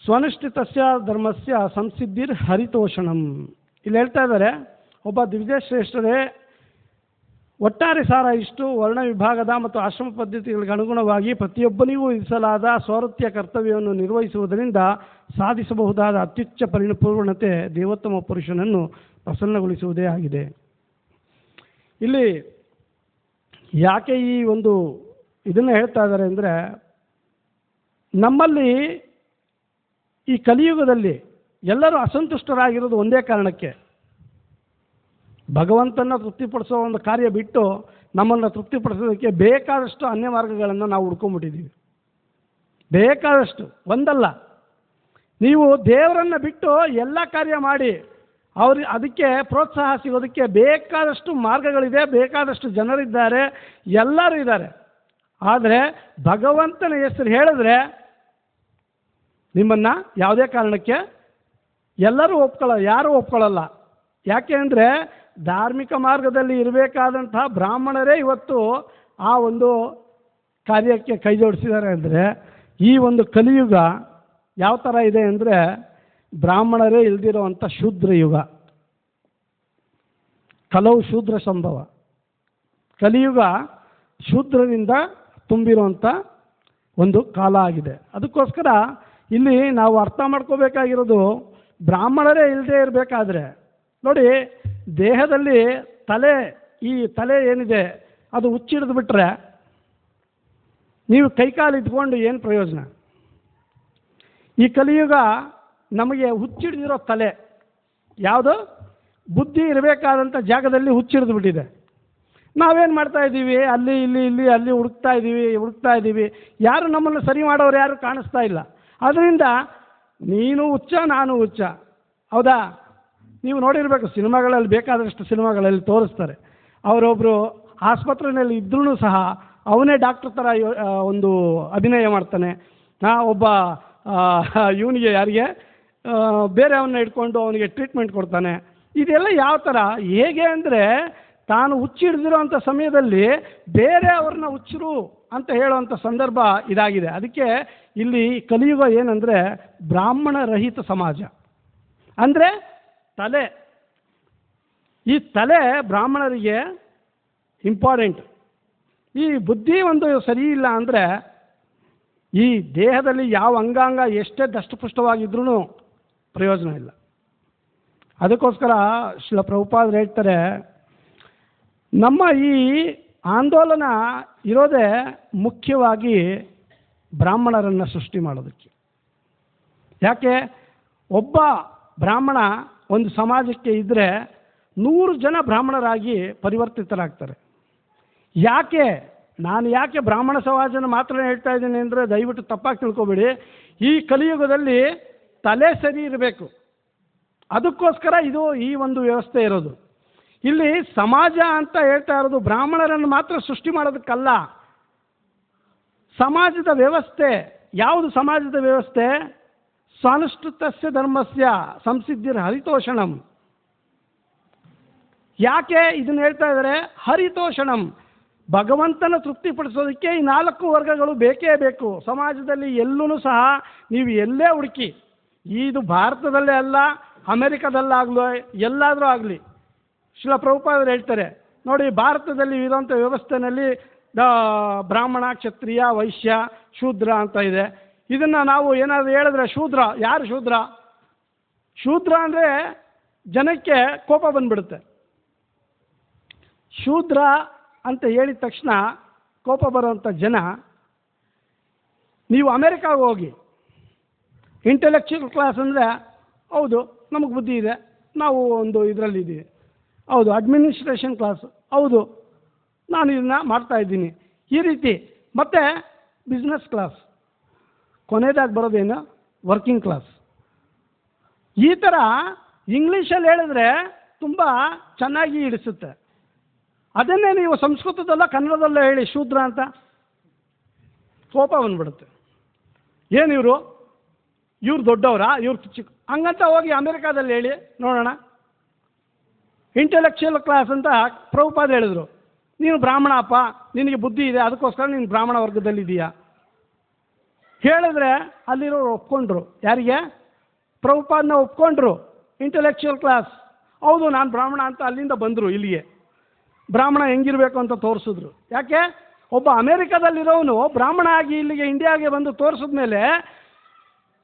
A: ಸ್ವನುಷ್ಠಿತಸ್ಯ ಧರ್ಮಸ್ಯ ಸಂಸಿದ್ಧಿರ್ ಹರಿತೋಷಣಂ. ಇಲ್ಲಿ ಹೇಳ್ತಾ ಇದ್ದಾರೆ, ಒಬ್ಬ ದ್ವಿಜಶ್ರೇಷ್ಠರೇ ಒಟ್ಟಾರೆ ಸಾರ ಇಷ್ಟು ವರ್ಣ ವಿಭಾಗದ ಮತ್ತು ಆಶ್ರಮ ಪದ್ಧತಿಗಳಿಗೆ ಅನುಗುಣವಾಗಿ ಪ್ರತಿಯೊಬ್ಬನಿಗೂ ವಿಧಿಸಲಾದ ಸ್ವವೃತ್ತಿಯ ಕರ್ತವ್ಯವನ್ನು ನಿರ್ವಹಿಸುವುದರಿಂದ ಸಾಧಿಸಬಹುದಾದ ಅತ್ಯುಚ್ಚ ಪರಿಪೂರ್ಣತೆ ದೇವೋತ್ತಮ ಪುರುಷನನ್ನು ಪ್ರಸನ್ನಗೊಳಿಸುವುದೇ ಆಗಿದೆ. ಇಲ್ಲಿ ಯಾಕೆ ಈ ಒಂದು ಇದನ್ನು ಹೇಳ್ತಾ ಇದ್ದಾರೆ ಅಂದರೆ, ನಮ್ಮಲ್ಲಿ ಈ ಕಲಿಯುಗದಲ್ಲಿ ಎಲ್ಲರೂ ಅಸಂತುಷ್ಟರಾಗಿರೋದು ಒಂದೇ ಕಾರಣಕ್ಕೆ, ಭಗವಂತನ ತೃಪ್ತಿಪಡಿಸೋ ಒಂದು ಕಾರ್ಯ ಬಿಟ್ಟು ನಮ್ಮನ್ನು ತೃಪ್ತಿಪಡಿಸೋದಕ್ಕೆ ಬೇಕಾದಷ್ಟು ಅನ್ಯ ಮಾರ್ಗಗಳನ್ನು ನಾವು ಹುಡ್ಕೊಂಡ್ಬಿಟ್ಟಿದ್ದೀವಿ. ಬೇಕಾದಷ್ಟು, ಒಂದಲ್ಲ. ನೀವು ದೇವರನ್ನು ಬಿಟ್ಟು ಎಲ್ಲ ಕಾರ್ಯ ಮಾಡಿ ಅದಕ್ಕೆ ಪ್ರೋತ್ಸಾಹ ಸಿಗೋದಕ್ಕೆ ಬೇಕಾದಷ್ಟು ಮಾರ್ಗಗಳಿದೆ, ಬೇಕಾದಷ್ಟು ಜನರಿದ್ದಾರೆ, ಎಲ್ಲರೂ ಇದ್ದಾರೆ. ಆದರೆ ಭಗವಂತನ ಹೆಸರು ಹೇಳಿದ್ರೆ ನಿಮ್ಮನ್ನು ಯಾವುದೇ ಕಾರಣಕ್ಕೆ ಎಲ್ಲರೂ ಯಾರೂ ಒಪ್ಕೊಳ್ಳಲ್ಲ. ಯಾಕೆ ಅಂದರೆ ಧಾರ್ಮಿಕ ಮಾರ್ಗದಲ್ಲಿ ಇರಬೇಕಾದಂತಹ ಬ್ರಾಹ್ಮಣರೇ ಇವತ್ತು ಆ ಒಂದು ಕಾರ್ಯಕ್ಕೆ ಕೈ ಜೋಡಿಸಿದ್ದಾರೆ. ಅಂದರೆ ಈ ಒಂದು ಕಲಿಯುಗ ಯಾವ ಥರ ಇದೆ ಅಂದರೆ ಬ್ರಾಹ್ಮಣರೇ ಇಲ್ದಿರೋವಂಥ ಶೂದ್ರ ಯುಗ, ಕಲವು ಶೂದ್ರ ಸಂಭವ. ಕಲಿಯುಗ ಶೂದ್ರರಿಂದ ತುಂಬಿರುವಂಥ ಒಂದು ಕಾಲ ಆಗಿದೆ. ಅದಕ್ಕೋಸ್ಕರ ಇಲ್ಲಿ ನಾವು ಅರ್ಥ ಮಾಡ್ಕೋಬೇಕಾಗಿರೋದು, ಬ್ರಾಹ್ಮಣರೇ ಇಲ್ಲದೆ ಇರಬೇಕಾದ್ರೆ ನೋಡಿ, ದೇಹದಲ್ಲಿ ಈ ತಲೆ ಏನಿದೆ ಅದು ಹುಚ್ಚಿಡಿದು ಬಿಟ್ಟರೆ ನೀವು ಕೈಕಾಲು ಇಟ್ಕೊಂಡು ಏನು ಪ್ರಯೋಜನ? ಈ ಕಲಿಯುಗ ನಮಗೆ ಹುಚ್ಚಿಡಿದಿರೋ ತಲೆ ಯಾವುದು? ಬುದ್ಧಿ ಇರಬೇಕಾದಂಥ ಜಾಗದಲ್ಲಿ ಹುಚ್ಚಿಡಿದು ಬಿಟ್ಟಿದೆ. ನಾವೇನು ಮಾಡ್ತಾ ಇದ್ದೀವಿ? ಅಲ್ಲಿ ಹುಡುಕ್ತಾ ಇದ್ದೀವಿ. ಯಾರು ನಮ್ಮನ್ನು ಸರಿ ಮಾಡೋರು ಯಾರು ಕಾಣಿಸ್ತಾ ಇಲ್ಲ. ಅದರಿಂದ ನೀನು ಹುಚ್ಚ, ನಾನು ಹುಚ್ಚ. ಹೌದಾ? ನೀವು ನೋಡಿರಬೇಕು, ಸಿನಿಮಾಗಳಲ್ಲಿ ಬೇಕಾದಷ್ಟು ಸಿನಿಮಾಗಳಲ್ಲಿ ತೋರಿಸ್ತಾರೆ. ಅವರೊಬ್ಬರು ಆಸ್ಪತ್ರೆಯಲ್ಲಿ ಇದ್ರೂ ಸಹ ಅವನೇ ಡಾಕ್ಟರ್ ಥರ ಒಂದು ಅಭಿನಯ ಮಾಡ್ತಾನೆ. ಒಬ್ಬ ಇವನಿಗೆ ಯಾರಿಗೆ ಬೇರೆ ಅವನ್ನ ಇಟ್ಕೊಂಡು ಅವನಿಗೆ ಟ್ರೀಟ್ಮೆಂಟ್ ಕೊಡ್ತಾನೆ. ಇದೆಲ್ಲ ಯಾವ ಥರ? ಹೇಗೆ ಅಂದರೆ ತಾನು ಹುಚ್ಚಿಡ್ದಿರೋಂಥ ಸಮಯದಲ್ಲಿ ಬೇರೆ ಅವ್ರನ್ನ ಹುಚ್ಚರು ಅಂತ ಹೇಳುವಂಥ ಸಂದರ್ಭ ಇದಾಗಿದೆ. ಅದಕ್ಕೆ ಇಲ್ಲಿ ಕಲಿಯುಗ ಏನಂದರೆ ಬ್ರಾಹ್ಮಣ ರಹಿತ ಸಮಾಜ. ಅಂದರೆ ಈ ತಲೆ ಬ್ರಾಹ್ಮಣರಿಗೆ ಇಂಪಾರ್ಟೆಂಟ್. ಈ ಬುದ್ಧಿ ಒಂದು ಸರಿ ಇಲ್ಲ ಅಂದರೆ ಈ ದೇಹದಲ್ಲಿ ಯಾವ ಅಂಗಾಂಗ ಎಷ್ಟೇ ದಷ್ಟಪುಷ್ಟವಾಗಿದ್ರೂ ಪ್ರಯೋಜನ ಇಲ್ಲ. ಅದಕ್ಕೋಸ್ಕರ ಶ್ರೀಲ ಪ್ರಭುಪಾದರು ಹೇಳ್ತಾರೆ, ನಮ್ಮ ಈ ಆಂದೋಲನ ಇರೋದೇ ಮುಖ್ಯವಾಗಿ ಬ್ರಾಹ್ಮಣರನ್ನು ಸೃಷ್ಟಿ ಮಾಡೋದಕ್ಕೆ. ಯಾಕೆ? ಒಬ್ಬ ಬ್ರಾಹ್ಮಣ ಒಂದು ಸಮಾಜಕ್ಕೆ ಇದ್ದರೆ 100 ಜನ ಬ್ರಾಹ್ಮಣರಾಗಿ ಪರಿವರ್ತಿತರಾಗ್ತಾರೆ. ನಾನು ಯಾಕೆ ಬ್ರಾಹ್ಮಣ ಸಮಾಜನ ಮಾತ್ರ ಹೇಳ್ತಾ ಇದ್ದೀನಿ ಅಂದರೆ ದಯವಿಟ್ಟು ತಪ್ಪಾಗಿ ತಿಳ್ಕೊಬೇಡಿ. ಈ ಕಲಿಯುಗದಲ್ಲಿ ತಲೆ ಸರಿ ಇರಬೇಕು. ಅದಕ್ಕೋಸ್ಕರ ಈ ಒಂದು ವ್ಯವಸ್ಥೆ ಇರೋದು. ಇಲ್ಲಿ ಸಮಾಜ ಅಂತ ಹೇಳ್ತಾ ಇರೋದು ಬ್ರಾಹ್ಮಣರನ್ನು ಮಾತ್ರ ಸೃಷ್ಟಿ ಮಾಡೋದಕ್ಕಲ್ಲ. ಸಮಾಜದ ವ್ಯವಸ್ಥೆ ಯಾವುದು? ಸಮಾಜದ ವ್ಯವಸ್ಥೆ ಸ್ವಾನುಷ್ಠಿತಸ್ಯ ಧರ್ಮಸ್ಯ ಸಂಸಿದ್ಧಿರ್ ಹರಿತೋಷಣಂ. ಯಾಕೆ ಇದನ್ನು ಹೇಳ್ತಾ ಇದ್ದಾರೆ? ಹರಿತೋಷಣಂ, ಭಗವಂತನ ತೃಪ್ತಿಪಡಿಸೋದಕ್ಕೆ ಈ 4 ವರ್ಗಗಳು ಬೇಕೇ ಬೇಕು. ಸಮಾಜದಲ್ಲಿ ಎಲ್ಲೂ ಸಹ ನೀವು ಎಲ್ಲೇ ಹುಡುಕಿ, ಇದು ಭಾರತದಲ್ಲೇ ಅಲ್ಲ, ಅಮೆರಿಕದಲ್ಲಾಗಲಿ ಎಲ್ಲಾದರೂ ಆಗಲಿ, ಶ್ರೀಲ ಪ್ರಭುಪಾದರು ಹೇಳ್ತಾರೆ ನೋಡಿ, ಭಾರತದಲ್ಲಿ ಇರುವಂಥ ವ್ಯವಸ್ಥೆಯಲ್ಲಿ ಬ್ರಾಹ್ಮಣ, ಕ್ಷತ್ರಿಯ, ವೈಶ್ಯ, ಶೂದ್ರ ಅಂತ ಇದೆ. ಇದನ್ನು ನಾವು ಏನಾದರೂ ಹೇಳಿದ್ರೆ ಯಾರು ಶೂದ್ರ ಅಂದರೆ ಜನಕ್ಕೆ ಕೋಪ ಬಂದ್ಬಿಡುತ್ತೆ. ಶೂದ್ರ ಅಂತ ಹೇಳಿದ ತಕ್ಷಣ ಕೋಪ ಬರುವಂಥ ಜನ, ನೀವು ಅಮೆರಿಕಾಗೆ ಹೋಗಿ ಇಂಟೆಲೆಕ್ಚುಯಲ್ ಕ್ಲಾಸ್ ಅಂದರೆ ಹೌದು ನಮಗೆ ಬುದ್ಧಿ ಇದೆ, ನಾವು ಒಂದು ಇದರಲ್ಲಿದ್ದೀವಿ, ಹೌದು ಅಡ್ಮಿನಿಸ್ಟ್ರೇಷನ್ ಕ್ಲಾಸ್, ಹೌದು ನಾನು ಇದನ್ನು ಮಾಡ್ತಾಯಿದ್ದೀನಿ, ಈ ರೀತಿ. ಮತ್ತು ಬಿಸ್ನೆಸ್ ಕ್ಲಾಸ್, ಕೊನೆಯದಾಗಿ ಬರೋದೇನು ವರ್ಕಿಂಗ್ ಕ್ಲಾಸ್. ಈ ಥರ ಇಂಗ್ಲೀಷಲ್ಲಿ ಹೇಳಿದ್ರೆ ತುಂಬ ಚೆನ್ನಾಗಿ ಹಿಡಿಸುತ್ತೆ. ಅದನ್ನೇ ನೀವು ಸಂಸ್ಕೃತದಲ್ಲ ಕನ್ನಡದಲ್ಲ ಹೇಳಿ ಶೂದ್ರ ಅಂತ, ಕೋಪ ಬಂದ್ಬಿಡುತ್ತೆ. ಏನು ಇವ್ರು ದೊಡ್ಡವರಾ, ಇವ್ರು ಚಿಕ್ಕ, ಹಂಗಂತ ಹೋಗಿ ಅಮೆರಿಕಾದಲ್ಲಿ ಹೇಳಿ ನೋಡೋಣ. ಇಂಟೆಲೆಕ್ಚುಯಲ್ ಕ್ಲಾಸ್ ಅಂತ ಪ್ರಭುಪಾದ ಹೇಳಿದ್ರು, ನೀನು ಬ್ರಾಹ್ಮಣ ಅಪ್ಪ, ನಿನಗೆ ಬುದ್ಧಿ ಇದೆ, ಅದಕ್ಕೋಸ್ಕರ ನೀನು ಬ್ರಾಹ್ಮಣ ವರ್ಗದಲ್ಲಿದ್ದೀಯಾ ಹೇಳಿದ್ರೆ ಅಲ್ಲಿರೋರು ಒಪ್ಕೊಂಡ್ರು. ಯಾರಿಗೆ? ಪ್ರಭುಪಾದನ ಒಪ್ಕೊಂಡ್ರು. ಇಂಟೆಲೆಕ್ಚುಯಲ್ ಕ್ಲಾಸ್, ಹೌದು ನಾನು ಬ್ರಾಹ್ಮಣ ಅಂತ ಅಲ್ಲಿಂದ ಬಂದರು ಇಲ್ಲಿಗೆ. ಬ್ರಾಹ್ಮಣ ಹೆಂಗಿರಬೇಕು ಅಂತ ತೋರಿಸಿದ್ರು. ಯಾಕೆ? ಒಬ್ಬ ಅಮೇರಿಕಾದಲ್ಲಿರೋನು ಬ್ರಾಹ್ಮಣ ಆಗಿ ಇಲ್ಲಿಗೆ ಇಂಡಿಯಾಗೆ ಬಂದು ತೋರಿಸಿದ್ಮೇಲೆ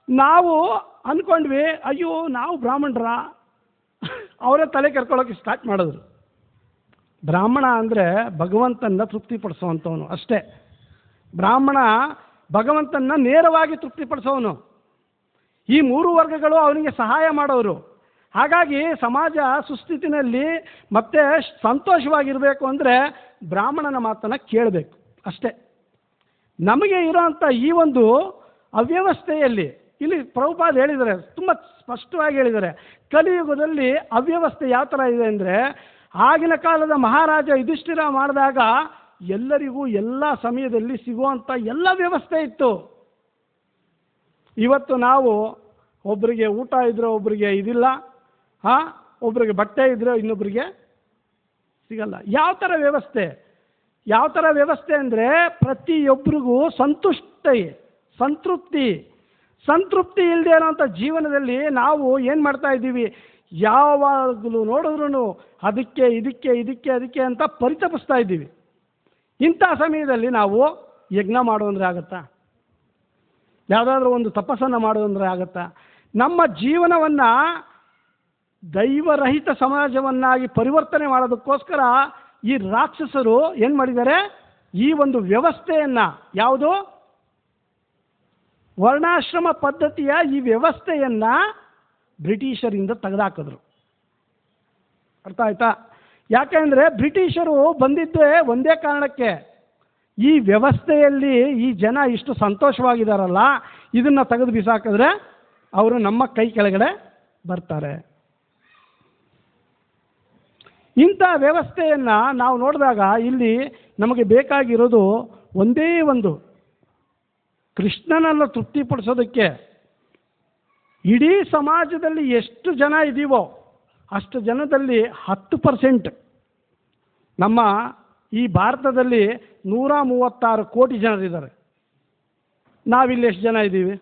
A: ನಾವು ಅಂದ್ಕೊಂಡ್ವಿ, ಅಯ್ಯೋ ನಾವು ಬ್ರಾಹ್ಮಣರ, ಅವರೇ ತಲೆ ಕರ್ಕೊಳ್ಳೋಕೆ ಸ್ಟಾರ್ಟ್ ಮಾಡಿದ್ರು. ಬ್ರಾಹ್ಮಣ ಅಂದರೆ ಭಗವಂತನ ತೃಪ್ತಿಪಡಿಸುವಂಥವನು ಅಷ್ಟೇ. ಬ್ರಾಹ್ಮಣ ಭಗವಂತನ ನೇರವಾಗಿ ತೃಪ್ತಿಪಡಿಸೋನು. ಈ ಮೂರು ವರ್ಗಗಳು ಅವನಿಗೆ ಸಹಾಯ ಮಾಡೋರು. ಹಾಗಾಗಿ ಸಮಾಜ ಸುಸ್ಥಿತಿನಲ್ಲಿ ಮತ್ತೆ ಸಂತೋಷವಾಗಿರಬೇಕು ಅಂದರೆ ಬ್ರಾಹ್ಮಣನ ಮಾತನ್ನು ಕೇಳಬೇಕು ಅಷ್ಟೇ. ನಮಗೆ ಇರೋಂಥ ಈ ಒಂದು ಅವ್ಯವಸ್ಥೆಯಲ್ಲಿ ಇಲ್ಲಿ ಪ್ರಭುಪಾದ ಹೇಳಿದ್ದಾರೆ, ತುಂಬ ಸ್ಪಷ್ಟವಾಗಿ ಹೇಳಿದ್ದಾರೆ. ಕಲಿಯುಗದಲ್ಲಿ ಅವ್ಯವಸ್ಥೆ ಯಾವ ಥರ ಇದೆ ಅಂದರೆ, ಆಗಿನ ಕಾಲದ ಮಹಾರಾಜ ಯುಧಿಷ್ಠಿರ ಮಾಡಿದಾಗ ಎಲ್ಲರಿಗೂ ಎಲ್ಲ ಸಮಯದಲ್ಲಿ ಸಿಗುವಂಥ ಎಲ್ಲ ವ್ಯವಸ್ಥೆ ಇತ್ತು. ಇವತ್ತು ನಾವು ಒಬ್ಬರಿಗೆ ಊಟ ಇದ್ದರೆ ಒಬ್ಬರಿಗೆ ಇದಿಲ್ಲ, ಒಬ್ಬರಿಗೆ ಬಟ್ಟೆ ಇದ್ದರೆ ಇನ್ನೊಬ್ಬರಿಗೆ ಸಿಗಲ್ಲ. ಯಾವ ಥರ ವ್ಯವಸ್ಥೆ? ಯಾವ ಥರ ವ್ಯವಸ್ಥೆ ಅಂದರೆ ಪ್ರತಿಯೊಬ್ಬರಿಗೂ ಸಂತೃಪ್ತಿ ಇಲ್ಲದೆ ಇರೋಂಥ ಜೀವನದಲ್ಲಿ ನಾವು ಏನು ಮಾಡ್ತಾ ಇದ್ದೀವಿ? ಯಾವಾಗಲೂ ನೋಡಿದ್ರೂ ಅದಕ್ಕೆ ಅಂತ ಪರಿತಪಿಸ್ತಾ ಇದ್ದೀವಿ. ಇಂಥ ಸಮಯದಲ್ಲಿ ನಾವು ಯಜ್ಞ ಮಾಡೋಂದ್ರೆ ಆಗುತ್ತಾ? ಯಾವುದಾದ್ರೂ ಒಂದು ತಪಸ್ಸನ್ನು ಮಾಡೋದಂದ್ರೆ ಆಗುತ್ತಾ? ನಮ್ಮ ಜೀವನವನ್ನು ದೈವರಹಿತ ಸಮಾಜವನ್ನಾಗಿ ಪರಿವರ್ತನೆ ಮಾಡೋದಕ್ಕೋಸ್ಕರ ಈ ರಾಕ್ಷಸರು ಏನು ಮಾಡಿದ್ದಾರೆ? ಈ ಒಂದು ವ್ಯವಸ್ಥೆಯನ್ನು, ಯಾವುದು ವರ್ಣಾಶ್ರಮ ಪದ್ಧತಿಯ ಈ ವ್ಯವಸ್ಥೆಯನ್ನು ಬ್ರಿಟಿಷರಿಂದ ತೆಗೆದುಹಾಕಿದ್ರು. ಅರ್ಥ ಆಯ್ತಾ? ಯಾಕೆಂದರೆ ಬ್ರಿಟಿಷರು ಬಂದಿದ್ದೇ ಒಂದೇ ಕಾರಣಕ್ಕೆ, ಈ ವ್ಯವಸ್ಥೆಯಲ್ಲಿ ಈ ಜನ ಇಷ್ಟು ಸಂತೋಷವಾಗಿದ್ದಾರಲ್ಲ, ಇದನ್ನು ತೆಗೆದು ಬಿಸಾಕಿದ್ರೆ ಅವರು ನಮ್ಮ ಕೈ ಕೆಳಗಡೆ ಬರ್ತಾರೆ. ಇಂಥ ವ್ಯವಸ್ಥೆಯನ್ನು ನಾವು ನೋಡಿದಾಗ ಇಲ್ಲಿ ನಮಗೆ ಬೇಕಾಗಿರೋದು ಒಂದೇ ಒಂದು, ಕೃಷ್ಣನನ್ನು ತೃಪ್ತಿಪಡಿಸೋದಕ್ಕೆ ಇಡೀ ಸಮಾಜದಲ್ಲಿ ಎಷ್ಟು ಜನ ಇದ್ದೀವೋ ಅಷ್ಟು ಜನದಲ್ಲಿ 10%. ನಮ್ಮ ಈ ಭಾರತದಲ್ಲಿ 136 ಕೋಟಿ ಜನರಿದ್ದಾರೆ. ನಾವಿಲ್ಲಿ ಎಷ್ಟು ಜನ ಇದ್ದೀವಿ?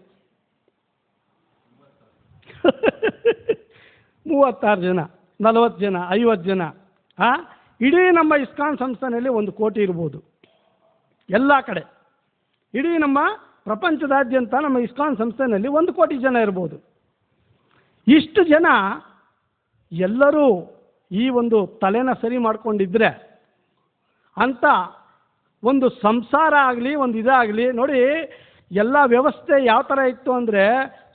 A: 36 ಜನ, 40 ಜನ, 50 ಜನ. ಇಡೀ ನಮ್ಮ ಇಸ್ಕಾನ್ ಸಂಸ್ಥಾನದಲ್ಲಿ 1 ಕೋಟಿ ಇರ್ಬೋದು. ಎಲ್ಲ ಕಡೆ ಇಡೀ ನಮ್ಮ ಪ್ರಪಂಚದಾದ್ಯಂತ ನಮ್ಮ ಇಸ್ಕಾನ್ ಸಂಸ್ಥೆಯಲ್ಲಿ 1 ಕೋಟಿ ಜನ ಇರ್ಬೋದು. ಇಷ್ಟು ಜನ ಎಲ್ಲರೂ ಈ ಒಂದು ತಲೆನ ಸರಿ ಮಾಡ್ಕೊಂಡಿದ್ರೆ ಅಂತ ಒಂದು ಸಂಸಾರ ಆಗಲಿ, ಒಂದು ಇದಾಗಲಿ ನೋಡಿ. ಎಲ್ಲ ವ್ಯವಸ್ಥೆ ಯಾವ ಥರ ಇತ್ತು ಅಂದರೆ,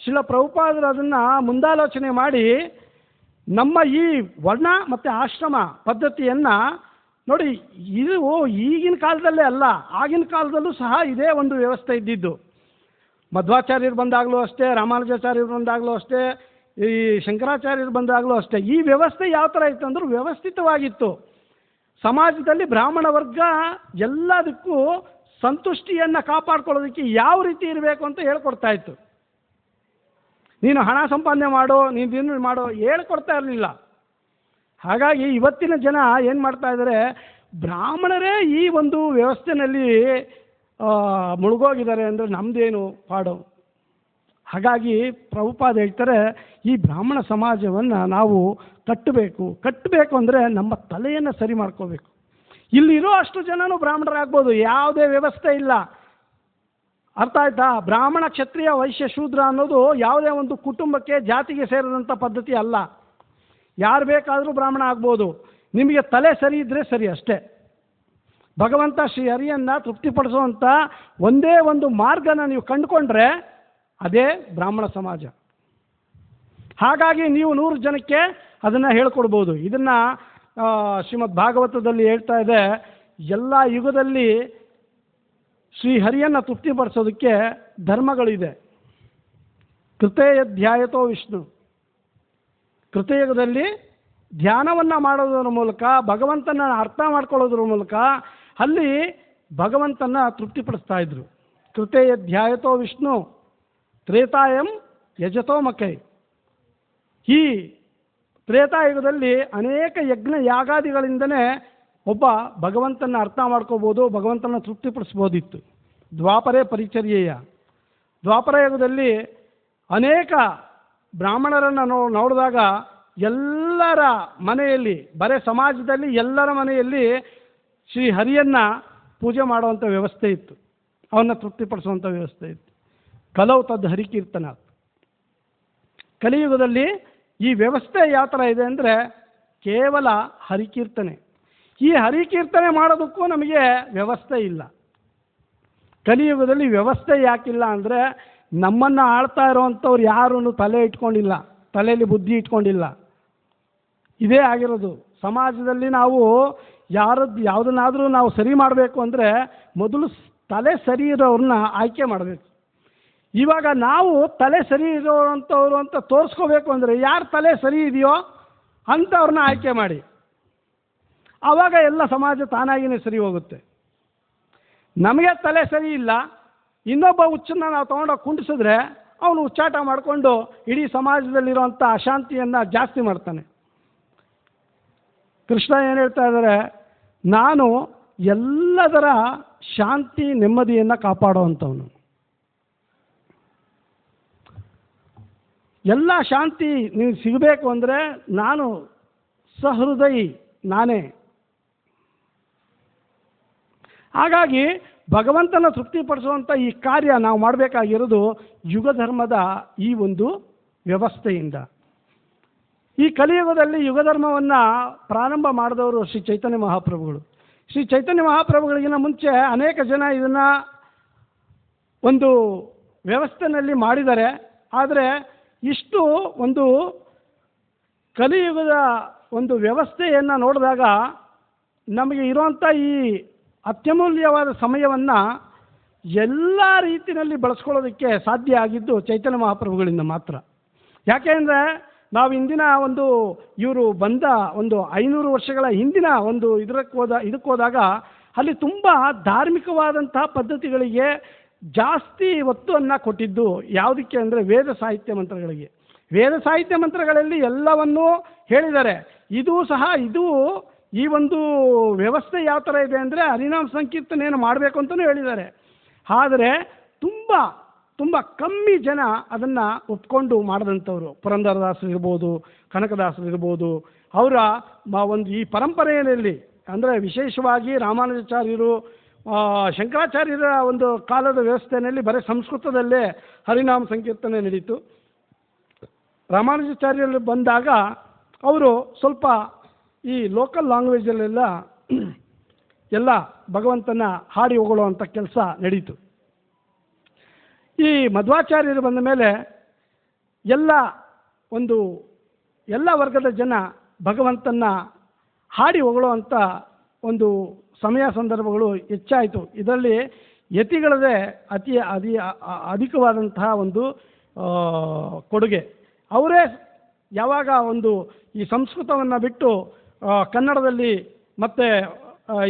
A: ಶಿಲ ಪ್ರಭುಪಾದರು ಅದನ್ನು ಮುಂದಾಲೋಚನೆ ಮಾಡಿ ನಮ್ಮ ಈ ವರ್ಣ ಮತ್ತು ಆಶ್ರಮ ಪದ್ಧತಿಯನ್ನು ನೋಡಿ, ಇದು ಈಗಿನ ಕಾಲದಲ್ಲೇ ಅಲ್ಲ, ಆಗಿನ ಕಾಲದಲ್ಲೂ ಸಹ ಇದೇ ಒಂದು ವ್ಯವಸ್ಥೆ ಇದ್ದಿದ್ದು. ಮಧ್ವಾಚಾರ್ಯರು ಬಂದಾಗಲೂ ಅಷ್ಟೇ, ರಾಮಾನುಜಾಚಾರ್ಯರು ಬಂದಾಗಲೂ ಅಷ್ಟೇ, ಈ ಶಂಕರಾಚಾರ್ಯರು ಬಂದಾಗಲೂ ಅಷ್ಟೇ. ಈ ವ್ಯವಸ್ಥೆ ಯಾವ ಥರ ಇತ್ತು ಅಂದ್ರೆ ವ್ಯವಸ್ಥಿತವಾಗಿತ್ತು. ಸಮಾಜದಲ್ಲಿ ಬ್ರಾಹ್ಮಣ ವರ್ಗ ಎಲ್ಲದಕ್ಕೂ ಸಂತುಷ್ಟಿಯನ್ನು ಕಾಪಾಡ್ಕೊಳ್ಳೋದಕ್ಕೆ ಯಾವ ರೀತಿ ಇರಬೇಕು ಅಂತ ಹೇಳ್ಕೊಡ್ತಾ ಇತ್ತು. ನೀನು ಹಣ ಸಂಪಾದನೆ ಮಾಡೋ, ನೀನು ಮಾಡೋ ಹೇಳ್ಕೊಡ್ತಾ ಇರಲಿಲ್ಲ. ಹಾಗಾಗಿ ಇವತ್ತಿನ ಜನ ಏನು ಮಾಡ್ತಾ ಇದ್ದಾರೆ, ಬ್ರಾಹ್ಮಣರೇ ಈ ಒಂದು ವ್ಯವಸ್ಥೆಯಲ್ಲಿ ಮುಳುಗೋಗಿದ್ದಾರೆ ಅಂದರೆ ನಮ್ಮದೇನು ಪಾಡು. ಹಾಗಾಗಿ ಪ್ರಭುಪಾದ ಹೇಳ್ತಾರೆ, ಈ ಬ್ರಾಹ್ಮಣ ಸಮಾಜವನ್ನು ನಾವು ಕಟ್ಟಬೇಕು ಅಂದರೆ ನಮ್ಮ ತಲೆಯನ್ನು ಸರಿ ಮಾಡ್ಕೋಬೇಕು. ಇಲ್ಲಿರೋ ಅಷ್ಟು ಜನನೂ ಬ್ರಾಹ್ಮಣರಾಗ್ಬೋದು, ಯಾವುದೇ ವ್ಯವಸ್ಥೆ ಇಲ್ಲ. ಅರ್ಥ ಆಯ್ತಾ? ಬ್ರಾಹ್ಮಣ, ಕ್ಷತ್ರಿಯ, ವೈಶ್ಯ, ಶೂದ್ರ ಅನ್ನೋದು ಯಾವುದೇ ಒಂದು ಕುಟುಂಬಕ್ಕೆ, ಜಾತಿಗೆ ಸೇರಿದಂಥ ಪದ್ಧತಿ ಅಲ್ಲ. ಯಾರು ಬೇಕಾದರೂ ಬ್ರಾಹ್ಮಣ ಆಗ್ಬೋದು. ನಿಮಗೆ ತಲೆ ಸರಿ ಇದ್ದರೆ ಸರಿ ಅಷ್ಟೇ. ಭಗವಂತ ಶ್ರೀ ಹರಿಯನ್ನು ತೃಪ್ತಿಪಡಿಸುವಂಥ ಒಂದೇ ಒಂದು ಮಾರ್ಗನ ನೀವು ಕಂಡುಕೊಂಡ್ರೆ ಅದೇ ಬ್ರಾಹ್ಮಣ ಸಮಾಜ. ಹಾಗಾಗಿ ನೀವು 100 ಜನಕ್ಕೆ ಅದನ್ನು ಹೇಳ್ಕೊಡ್ಬೋದು. ಇದನ್ನು ಶ್ರೀಮದ್ ಭಾಗವತದಲ್ಲಿ ಹೇಳ್ತಾ ಇದೆ, ಎಲ್ಲ ಯುಗದಲ್ಲಿ ಶ್ರೀ ಹರಿಯನ್ನು ತೃಪ್ತಿಪಡಿಸೋದಕ್ಕೆ ಧರ್ಮಗಳಿದೆ. ಕೃತೇಯಧ್ಯಾಯತೋ ವಿಷ್ಣು, ಕೃತಯುಗದಲ್ಲಿ ಧ್ಯಾನವನ್ನು ಮಾಡೋದ್ರ ಮೂಲಕ, ಭಗವಂತನ ಅರ್ಥ ಮಾಡ್ಕೊಳ್ಳೋದ್ರ ಮೂಲಕ ಅಲ್ಲಿ ಭಗವಂತನ ತೃಪ್ತಿಪಡಿಸ್ತಾ ಇದ್ರು. ಕೃತೇಯಧ್ಯಾಯತೋ ವಿಷ್ಣು ತ್ರೇತಾಯಂ ಯಜತೋ ಮಕೈ. ಈ ತ್ರೇತಾಯುಗದಲ್ಲಿ ಅನೇಕ ಯಜ್ಞ ಯಾಗಾದಿಗಳಿಂದನೇ ಒಬ್ಬ ಭಗವಂತನ ಅರ್ಥ ಮಾಡ್ಕೋಬೋದು, ಭಗವಂತನ ತೃಪ್ತಿಪಡಿಸ್ಬೋದಿತ್ತು. ದ್ವಾಪರೇ ಪರಿಚರ್ಯೆಯ, ದ್ವಾಪರ ಯುಗದಲ್ಲಿ ಅನೇಕ ಬ್ರಾಹ್ಮಣರನ್ನು ನೋಡಿದಾಗ ಎಲ್ಲರ ಮನೆಯಲ್ಲಿ, ಬರೇ ಸಮಾಜದಲ್ಲಿ ಎಲ್ಲರ ಮನೆಯಲ್ಲಿ ಶ್ರೀ ಹರಿಯನ್ನು ಪೂಜೆ ಮಾಡುವಂಥ ವ್ಯವಸ್ಥೆ ಇತ್ತು, ಅವನ್ನ ತೃಪ್ತಿಪಡಿಸುವಂಥ ವ್ಯವಸ್ಥೆ ಇತ್ತು. ಕಲೌ ತದ್ ಹರಿಕೀರ್ತನ. ಕಲಿಯುಗದಲ್ಲಿ ಈ ವ್ಯವಸ್ಥೆ ಯಾವ ಥರ ಇದೆ ಅಂದರೆ ಕೇವಲ ಹರಿಕೀರ್ತನೆ. ಈ ಹರಿಕೀರ್ತನೆ ಮಾಡೋದಕ್ಕೂ ನಮಗೆ ವ್ಯವಸ್ಥೆ ಇಲ್ಲ. ಕಲಿಯುಗದಲ್ಲಿ ವ್ಯವಸ್ಥೆ ಯಾಕಿಲ್ಲ ಅಂದರೆ ನಮ್ಮನ್ನು ಆಳ್ತಾ ಇರೋವಂಥವ್ರು ಯಾರೂ ತಲೆ ಇಟ್ಕೊಂಡಿಲ್ಲ, ತಲೆಯಲ್ಲಿ ಬುದ್ಧಿ ಇಟ್ಕೊಂಡಿಲ್ಲ. ಇದೇ ಆಗಿರೋದು. ಸಮಾಜದಲ್ಲಿ ನಾವು ಯಾವುದನ್ನಾದರೂ ನಾವು ಸರಿ ಮಾಡಬೇಕು ಅಂದರೆ ಮೊದಲು ತಲೆ ಸರಿ ಇರೋರನ್ನ ಆಯ್ಕೆ ಮಾಡಬೇಕು. ಇವಾಗ ನಾವು ತಲೆ ಸರಿ ಇರೋವಂಥವ್ರು ಅಂತ ತೋರಿಸ್ಕೋಬೇಕು ಅಂದರೆ ಯಾರು ತಲೆ ಸರಿ ಇದೆಯೋ ಅಂಥವ್ರನ್ನ ಆಯ್ಕೆ ಮಾಡಿ. ಆವಾಗ ಎಲ್ಲ ಸಮಾಜ ತಾನಾಗಿಯೇ ಸರಿ ಹೋಗುತ್ತೆ. ನಮಗೆ ತಲೆ ಸರಿ ಇಲ್ಲ, ಇನ್ನೊಬ್ಬ ಹುಚ್ಚನ್ನು ನಾವು ತೊಗೊಂಡೋಗಿ ಕುಂಡಿಸಿದ್ರೆ ಅವನು ಹುಚ್ಚಾಟ ಮಾಡಿಕೊಂಡು ಇಡೀ ಸಮಾಜದಲ್ಲಿರುವಂಥ ಅಶಾಂತಿಯನ್ನು ಜಾಸ್ತಿ ಮಾಡ್ತಾನೆ. ಕೃಷ್ಣ ಏನು ಹೇಳ್ತಾ ಇದ್ದಾರೆ, ನಾನು ಎಲ್ಲದರ ಶಾಂತಿ ನೆಮ್ಮದಿಯನ್ನು ಕಾಪಾಡುವಂಥವನು. ಎಲ್ಲ ಶಾಂತಿ ನೀವು ಸಿಗಬೇಕು ಅಂದರೆ ನಾನು ಸಹೃದಯಿ ನಾನೇ. ಹಾಗಾಗಿ ಭಗವಂತನ ತೃಪ್ತಿಪಡಿಸುವಂಥ ಈ ಕಾರ್ಯ ನಾವು ಮಾಡಬೇಕಾಗಿರೋದು ಯುಗ ಧರ್ಮದ ಈ ಒಂದು ವ್ಯವಸ್ಥೆಯಿಂದ. ಈ ಕಲಿಯುಗದಲ್ಲಿ ಯುಗ ಧರ್ಮವನ್ನು ಪ್ರಾರಂಭ ಮಾಡಿದವರು ಶ್ರೀ ಚೈತನ್ಯ ಮಹಾಪ್ರಭುಗಳು. ಶ್ರೀ ಚೈತನ್ಯ ಮಹಾಪ್ರಭುಗಳಿಗಿಂತ ಮುಂಚೆ ಅನೇಕ ಜನ ಇದನ್ನು ಒಂದು ವ್ಯವಸ್ಥೆಯಲ್ಲಿ ಮಾಡಿದ್ದಾರೆ. ಆದರೆ ಇಷ್ಟು ಒಂದು ಕಲಿಯುಗದ ಒಂದು ವ್ಯವಸ್ಥೆಯನ್ನು ನೋಡಿದಾಗ ನಮಗೆ ಇರುವಂಥ ಈ ಅತ್ಯಮೂಲ್ಯವಾದ ಸಮಯವನ್ನು ಎಲ್ಲ ರೀತಿಯಲ್ಲಿ ಬಳಸ್ಕೊಳ್ಳೋದಕ್ಕೆ ಸಾಧ್ಯ ಆಗಿದ್ದು ಚೈತನ್ಯ ಮಹಾಪ್ರಭುಗಳಿಂದ ಮಾತ್ರ. ಯಾಕೆಂದರೆ ನಾವು ಇಂದಿನ ಒಂದು ಇವರು ಬಂದ ಒಂದು 500 ವರ್ಷಗಳ ಹಿಂದಿನ ಒಂದು ಇದಕ್ಕೆ ಹೋದಾಗ ಅಲ್ಲಿ ತುಂಬ ಧಾರ್ಮಿಕವಾದಂತಹ ಪದ್ಧತಿಗಳಿಗೆ ಜಾಸ್ತಿ ಒತ್ತನ್ನು ಕೊಟ್ಟಿದ್ದು ಯಾವುದಕ್ಕೆ ಅಂದರೆ ವೇದ ಸಾಹಿತ್ಯ ಮಂತ್ರಗಳಿಗೆ. ವೇದ ಸಾಹಿತ್ಯ ಮಂತ್ರಗಳಲ್ಲಿ ಎಲ್ಲವನ್ನೂ ಹೇಳಿದ್ದಾರೆ. ಇದು ಸಹ ಈ ಒಂದು ವ್ಯವಸ್ಥೆ ಯಾವ ಥರ ಇದೆ ಅಂದರೆ ಹರಿನಾಮ ಸಂಕೀರ್ತನೆಯನ್ನು ಮಾಡಬೇಕು ಅಂತಲೂ ಹೇಳಿದ್ದಾರೆ. ಆದರೆ ತುಂಬ ಕಮ್ಮಿ ಜನ ಅದನ್ನು ಒಪ್ಕೊಂಡು ಮಾಡಿದಂಥವ್ರು. ಪುರಂದರದಾಸರು ಇರ್ಬೋದು, ಕನಕದಾಸರು ಇರ್ಬೋದು. ಅವರ ಒಂದು ಈ ಪರಂಪರೆಯಲ್ಲಿ ಅಂದರೆ ವಿಶೇಷವಾಗಿ ರಾಮಾನುಜಾಚಾರ್ಯರು, ಶಂಕರಾಚಾರ್ಯರ ಒಂದು ಕಾಲದ ವ್ಯವಸ್ಥೆಯಲ್ಲಿ ಬರೀ ಸಂಸ್ಕೃತದಲ್ಲೇ ಹರಿನಾಮ ಸಂಕೀರ್ತನೆ ನಡೀತು. ರಾಮಾನುಜಾಚಾರ್ಯರು ಬಂದಾಗ ಅವರು ಸ್ವಲ್ಪ ಈ ಲೋಕಲ್ ಲ್ಯಾಂಗ್ವೇಜಲ್ಲೆಲ್ಲ ಎಲ್ಲ ಭಗವಂತನ ಹಾಡಿ ಹೊಗಳುವಂಥ ಕೆಲಸ ನಡೀತು. ಈ ಮಧ್ವಾಚಾರ್ಯರು ಬಂದ ಮೇಲೆ ಎಲ್ಲ ವರ್ಗದ ಜನ ಭಗವಂತನ ಹಾಡಿ ಹೊಗಳುವಂಥ ಒಂದು ಸಮಯ ಸಂದರ್ಭಗಳು ಹೆಚ್ಚಾಯಿತು. ಇದರಲ್ಲಿ ಯತಿಗಳದೇ ಅಧಿಕವಾದಂತಹ ಒಂದು ಕೊಡುಗೆ. ಅವರೇ ಯಾವಾಗ ಒಂದು ಈ ಸಂಸ್ಕೃತವನ್ನು ಬಿಟ್ಟು ಕನ್ನಡದಲ್ಲಿ ಮತ್ತು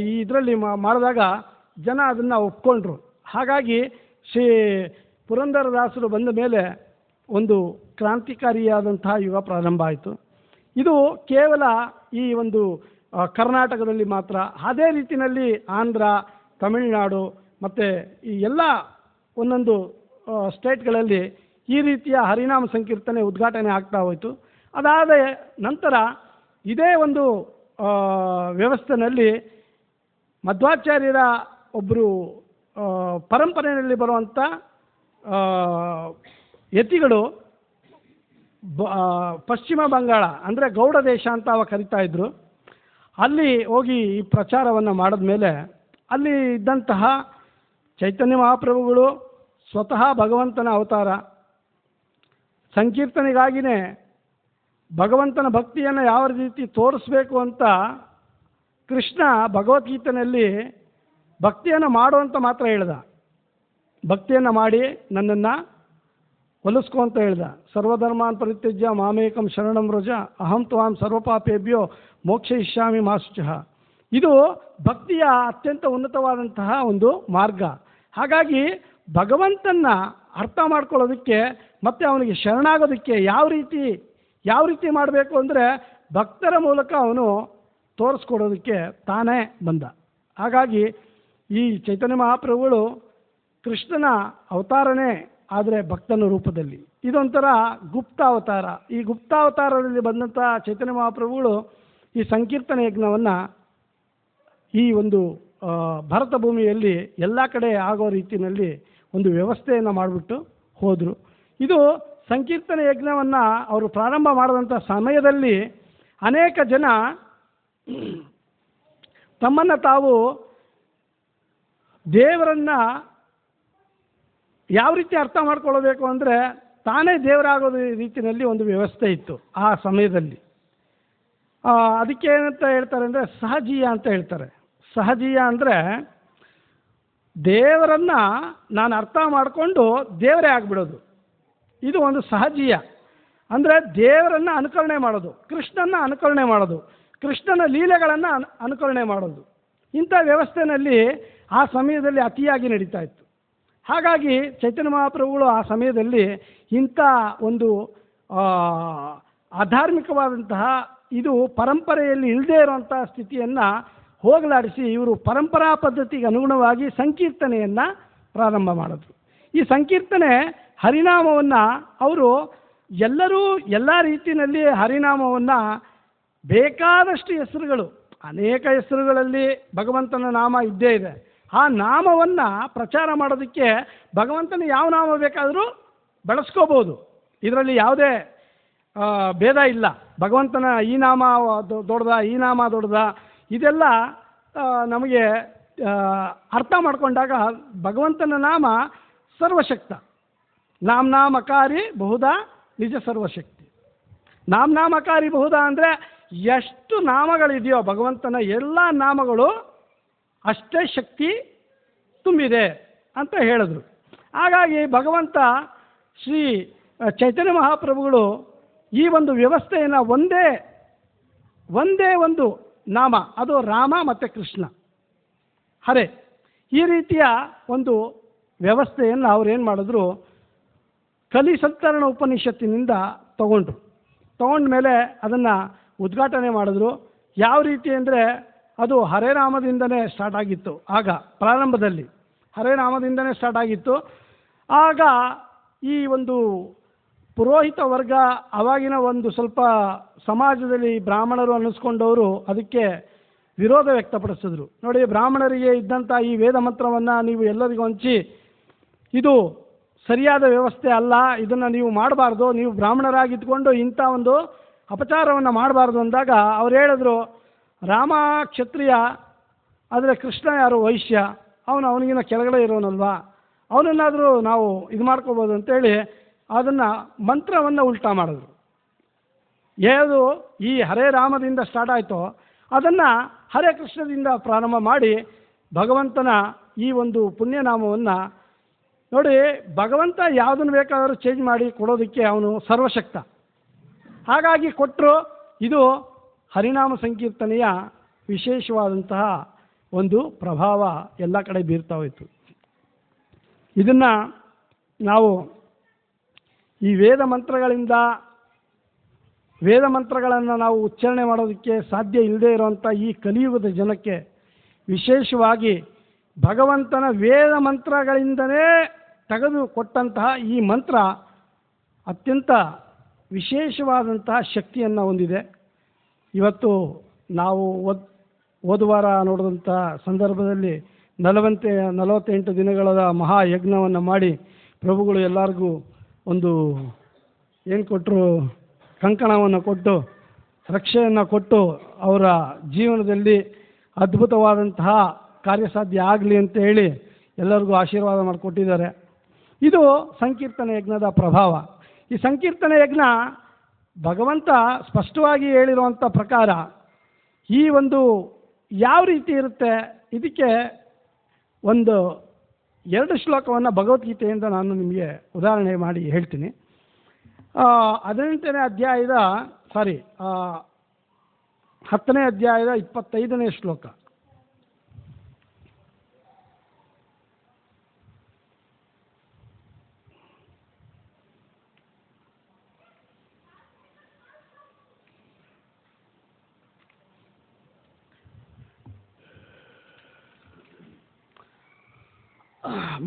A: ಈ ಇದರಲ್ಲಿ ಮಾಡಿದಾಗ ಜನ ಅದನ್ನು ಒಪ್ಕೊಂಡ್ರು. ಹಾಗಾಗಿ ಶ್ರೀ ಪುರಂದರದಾಸರು ಬಂದ ಮೇಲೆ ಒಂದು ಕ್ರಾಂತಿಕಾರಿಯಾದಂತಹ ಯುಗ ಪ್ರಾರಂಭ ಆಯಿತು. ಇದು ಕೇವಲ ಈ ಒಂದು ಕರ್ನಾಟಕದಲ್ಲಿ ಮಾತ್ರ. ಅದೇ ರೀತಿಯಲ್ಲಿ ಆಂಧ್ರ, ತಮಿಳುನಾಡು ಮತ್ತು ಈ ಎಲ್ಲ ಒಂದೊಂದು ಸ್ಟೇಟ್ಗಳಲ್ಲಿ ಈ ರೀತಿಯ ಹರಿನಾಮ ಸಂಕೀರ್ತನೆ ಉದ್ಘಾಟನೆ ಆಗ್ತಾ ಹೋಯಿತು. ಅದಾದ ನಂತರ ಇದೇ ಒಂದು ವ್ಯವಸ್ಥೆಯಲ್ಲಿ ಮಧ್ವಾಚಾರ್ಯರ ಒಬ್ಬರು ಪರಂಪರೆಯಲ್ಲಿ ಬರುವಂಥ ಯತಿಗಳು ಪಶ್ಚಿಮ ಬಂಗಾಳ ಅಂದರೆ ಗೌಡ ದೇಶ ಅಂತ ಅವ ಕರಿತಾ ಇದ್ರು. ಅಲ್ಲಿ ಹೋಗಿ ಈ ಪ್ರಚಾರವನ್ನು ಮಾಡಿದ ಮೇಲೆ ಅಲ್ಲಿ ಇದ್ದಂತಹ ಚೈತನ್ಯ ಮಹಾಪ್ರಭುಗಳು ಸ್ವತಃ ಭಗವಂತನ ಅವತಾರ. ಸಂಕೀರ್ತನೆಗಾಗಿಯೇ ಭಗವಂತನ ಭಕ್ತಿಯನ್ನು ಯಾವ ರೀತಿ ತೋರಿಸ್ಬೇಕು ಅಂತ ಕೃಷ್ಣ ಭಗವದ್ಗೀತೆಯಲ್ಲಿ ಭಕ್ತಿಯನ್ನು ಮಾಡುವಂತ ಮಾತ್ರ ಹೇಳ್ದ. ಭಕ್ತಿಯನ್ನು ಮಾಡಿ ನನ್ನನ್ನು ಒಲಿಸ್ಕೊ ಅಂತ ಹೇಳ್ದ. ಸರ್ವಧರ್ಮಾನ್ ಪರಿತ್ಯಜ್ಯ ಮಾಮೇಕಂ ಶರಣಂ ವ್ರಜ ಅಹಂ ತ್ವಾಂ ಸರ್ವಪಾಪೇಭ್ಯೋ ಮೋಕ್ಷಯಿಷ್ಯಾಮಿ ಮಾ ಶುಚಃ. ಇದು ಭಕ್ತಿಯ ಅತ್ಯಂತ ಉನ್ನತವಾದಂತಹ ಒಂದು ಮಾರ್ಗ. ಹಾಗಾಗಿ ಭಗವಂತನ ಅರ್ಥ ಮಾಡ್ಕೊಳ್ಳೋದಕ್ಕೆ ಮತ್ತು ಅವನಿಗೆ ಶರಣಾಗೋದಕ್ಕೆ ಯಾವ ರೀತಿ ಮಾಡಬೇಕು ಅಂದರೆ ಭಕ್ತರ ಮೂಲಕ ಅವನು ತೋರಿಸ್ಕೊಡೋದಕ್ಕೆ ತಾನೇ ಬಂದ. ಹಾಗಾಗಿ ಈ ಚೈತನ್ಯ ಮಹಾಪ್ರಭುಗಳು ಕೃಷ್ಣನ ಅವತಾರನೇ, ಆದರೆ ಭಕ್ತನ ರೂಪದಲ್ಲಿ. ಇದೊಂಥರ ಗುಪ್ತಾವತಾರ. ಈ ಗುಪ್ತಾವತಾರದಲ್ಲಿ ಬಂದಂಥ ಚೈತನ್ಯ ಮಹಾಪ್ರಭುಗಳು ಈ ಸಂಕೀರ್ತನ ಯಜ್ಞವನ್ನು ಈ ಒಂದು ಭಾರತ ಭೂಮಿಯಲ್ಲಿ ಎಲ್ಲ ಕಡೆ ಆಗೋ ರೀತಿಯಲ್ಲಿ ಒಂದು ವ್ಯವಸ್ಥೆಯನ್ನು ಮಾಡಿಬಿಟ್ಟು ಹೋದರು. ಇದು ಸಂಕೀರ್ತನ ಯಜ್ಞವನ್ನು ಅವರು ಪ್ರಾರಂಭ ಮಾಡಿದಂಥ ಸಮಯದಲ್ಲಿ ಅನೇಕ ಜನ ತಮ್ಮನ್ನು ತಾವು ದೇವರನ್ನು ಯಾವ ರೀತಿ ಅರ್ಥ ಮಾಡ್ಕೊಳ್ಬೇಕು ಅಂದರೆ ತಾನೇ ದೇವರಾಗೋದು ರೀತಿಯಲ್ಲಿ ಒಂದು ವ್ಯವಸ್ಥೆ ಇತ್ತು ಆ ಸಮಯದಲ್ಲಿ. ಅದಕ್ಕೇನಂತ ಹೇಳ್ತಾರೆ ಅಂದರೆ ಸಹಜೀಯ ಅಂತ ಹೇಳ್ತಾರೆ. ಸಹಜೀಯ ಅಂದರೆ ದೇವರನ್ನು ನಾನು ಅರ್ಥ ಮಾಡಿಕೊಂಡು ದೇವರೇ ಆಗಿಬಿಡೋದು, ಇದು ಒಂದು ಸಹಜೀಯ. ಅಂದರೆ ದೇವರನ್ನು ಅನುಕರಣೆ ಮಾಡೋದು, ಕೃಷ್ಣನ ಅನುಕರಣೆ ಮಾಡೋದು, ಕೃಷ್ಣನ ಲೀಲೆಗಳನ್ನು ಅನುಕರಣೆ ಮಾಡೋದು. ಇಂಥ ವ್ಯವಸ್ಥೆಯಲ್ಲಿ ಆ ಸಮಯದಲ್ಲಿ ಅತಿಯಾಗಿ ನಡೀತಾ ಇತ್ತು. ಹಾಗಾಗಿ ಚೈತನ್ಯ ಮಹಾಪ್ರಭುಗಳು ಆ ಸಮಯದಲ್ಲಿ ಇಂಥ ಒಂದು ಅಧಾರ್ಮಿಕವಾದಂತಹ ಇದು ಪರಂಪರೆಯಲ್ಲಿ ಇಲ್ಲದೇ ಇರುವಂಥ ಸ್ಥಿತಿಯನ್ನು ಹೋಗಲಾಡಿಸಿ ಇವರು ಪರಂಪರಾ ಪದ್ಧತಿಗೆ ಅನುಗುಣವಾಗಿ ಸಂಕೀರ್ತನೆಯನ್ನು ಪ್ರಾರಂಭ ಮಾಡಿದ್ರು. ಈ ಸಂಕೀರ್ತನೆ ಹರಿನಾಮವನ್ನು ಅವರು ಎಲ್ಲರೂ ಎಲ್ಲ ರೀತಿಯಲ್ಲಿ ಹರಿನಾಮವನ್ನು ಬೇಕಾದಷ್ಟು ಹೆಸರುಗಳು, ಅನೇಕ ಹೆಸರುಗಳಲ್ಲಿ ಭಗವಂತನ ನಾಮ ಇದ್ದೇ ಇದೆ. ಆ ನಾಮವನ್ನು ಪ್ರಚಾರ ಮಾಡೋದಕ್ಕೆ ಭಗವಂತನ ಯಾವ ನಾಮ ಬೇಕಾದರೂ ಬಳಸ್ಕೋಬೋದು, ಇದರಲ್ಲಿ ಯಾವುದೇ ಭೇದ ಇಲ್ಲ. ಭಗವಂತನ ಈ ನಾಮ ದೊಡ್ಡದ, ಈ ನಾಮ ದೊಡ್ಡದ, ಇದೆಲ್ಲ ನಮಗೆ ಅರ್ಥ ಮಾಡಿಕೊಂಡಾಗ ಭಗವಂತನ ನಾಮ ಸರ್ವಶಕ್ತ. ನಾಮನಾಮಕಾರಿ ಬಹುಧಾ ನಿಜ ಸರ್ವಶಕ್ತಿ. ನಾಮನಾಮಕಾರಿ ಬಹುಧಾ ಅಂದರೆ ಎಷ್ಟು ನಾಮಗಳಿದೆಯೋ ಭಗವಂತನ ಎಲ್ಲ ನಾಮಗಳು ಅಷ್ಟೇ ಶಕ್ತಿ ತುಂಬಿದೆ ಅಂತ ಹೇಳಿದ್ರು. ಹಾಗಾಗಿ ಭಗವಂತ ಶ್ರೀ ಚೈತನ್ಯ ಮಹಾಪ್ರಭುಗಳು ಈ ಒಂದು ವ್ಯವಸ್ಥೆಯನ್ನು ಒಂದೇ ಒಂದು ನಾಮ, ಅದು ರಾಮ ಮತ್ತು ಕೃಷ್ಣ ಹರೇ, ಈ ರೀತಿಯ ಒಂದು ವ್ಯವಸ್ಥೆಯನ್ನು ಅವ್ರೇನು ಮಾಡಿದ್ರು, ಕಲಿಸಂತರಣ ಉಪನಿಷತ್ತಿನಿಂದ ತಗೊಂಡ ಮೇಲೆ ಅದನ್ನು ಉದ್ಘಾಟನೆ ಮಾಡಿದ್ರು. ಯಾವ ರೀತಿ ಅಂದರೆ ಅದು ಹರೇ ನಾಮದಿಂದನೇ ಸ್ಟಾರ್ಟ್ ಆಗಿತ್ತು. ಆಗ ಪ್ರಾರಂಭದಲ್ಲಿ ಹರೇ ನಾಮದಿಂದನೇ ಸ್ಟಾರ್ಟ್ ಆಗಿತ್ತು. ಆಗ ಈ ಒಂದು ಪುರೋಹಿತ ವರ್ಗ ಆವಾಗಿನ ಒಂದು ಸ್ವಲ್ಪ ಸಮಾಜದಲ್ಲಿ ಬ್ರಾಹ್ಮಣರು ಅನ್ನಿಸ್ಕೊಂಡವರು ಅದಕ್ಕೆ ವಿರೋಧ ವ್ಯಕ್ತಪಡಿಸಿದ್ರು. ನೋಡಿ, ಬ್ರಾಹ್ಮಣರಿಗೆ ಇದ್ದಂಥ ಈ ವೇದ ಮಂತ್ರವನ್ನು ನೀವು ಎಲ್ಲರಿಗೂ ಹಂಚಿ ಇದು ಸರಿಯಾದ ವ್ಯವಸ್ಥೆ ಅಲ್ಲ, ಇದನ್ನು ನೀವು ಮಾಡಬಾರ್ದು, ನೀವು ಬ್ರಾಹ್ಮಣರಾಗಿದ್ದುಕೊಂಡು ಇಂಥ ಒಂದು ಅಪಚಾರವನ್ನು ಮಾಡಬಾರ್ದು ಅಂದಾಗ ಅವ್ರು ಹೇಳಿದ್ರು, ರಾಮ ಕ್ಷತ್ರಿಯ, ಆದರೆ ಕೃಷ್ಣ ಯಾರು ವೈಶ್ಯ, ಅವನಿಗಿನ ಕೆಳಗಡೆ ಇರೋನಲ್ವಾ, ಅವನನ್ನಾದರೂ ನಾವು ಇದು ಮಾಡ್ಕೋಬೋದು ಅಂತೇಳಿ ಅದನ್ನು ಮಂತ್ರವನ್ನು ಉಲ್ಟಾ ಮಾಡಿದ್ರು. ಯಾವುದು ಈ ಹರೇ ರಾಮದಿಂದ ಸ್ಟಾರ್ಟ್ ಆಯಿತೋ ಅದನ್ನು ಹರೇ ಕೃಷ್ಣದಿಂದ ಪ್ರಾರಂಭ ಮಾಡಿ ಭಗವಂತನ ಈ ಒಂದು ಪುಣ್ಯನಾಮವನ್ನು ನೋಡಿ, ಭಗವಂತ ಯಾವುದನ್ನು ಬೇಕಾದರೂ ಚೇಂಜ್ ಮಾಡಿ ಕೊಡೋದಕ್ಕೆ ಅವನು ಸರ್ವಶಕ್ತ. ಹಾಗಾಗಿ ಕೊಟ್ಟರು. ಇದು ಹರಿನಾಮ ಸಂಕೀರ್ತನೆಯ ವಿಶೇಷವಾದಂತಹ ಒಂದು ಪ್ರಭಾವ ಎಲ್ಲ ಕಡೆ ಬೀರ್ತಾ ಹೋಯಿತು. ಇದನ್ನು ನಾವು ಈ ವೇದ ಮಂತ್ರಗಳನ್ನು ನಾವು ಉಚ್ಚಾರಣೆ ಮಾಡೋದಕ್ಕೆ ಸಾಧ್ಯ ಇಲ್ಲದೆ ಇರುವಂಥ ಈ ಕಲಿಯುಗದ ಜನಕ್ಕೆ ವಿಶೇಷವಾಗಿ ಭಗವಂತನ ವೇದ ಮಂತ್ರಗಳಿಂದಲೇ ತೆಗೆದುಕೊಟ್ಟಂತಹ ಈ ಮಂತ್ರ ಅತ್ಯಂತ ವಿಶೇಷವಾದಂತಹ ಶಕ್ತಿಯನ್ನು ಹೊಂದಿದೆ. ಇವತ್ತು ನಾವು ಹೋದವಾರ ನೋಡಿದಂಥ ಸಂದರ್ಭದಲ್ಲಿ 48 ದಿನಗಳ ಮಹಾಯಜ್ಞವನ್ನು ಮಾಡಿ ಪ್ರಭುಗಳು ಎಲ್ಲರಿಗೂ ಒಂದು ಏನು ಕೊಟ್ಟರು, ಕಂಕಣವನ್ನು ಕೊಟ್ಟು ರಕ್ಷೆಯನ್ನು ಕೊಟ್ಟು ಅವರ ಜೀವನದಲ್ಲಿ ಅದ್ಭುತವಾದಂತಹ ಕಾರ್ಯಸಾಧ್ಯ ಆಗಲಿ ಅಂತ ಹೇಳಿ ಎಲ್ಲರಿಗೂ ಆಶೀರ್ವಾದ ಮಾಡಿಕೊಟ್ಟಿದ್ದಾರೆ. ಇದು ಸಂಕೀರ್ತನೆ ಯಜ್ಞದ ಪ್ರಭಾವ. ಈ ಸಂಕೀರ್ತನೆ ಯಜ್ಞ ಭಗವಂತ ಸ್ಪಷ್ಟವಾಗಿ ಹೇಳಿರುವಂಥ ಪ್ರಕಾರ ಈ ಒಂದು ಯಾವ ರೀತಿ ಇರುತ್ತೆ, ಇದಕ್ಕೆ ಒಂದು 2 ಶ್ಲೋಕವನ್ನು ಭಗವದ್ಗೀತೆಯಿಂದ ನಾನು ನಿಮಗೆ ಉದಾಹರಣೆ ಮಾಡಿ ಹೇಳ್ತೀನಿ. 10ನೇ ಅಧ್ಯಾಯದ 25ನೇ ಶ್ಲೋಕ.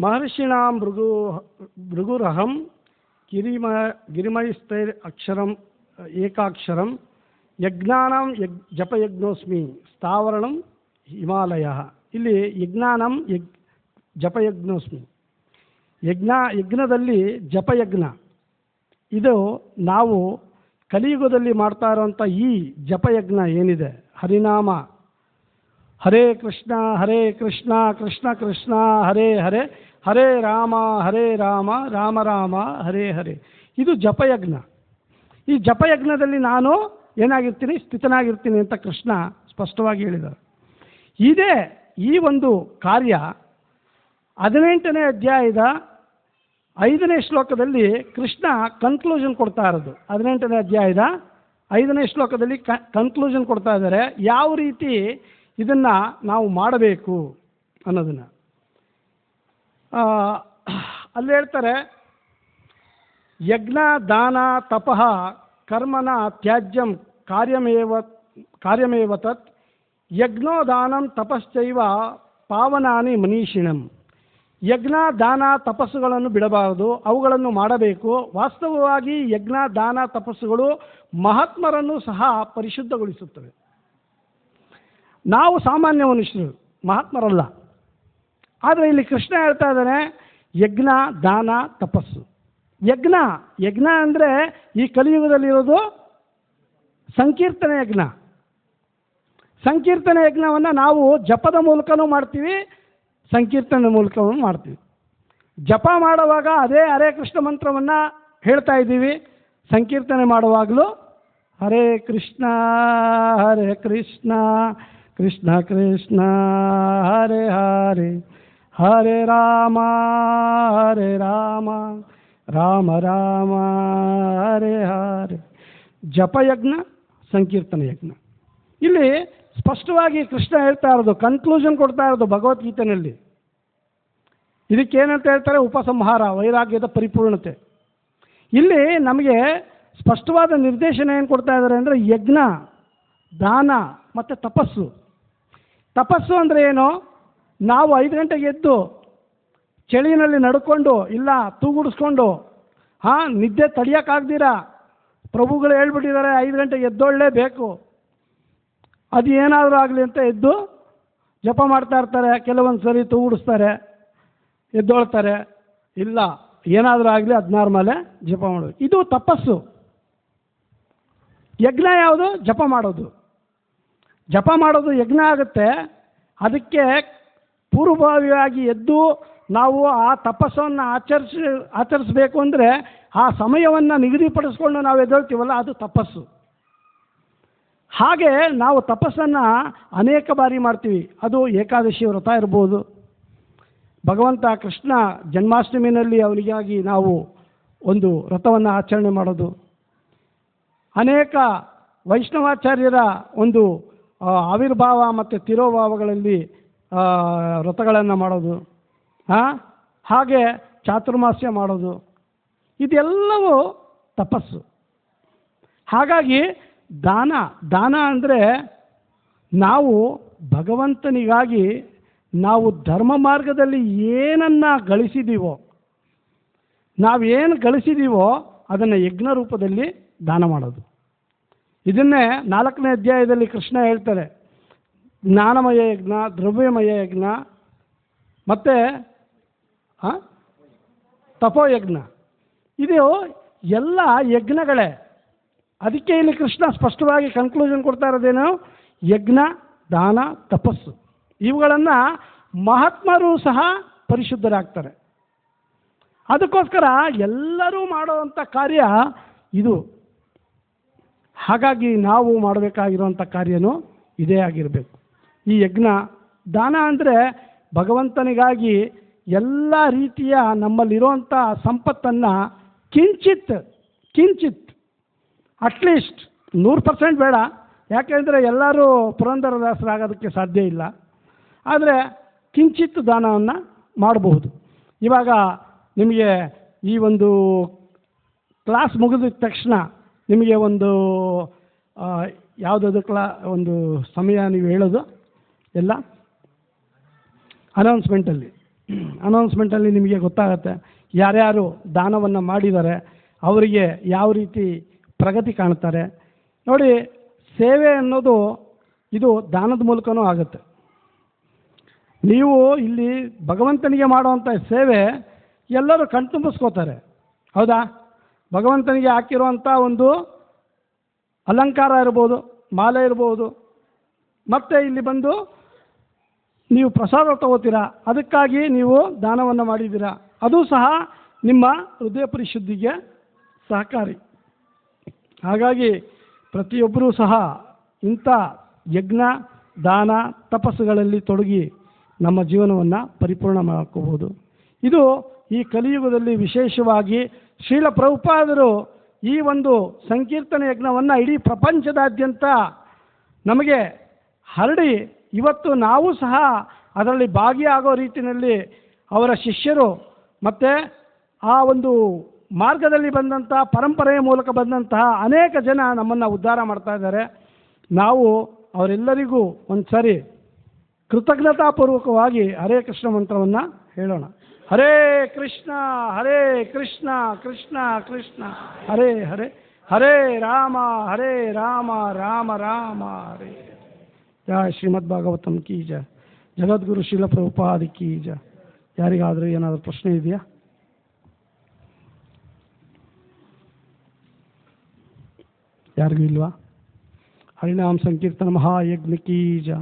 A: ಮಹರ್ಷಿಣಾಂ ಭೃಗುರಹಂ ಗಿರಿಮೈಸ್ತೈರ್ ಅಕ್ಷರಂ ಏಕಾಕ್ಷರಂ ಯಜ್ಞಾನಂ ಜಪಯಜ್ಞೋಸ್ಮಿ ಸ್ಥಾವರಣಂ ಹಿಮಾಲಯ. ಇಲ್ಲಿ ಯಜ್ಞಾನಂ ಜಪಯಜ್ಞೋಸ್ಮಿ, ಯಜ್ಞದಲ್ಲಿ ಜಪಯಜ್ಞ. ಇದು ನಾವು ಕಲಿಯುಗದಲ್ಲಿ ಮಾಡ್ತಾ ಇರುವಂಥ ಈ ಜಪಯಜ್ಞ ಏನಿದೆ, ಹರೇ ಕೃಷ್ಣ ಕೃಷ್ಣ ಕೃಷ್ಣ ಹರೇ ಹರೇ ಹರೇ ರಾಮ ರಾಮ ರಾಮ ಹರೇ ಹರೇ. ಇದು ಜಪಯಜ್ಞ. ಈ ಜಪಯಜ್ಞದಲ್ಲಿ ನಾನು ಏನಾಗಿರ್ತೀನಿ, ಸ್ಥಿತನಾಗಿರ್ತೀನಿ ಅಂತ ಕೃಷ್ಣ ಸ್ಪಷ್ಟವಾಗಿ ಹೇಳಿದ್ದಾರೆ. ಇದೇ ಈ ಒಂದು ಕಾರ್ಯ 18ನೇ ಅಧ್ಯಾಯದ 5ನೇ ಶ್ಲೋಕದಲ್ಲಿ ಕೃಷ್ಣ ಕನ್ಕ್ಲೂಷನ್ ಕೊಡ್ತಾ ಇರೋದು. 18ನೇ ಅಧ್ಯಾಯದ 5ನೇ ಶ್ಲೋಕದಲ್ಲಿ ಕನ್ಕ್ಲೂಷನ್ ಕೊಡ್ತಾ ಇದ್ದಾರೆ, ಯಾವ ರೀತಿ ಇದನ್ನು ನಾವು ಮಾಡಬೇಕು ಅನ್ನೋದನ್ನು. ಅಲ್ಲಿ ಹೇಳ್ತಾರೆ, ಯಜ್ಞ ದಾನ ತಪಃ ಕರ್ಮನ ತ್ಯಾಜ್ಯಂ ಕಾರ್ಯಮೇವ ತತ್ ಯಜ್ಞೋದಾನಂ ತಪಶ್ಚೈವ ಪಾವನಾನಿ ಮನೀಷಿಣಂ. ಯಜ್ಞ ದಾನ ತಪಸ್ಸುಗಳನ್ನು ಬಿಡಬಾರದು, ಅವುಗಳನ್ನು ಮಾಡಬೇಕು. ವಾಸ್ತವವಾಗಿ ಯಜ್ಞ ದಾನ ತಪಸ್ಸುಗಳು ಮಹಾತ್ಮರನ್ನು ಸಹ ಪರಿಶುದ್ಧಗೊಳಿಸುತ್ತವೆ. ನಾವು ಸಾಮಾನ್ಯ ಮನುಷ್ಯರು, ಮಹಾತ್ಮರಲ್ಲ. ಆದರೆ ಇಲ್ಲಿ ಕೃಷ್ಣ ಹೇಳ್ತಾ ಇದ್ದಾನೆ, ಯಜ್ಞ ದಾನ ತಪಸ್ಸು. ಯಜ್ಞ ಅಂದರೆ ಈ ಕಲಿಯುಗದಲ್ಲಿರೋದು ಸಂಕೀರ್ತನೆ ಯಜ್ಞ. ಸಂಕೀರ್ತನೆ ಯಜ್ಞವನ್ನು ನಾವು ಜಪದ ಮೂಲಕನೂ ಮಾಡ್ತೀವಿ, ಸಂಕೀರ್ತನೆ ಮೂಲಕವೂ ಮಾಡ್ತೀವಿ. ಜಪ ಮಾಡುವಾಗ ಅದೇ ಹರೇ ಕೃಷ್ಣ ಮಂತ್ರವನ್ನು ಹೇಳ್ತಾ ಇದ್ದೀವಿ, ಸಂಕೀರ್ತನೆ ಮಾಡುವಾಗಲೂ ಹರೇ ಕೃಷ್ಣ ಕೃಷ್ಣ ಕೃಷ್ಣ ಹರೇ ಹರೇ ಹರೇ ರಾಮ ರಾಮ ರಾಮ ಹರೇ ಹರೇ. ಜಪಯಜ್ಞ ಸಂಕೀರ್ತನ ಯಜ್ಞ. ಇಲ್ಲಿ ಸ್ಪಷ್ಟವಾಗಿ ಕೃಷ್ಣ ಹೇಳ್ತಾ ಇರೋದು, ಕನ್ಕ್ಲೂಷನ್ ಕೊಡ್ತಾ ಇರೋದು ಭಗವದ್ಗೀತೆಯಲ್ಲಿ. ಇದಕ್ಕೇನಂತ ಹೇಳ್ತಾರೆ, ಉಪಸಂಹಾರ, ವೈರಾಗ್ಯದ ಪರಿಪೂರ್ಣತೆ. ಇಲ್ಲಿ ನಮಗೆ ಸ್ಪಷ್ಟವಾದ ನಿರ್ದೇಶನ ಏನು ಕೊಡ್ತಾ ಇದ್ದಾರೆ ಅಂದರೆ, ಯಜ್ಞ ದಾನ ಮತ್ತು ತಪಸ್ಸು. ತಪಸ್ಸು ಅಂದರೆ ಏನು? ನಾವು 5 ಗಂಟೆಗೆ ಎದ್ದು ಚಳಿನಲ್ಲಿ ನಡ್ಕೊಂಡು, ಇಲ್ಲ ತೂಗುಡಿಸ್ಕೊಂಡು, ನಿದ್ದೆ ತಡೆಯೋಕ್ಕಾಗ್ದಿರ ಪ್ರಭುಗಳು ಹೇಳ್ಬಿಟ್ಟಿದ್ದಾರೆ 5 ಗಂಟೆಗೆ ಎದ್ದೊಳ್ಳೇಬೇಕು, ಅದು ಏನಾದರೂ ಆಗಲಿ ಅಂತ ಎದ್ದು ಜಪ ಮಾಡ್ತಾ ಇರ್ತಾರೆ. ಕೆಲವೊಂದು ಸರಿ ತೂಗುಡಿಸ್ತಾರೆ, ಎದ್ದೊಳ್ತಾರೆ. ಇಲ್ಲ, ಏನಾದರೂ ಆಗಲಿ 16 ಮೇಲೆ ಜಪ ಮಾಡೋದು, ಇದು ತಪಸ್ಸು. ಯಜ್ಞ ಯಾವುದು? ಜಪ ಮಾಡೋದು. ಜಪ ಮಾಡೋದು ಯಜ್ಞ ಆಗುತ್ತೆ. ಅದಕ್ಕೆ ಪೂರ್ವಭಾವಿಯಾಗಿ ಎದ್ದು ನಾವು ಆ ತಪಸ್ಸನ್ನು ಆಚರಿಸಬೇಕು ಅಂದರೆ ಆ ಸಮಯವನ್ನು ನಿಗದಿಪಡಿಸ್ಕೊಂಡು ನಾವು ಎದ್ದೇಳ್ತೀವಲ್ಲ, ಅದು ತಪಸ್ಸು. ಹಾಗೆ ನಾವು ತಪಸ್ಸನ್ನು ಅನೇಕ ಬಾರಿ ಮಾಡ್ತೀವಿ. ಅದು ಏಕಾದಶಿ ವ್ರತ ಇರ್ಬೋದು, ಭಗವಂತ ಕೃಷ್ಣ ಜನ್ಮಾಷ್ಟಮಿನಲ್ಲಿ ಅವನಿಗಾಗಿ ನಾವು ಒಂದು ವ್ರತವನ್ನು ಆಚರಣೆ ಮಾಡೋದು, ಅನೇಕ ವೈಷ್ಣವಾಚಾರ್ಯರ ಒಂದು ಆವಿರ್ಭಾವ ಮತ್ತು ತಿರೋಭಾವಗಳಲ್ಲಿ ವ್ರತಗಳನ್ನು ಮಾಡೋದು, ಹಾಗೆ ಚಾತುರ್ಮಾಸ್ಯ ಮಾಡೋದು, ಇದೆಲ್ಲವೂ ತಪಸ್ಸು. ಹಾಗಾಗಿ ದಾನ ಅಂದರೆ ನಾವು ಭಗವಂತನಿಗಾಗಿ ನಾವು ಧರ್ಮ ಮಾರ್ಗದಲ್ಲಿ ಏನನ್ನು ಗಳಿಸಿದ್ದೀವೋ, ನಾವೇನು ಗಳಿಸಿದ್ದೀವೋ ಅದನ್ನು ಯಜ್ಞ ರೂಪದಲ್ಲಿ ದಾನ ಮಾಡೋದು. ಇದನ್ನೇ 4ನೇ ಅಧ್ಯಾಯದಲ್ಲಿ ಕೃಷ್ಣ ಹೇಳ್ತಾರೆ, ಜ್ಞಾನಮಯ ಯಜ್ಞ, ದ್ರವ್ಯಮಯ ಯಜ್ಞ ಮತ್ತು ತಪೋಯಜ್ಞ. ಇದು ಎಲ್ಲ ಯಜ್ಞಗಳೇ. ಅದಕ್ಕೆ ಇಲ್ಲಿ ಕೃಷ್ಣ ಸ್ಪಷ್ಟವಾಗಿ ಕನ್ಕ್ಲೂಷನ್ ಕೊಡ್ತಾ ಇರೋದೇನು? ಯಜ್ಞ ದಾನ ತಪಸ್ಸು, ಇವುಗಳನ್ನು ಮಹಾತ್ಮರು ಸಹ ಪರಿಶುದ್ಧರಾಗ್ತಾರೆ. ಅದಕ್ಕೋಸ್ಕರ ಎಲ್ಲರೂ ಮಾಡುವಂಥ ಕಾರ್ಯ ಇದು. ಹಾಗಾಗಿ ನಾವು ಮಾಡಬೇಕಾಗಿರುವಂಥ ಕಾರ್ಯನೂ ಇದೇ ಆಗಿರಬೇಕು. ಈ ಯಜ್ಞ ದಾನ ಅಂದರೆ ಭಗವಂತನಿಗಾಗಿ ಎಲ್ಲ ರೀತಿಯ ನಮ್ಮಲ್ಲಿರುವಂಥ ಸಂಪತ್ತನ್ನು ಕಿಂಚಿತ್ ಅಟ್ಲೀಸ್ಟ್ 100% ಬೇಡ, ಯಾಕೆಂದರೆ ಎಲ್ಲರೂ ಪುರಂದರದಾಸರಾಗೋದಕ್ಕೆ ಸಾಧ್ಯ ಇಲ್ಲ. ಆದರೆ ಕಿಂಚಿತ್ ದಾನವನ್ನು ಮಾಡಬಹುದು. ಇವಾಗ ನಿಮಗೆ ಈ ಒಂದು ಕ್ಲಾಸ್ ಮುಗಿದ ತಕ್ಷಣ ನಿಮಗೆ ಒಂದು ಯಾವುದಾದ್ರು ಒಂದು ಸಮಯ ನೀವು ಹೇಳೋದು ಎಲ್ಲ ಅನೌನ್ಸ್ಮೆಂಟಲ್ಲಿ ನಿಮಗೆ ಗೊತ್ತಾಗುತ್ತೆ ಯಾರ್ಯಾರು ದಾನವನ್ನು ಮಾಡಿದ್ದಾರೆ, ಅವರಿಗೆ ಯಾವ ರೀತಿ ಪ್ರಗತಿ ಕಾಣ್ತಾರೆ. ನೋಡಿ, ಸೇವೆ ಅನ್ನೋದು ಇದು ದಾನದ ಮೂಲಕನೂ ಆಗುತ್ತೆ. ನೀವು ಇಲ್ಲಿ ಭಗವಂತನಿಗೆ ಮಾಡುವಂಥ ಸೇವೆ ಎಲ್ಲರೂ ಕಣ್ತುಂಬಿಸ್ಕೋತಾರೆ, ಹೌದಾ? ಭಗವಂತನಿಗೆ ಹಾಕಿರುವಂಥ ಒಂದು ಅಲಂಕಾರ ಇರ್ಬೋದು, ಮಾಲೆ ಇರ್ಬೋದು, ಮತ್ತು ಇಲ್ಲಿ ಬಂದು ನೀವು ಪ್ರಸಾದ ತಗೋತೀರಾ, ಅದಕ್ಕಾಗಿ ನೀವು ದಾನವನ್ನು ಮಾಡಿದ್ದೀರಾ, ಅದು ಸಹ ನಿಮ್ಮ ಹೃದಯ ಪರಿಶುದ್ಧಿಗೆ ಸಹಕಾರಿ. ಹಾಗಾಗಿ ಪ್ರತಿಯೊಬ್ಬರೂ ಸಹ ಇಂಥ ಯಜ್ಞ, ದಾನ, ತಪಸ್ಸುಗಳಲ್ಲಿ ತೊಡಗಿ ನಮ್ಮ ಜೀವನವನ್ನು ಪರಿಪೂರ್ಣ ಮಾಡ್ಕೋಬೋದು. ಇದು ಈ ಕಲಿಯುಗದಲ್ಲಿ ವಿಶೇಷವಾಗಿ ಶ್ರೀಲ ಪ್ರಭುಪಾದರು ಈ ಒಂದು ಸಂಕೀರ್ತನೆ ಯಜ್ಞವನ್ನು ಇಡೀ ಪ್ರಪಂಚದಾದ್ಯಂತ ನಮಗೆ ಹರಡಿ ಇವತ್ತು ನಾವು ಸಹ ಅದರಲ್ಲಿ ಭಾಗಿಯಾಗೋ ರೀತಿಯಲ್ಲಿ ಅವರ ಶಿಷ್ಯರು ಮತ್ತು ಆ ಒಂದು ಮಾರ್ಗದಲ್ಲಿ ಬಂದಂತಹ ಪರಂಪರೆಯ ಮೂಲಕ ಬಂದಂತಹ ಅನೇಕ ಜನ ನಮ್ಮನ್ನು ಉದ್ಧಾರ ಮಾಡ್ತಾ ಇದ್ದಾರೆ. ನಾವು ಅವರೆಲ್ಲರಿಗೂ ಒಂದು ಸಾರಿ ಕೃತಜ್ಞತಾಪೂರ್ವಕವಾಗಿ ಹರೇ ಕೃಷ್ಣ ಮಂತ್ರವನ್ನು ಹೇಳೋಣ. ಹರೇ ಕೃಷ್ಣ ಕೃಷ್ಣ ಕೃಷ್ಣ ಹರೇ ಹರೇ, ಹರೇ ರಾಮ ರಾಮ ರಾಮ ಹರೇ. ಜಯ ಶ್ರೀಮದ್ ಭಾಗವತಂ ಕಿ ಜಯ, ಜಗದ್ಗುರು ಶ್ರೀಲ ಪ್ರಭುಪಾದ ಕಿ ಜಯ. ಯಾರಿಗಾದರೂ ಏನಾದರೂ ಪ್ರಶ್ನೆ ಇದೆಯಾ? ಯಾರಿಗೂ ಇಲ್ವಾ? ಹರಿನಾಮ ಸಂಕೀರ್ತನ ಮಹಾಯಜ್ಞ ಕಿ ಜಯ.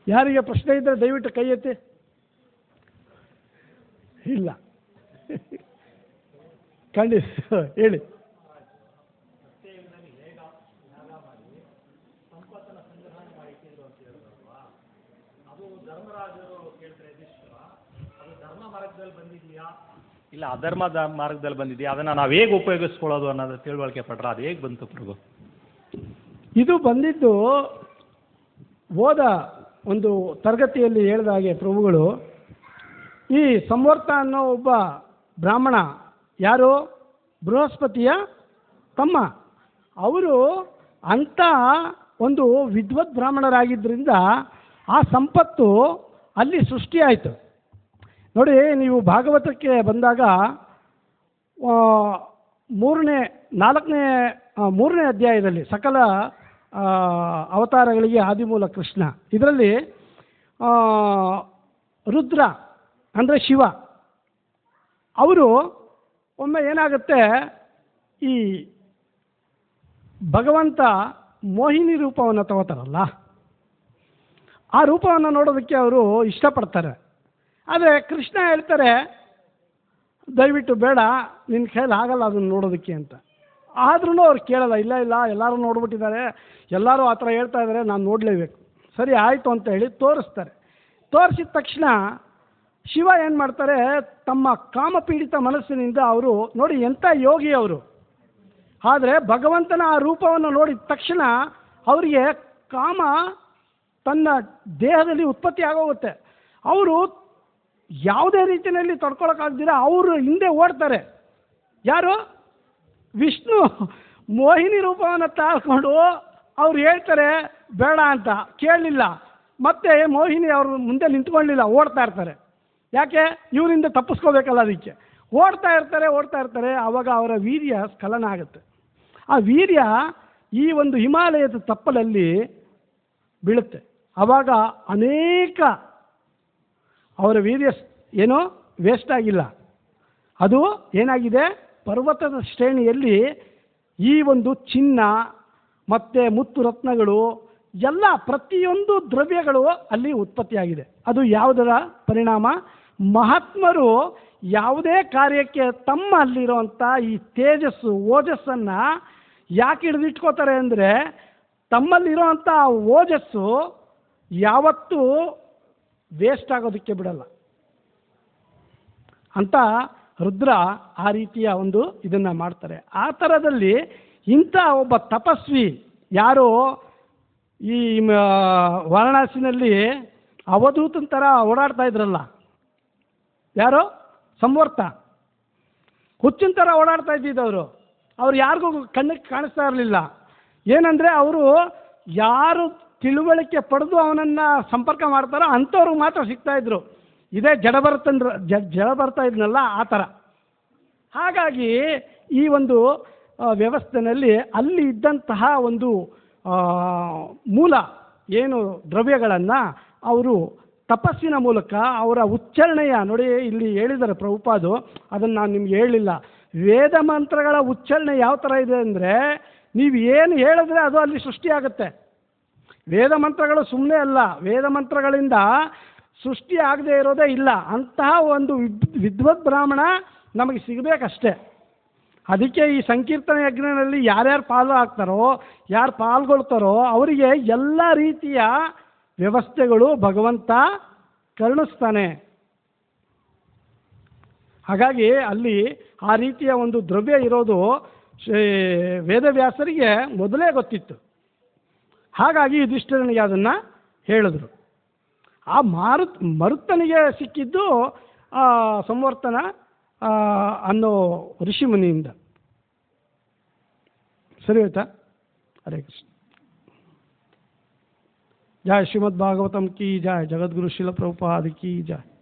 A: ಯಾರಿಗೆ ಪ್ರಶ್ನೆ ಇದ್ದರೆ ದಯವಿಟ್ಟು ಕೈ ಎತ್ತಿ. ಇಲ್ಲ ಖಂಡಿತ ಹೇಳಿ.
B: ಇಲ್ಲ, ಅಧರ್ಮದ ಮಾರ್ಗದಲ್ಲಿ ಬಂದಿದೆಯಾ, ಅದನ್ನು ನಾವು ಹೇಗೆ ಉಪಯೋಗಿಸ್ಕೊಳ್ಳೋದು ಅನ್ನೋದು ತಿಳುವಳಿಕೆ ಪಡ್ರೆ ಅದು ಹೇಗೆ ಬಂತು ಪ್ರಭು?
A: ಇದು ಬಂದಿದ್ದು ಹೋದ ಒಂದು ತರಗತಿಯಲ್ಲಿ ಹೇಳಿದ ಹಾಗೆ ಪ್ರಭುಗಳು, ಈ ಸಂವರ್ತ ಅನ್ನೋ ಒಬ್ಬ ಬ್ರಾಹ್ಮಣ, ಯಾರು ಬೃಹಸ್ಪತಿಯ ತಮ್ಮ, ಅವರು ಅಂಥ ಒಂದು ವಿದ್ವತ್ ಬ್ರಾಹ್ಮಣರಾಗಿದ್ದರಿಂದ ಆ ಸಂಪತ್ತು ಅಲ್ಲಿ ಸೃಷ್ಟಿಯಾಯಿತು. ನೋಡಿ, ನೀವು ಭಾಗವತಕ್ಕೆ ಬಂದಾಗ ಮೂರನೇ ಅಧ್ಯಾಯದಲ್ಲಿ ಸಕಲ ಅವತಾರಗಳಿಗೆ ಆದಿಮೂಲ ಕೃಷ್ಣ, ಇದರಲ್ಲಿ ರುದ್ರ ಅಂದರೆ ಶಿವ, ಅವರು ಒಮ್ಮೆ ಏನಾಗುತ್ತೆ, ಈ ಭಗವಂತ ಮೋಹಿನಿ ರೂಪವನ್ನು ತಗೋತಾರಲ್ಲ, ಆ ರೂಪವನ್ನು ನೋಡೋದಕ್ಕೆ ಅವರು ಇಷ್ಟಪಡ್ತಾರೆ. ಆದರೆ ಕೃಷ್ಣ ಹೇಳ್ತಾರೆ, ದಯವಿಟ್ಟು ಬೇಡ, ನಿನ್ನ ಕೈಯಲ್ಲಿ ಆಗಲ್ಲ ಅದನ್ನು ನೋಡೋದಕ್ಕೆ ಅಂತ. ಆದ್ರೂ ಅವ್ರು ಕೇಳಲ್ಲ, ಇಲ್ಲ ಎಲ್ಲರೂ ನೋಡ್ಬಿಟ್ಟಿದ್ದಾರೆ, ಎಲ್ಲರೂ ಆ ಥರ ಹೇಳ್ತಾ ಇದ್ದಾರೆ, ನಾನು ನೋಡಲೇಬೇಕು. ಸರಿ ಆಯಿತು ಅಂತ ಹೇಳಿ ತೋರಿಸ್ತಾರೆ. ತೋರಿಸಿದ ತಕ್ಷಣ ಶಿವ ಏನು ಮಾಡ್ತಾರೆ, ತಮ್ಮ ಕಾಮಪೀಡಿತ ಮನಸ್ಸಿನಿಂದ ಅವರು ನೋಡಿ ಎಂಥ ಯೋಗಿ ಅವರು, ಆದರೆ ಭಗವಂತನ ಆ ರೂಪವನ್ನು ನೋಡಿದ ತಕ್ಷಣ ಅವರಿಗೆ ಕಾಮ ತನ್ನ ದೇಹದಲ್ಲಿ ಉತ್ಪತ್ತಿ ಆಗೋಗುತ್ತೆ. ಅವರು ಯಾವುದೇ ರೀತಿಯಲ್ಲಿ ತಡ್ಕೊಳಕ್ಕಾಗ್ದಿರ ಅವರು ಹಿಂದೆ ಓಡ್ತಾರೆ. ಯಾರು? ವಿಷ್ಣು ಮೋಹಿನಿ ರೂಪವನ್ನು ತಾಳ್ಕೊಂಡು ಅವ್ರು ಹೇಳ್ತಾರೆ ಬೇಡ ಅಂತ, ಕೇಳಲಿಲ್ಲ. ಮತ್ತೆ ಮೋಹಿನಿ ಅವರು ಮುಂದೆ ನಿಂತ್ಕೊಳ್ಳಲಿಲ್ಲ, ಓಡ್ತಾ ಇರ್ತಾರೆ. ಯಾಕೆ? ಇವರಿಂದ ತಪ್ಪಿಸ್ಕೋಬೇಕಲ್ಲ, ಅದಕ್ಕೆ ಓಡ್ತಾ ಇರ್ತಾರೆ. ಆವಾಗ ಅವರ ವೀರ್ಯ ಸ್ಖಲನ ಆಗುತ್ತೆ. ಆ ವೀರ್ಯ ಈ ಒಂದು ಹಿಮಾಲಯದ ತಪ್ಪಲಲ್ಲಿ ಬೀಳುತ್ತೆ. ಆವಾಗ ಅನೇಕ ಅವರ ವೀರ್ಯ ಏನೋ ವೇಸ್ಟ್ ಆಗಿಲ್ಲ, ಅದು ಏನಾಗಿದೆ, ಪರ್ವತದ ಶ್ರೇಣಿಯಲ್ಲಿ ಈ ಒಂದು ಚಿನ್ನ ಮತ್ತು ಮುತ್ತು ರತ್ನಗಳು ಎಲ್ಲ ಪ್ರತಿಯೊಂದು ದ್ರವ್ಯಗಳು ಅಲ್ಲಿ ಉತ್ಪತ್ತಿಯಾಗಿದೆ. ಅದು ಯಾವುದರ ಪರಿಣಾಮ? ಮಹಾತ್ಮರು ಯಾವುದೇ ಕಾರ್ಯಕ್ಕೆ ತಮ್ಮಲ್ಲಿರುವಂಥ ಈ ತೇಜಸ್ಸು ಓಜಸ್ಸನ್ನು ಯಾಕೆ ಹಿಡಿದಿಟ್ಕೋತಾರೆ ಅಂದರೆ, ತಮ್ಮಲ್ಲಿರುವಂಥ ಓಜಸ್ಸು ಯಾವತ್ತೂ ವೇಸ್ಟ್ ಆಗೋದಕ್ಕೆ ಬಿಡಲ್ಲ ಅಂತ ರುದ್ರ ಆ ರೀತಿಯ ಒಂದು ಇದನ್ನು ಮಾಡ್ತಾರೆ. ಆ ಥರದಲ್ಲಿ ಇಂಥ ಒಬ್ಬ ತಪಸ್ವಿ ಯಾರು ಈ ವಾರಣಾಸಿನಲ್ಲಿ ಅವಧೂತನ ಥರ ಓಡಾಡ್ತಾ ಇದ್ರಲ್ಲ, ಯಾರೋ ಸಂವರ್ತ, ಹುಚ್ಚಿನ ಥರ ಓಡಾಡ್ತಾ ಇದ್ದಿದ್ದವರು, ಅವ್ರು ಯಾರಿಗೂ ಕಣ್ಣಿಗೆ ಕಾಣಿಸ್ತಾ ಇರಲಿಲ್ಲ. ಏನಂದರೆ ಅವರು ಯಾರು ತಿಳುವಳಿಕೆ ಪಡೆದು ಅವನನ್ನು ಸಂಪರ್ಕ ಮಾಡ್ತಾರೋ ಅಂಥವ್ರಿಗೆ ಮಾತ್ರ ಸಿಗ್ತಾಯಿದ್ರು. ಇದೇ ಜಡ ಬರ್ತಾ ಇದ್ನಲ್ಲ ಆ ಥರ. ಹಾಗಾಗಿ ಈ ಒಂದು ವ್ಯವಸ್ಥೆಯಲ್ಲಿ ಅಲ್ಲಿ ಇದ್ದಂತಹ ಒಂದು ಮೂಲ ಏನು ದ್ರವ್ಯಗಳನ್ನು ಅವರು ತಪಸ್ಸಿನ ಮೂಲಕ ಅವರ ಉಚ್ಚಾರಣೆಯ ನೋಡಿ ಇಲ್ಲಿ ಹೇಳಿದ್ದಾರೆ ಪ್ರಭುಪಾದು, ಅದನ್ನು ನಾನು ನಿಮ್ಗೆ ಹೇಳಲಿಲ್ಲ. ವೇದ ಮಂತ್ರಗಳ ಉಚ್ಚಾರಣೆ ಯಾವ ಥರ ಇದೆ ಅಂದರೆ, ನೀವು ಏನು ಹೇಳಿದ್ರೆ ಅದು ಅಲ್ಲಿ ಸೃಷ್ಟಿಯಾಗುತ್ತೆ. ವೇದ ಮಂತ್ರಗಳು ಸುಮ್ಮನೆ ಅಲ್ಲ, ವೇದ ಮಂತ್ರಗಳಿಂದ ಸೃಷ್ಟಿ ಆಗದೆ ಇರೋದೇ ಇಲ್ಲ. ಅಂತಹ ಒಂದು ವಿದ್ವತ್ ಬ್ರಾಹ್ಮಣ ನಮಗೆ ಸಿಗಬೇಕಷ್ಟೇ. ಅದಕ್ಕೆ ಈ ಸಂಕೀರ್ತನ ಯಜ್ಞದಲ್ಲಿ ಯಾರ್ಯಾರು ಪಾಲು ಆಗ್ತಾರೋ, ಯಾರು ಪಾಲ್ಗೊಳ್ತಾರೋ ಅವರಿಗೆ ಎಲ್ಲ ರೀತಿಯ ವ್ಯವಸ್ಥೆಗಳು ಭಗವಂತ ಕರುಣಿಸ್ತಾನೆ. ಹಾಗಾಗಿ ಅಲ್ಲಿ ಆ ರೀತಿಯ ಒಂದು ದ್ರವ್ಯ ಇರೋದು ವೇದವ್ಯಾಸರಿಗೆ ಮೊದಲೇ ಗೊತ್ತಿತ್ತು. ಹಾಗಾಗಿ ಯುಧಿಷ್ಠಿರನಿಗೆ ಅದನ್ನು ಹೇಳಿದ್ರು. ಆ ಮರುತ್ತನಿಗೆ ಸಿಕ್ಕಿದ್ದು ಸಂವರ್ತನ ಅನ್ನೋ ಋಷಿಮುನಿಯಿಂದ. ಸರಿ ಆಯ್ತಾ? ಹರೇ ಕೃಷ್ಣ. जय श्रीमद् भागवतम की जय, जगद्गुरु श्रील प्रभुपाद की जय.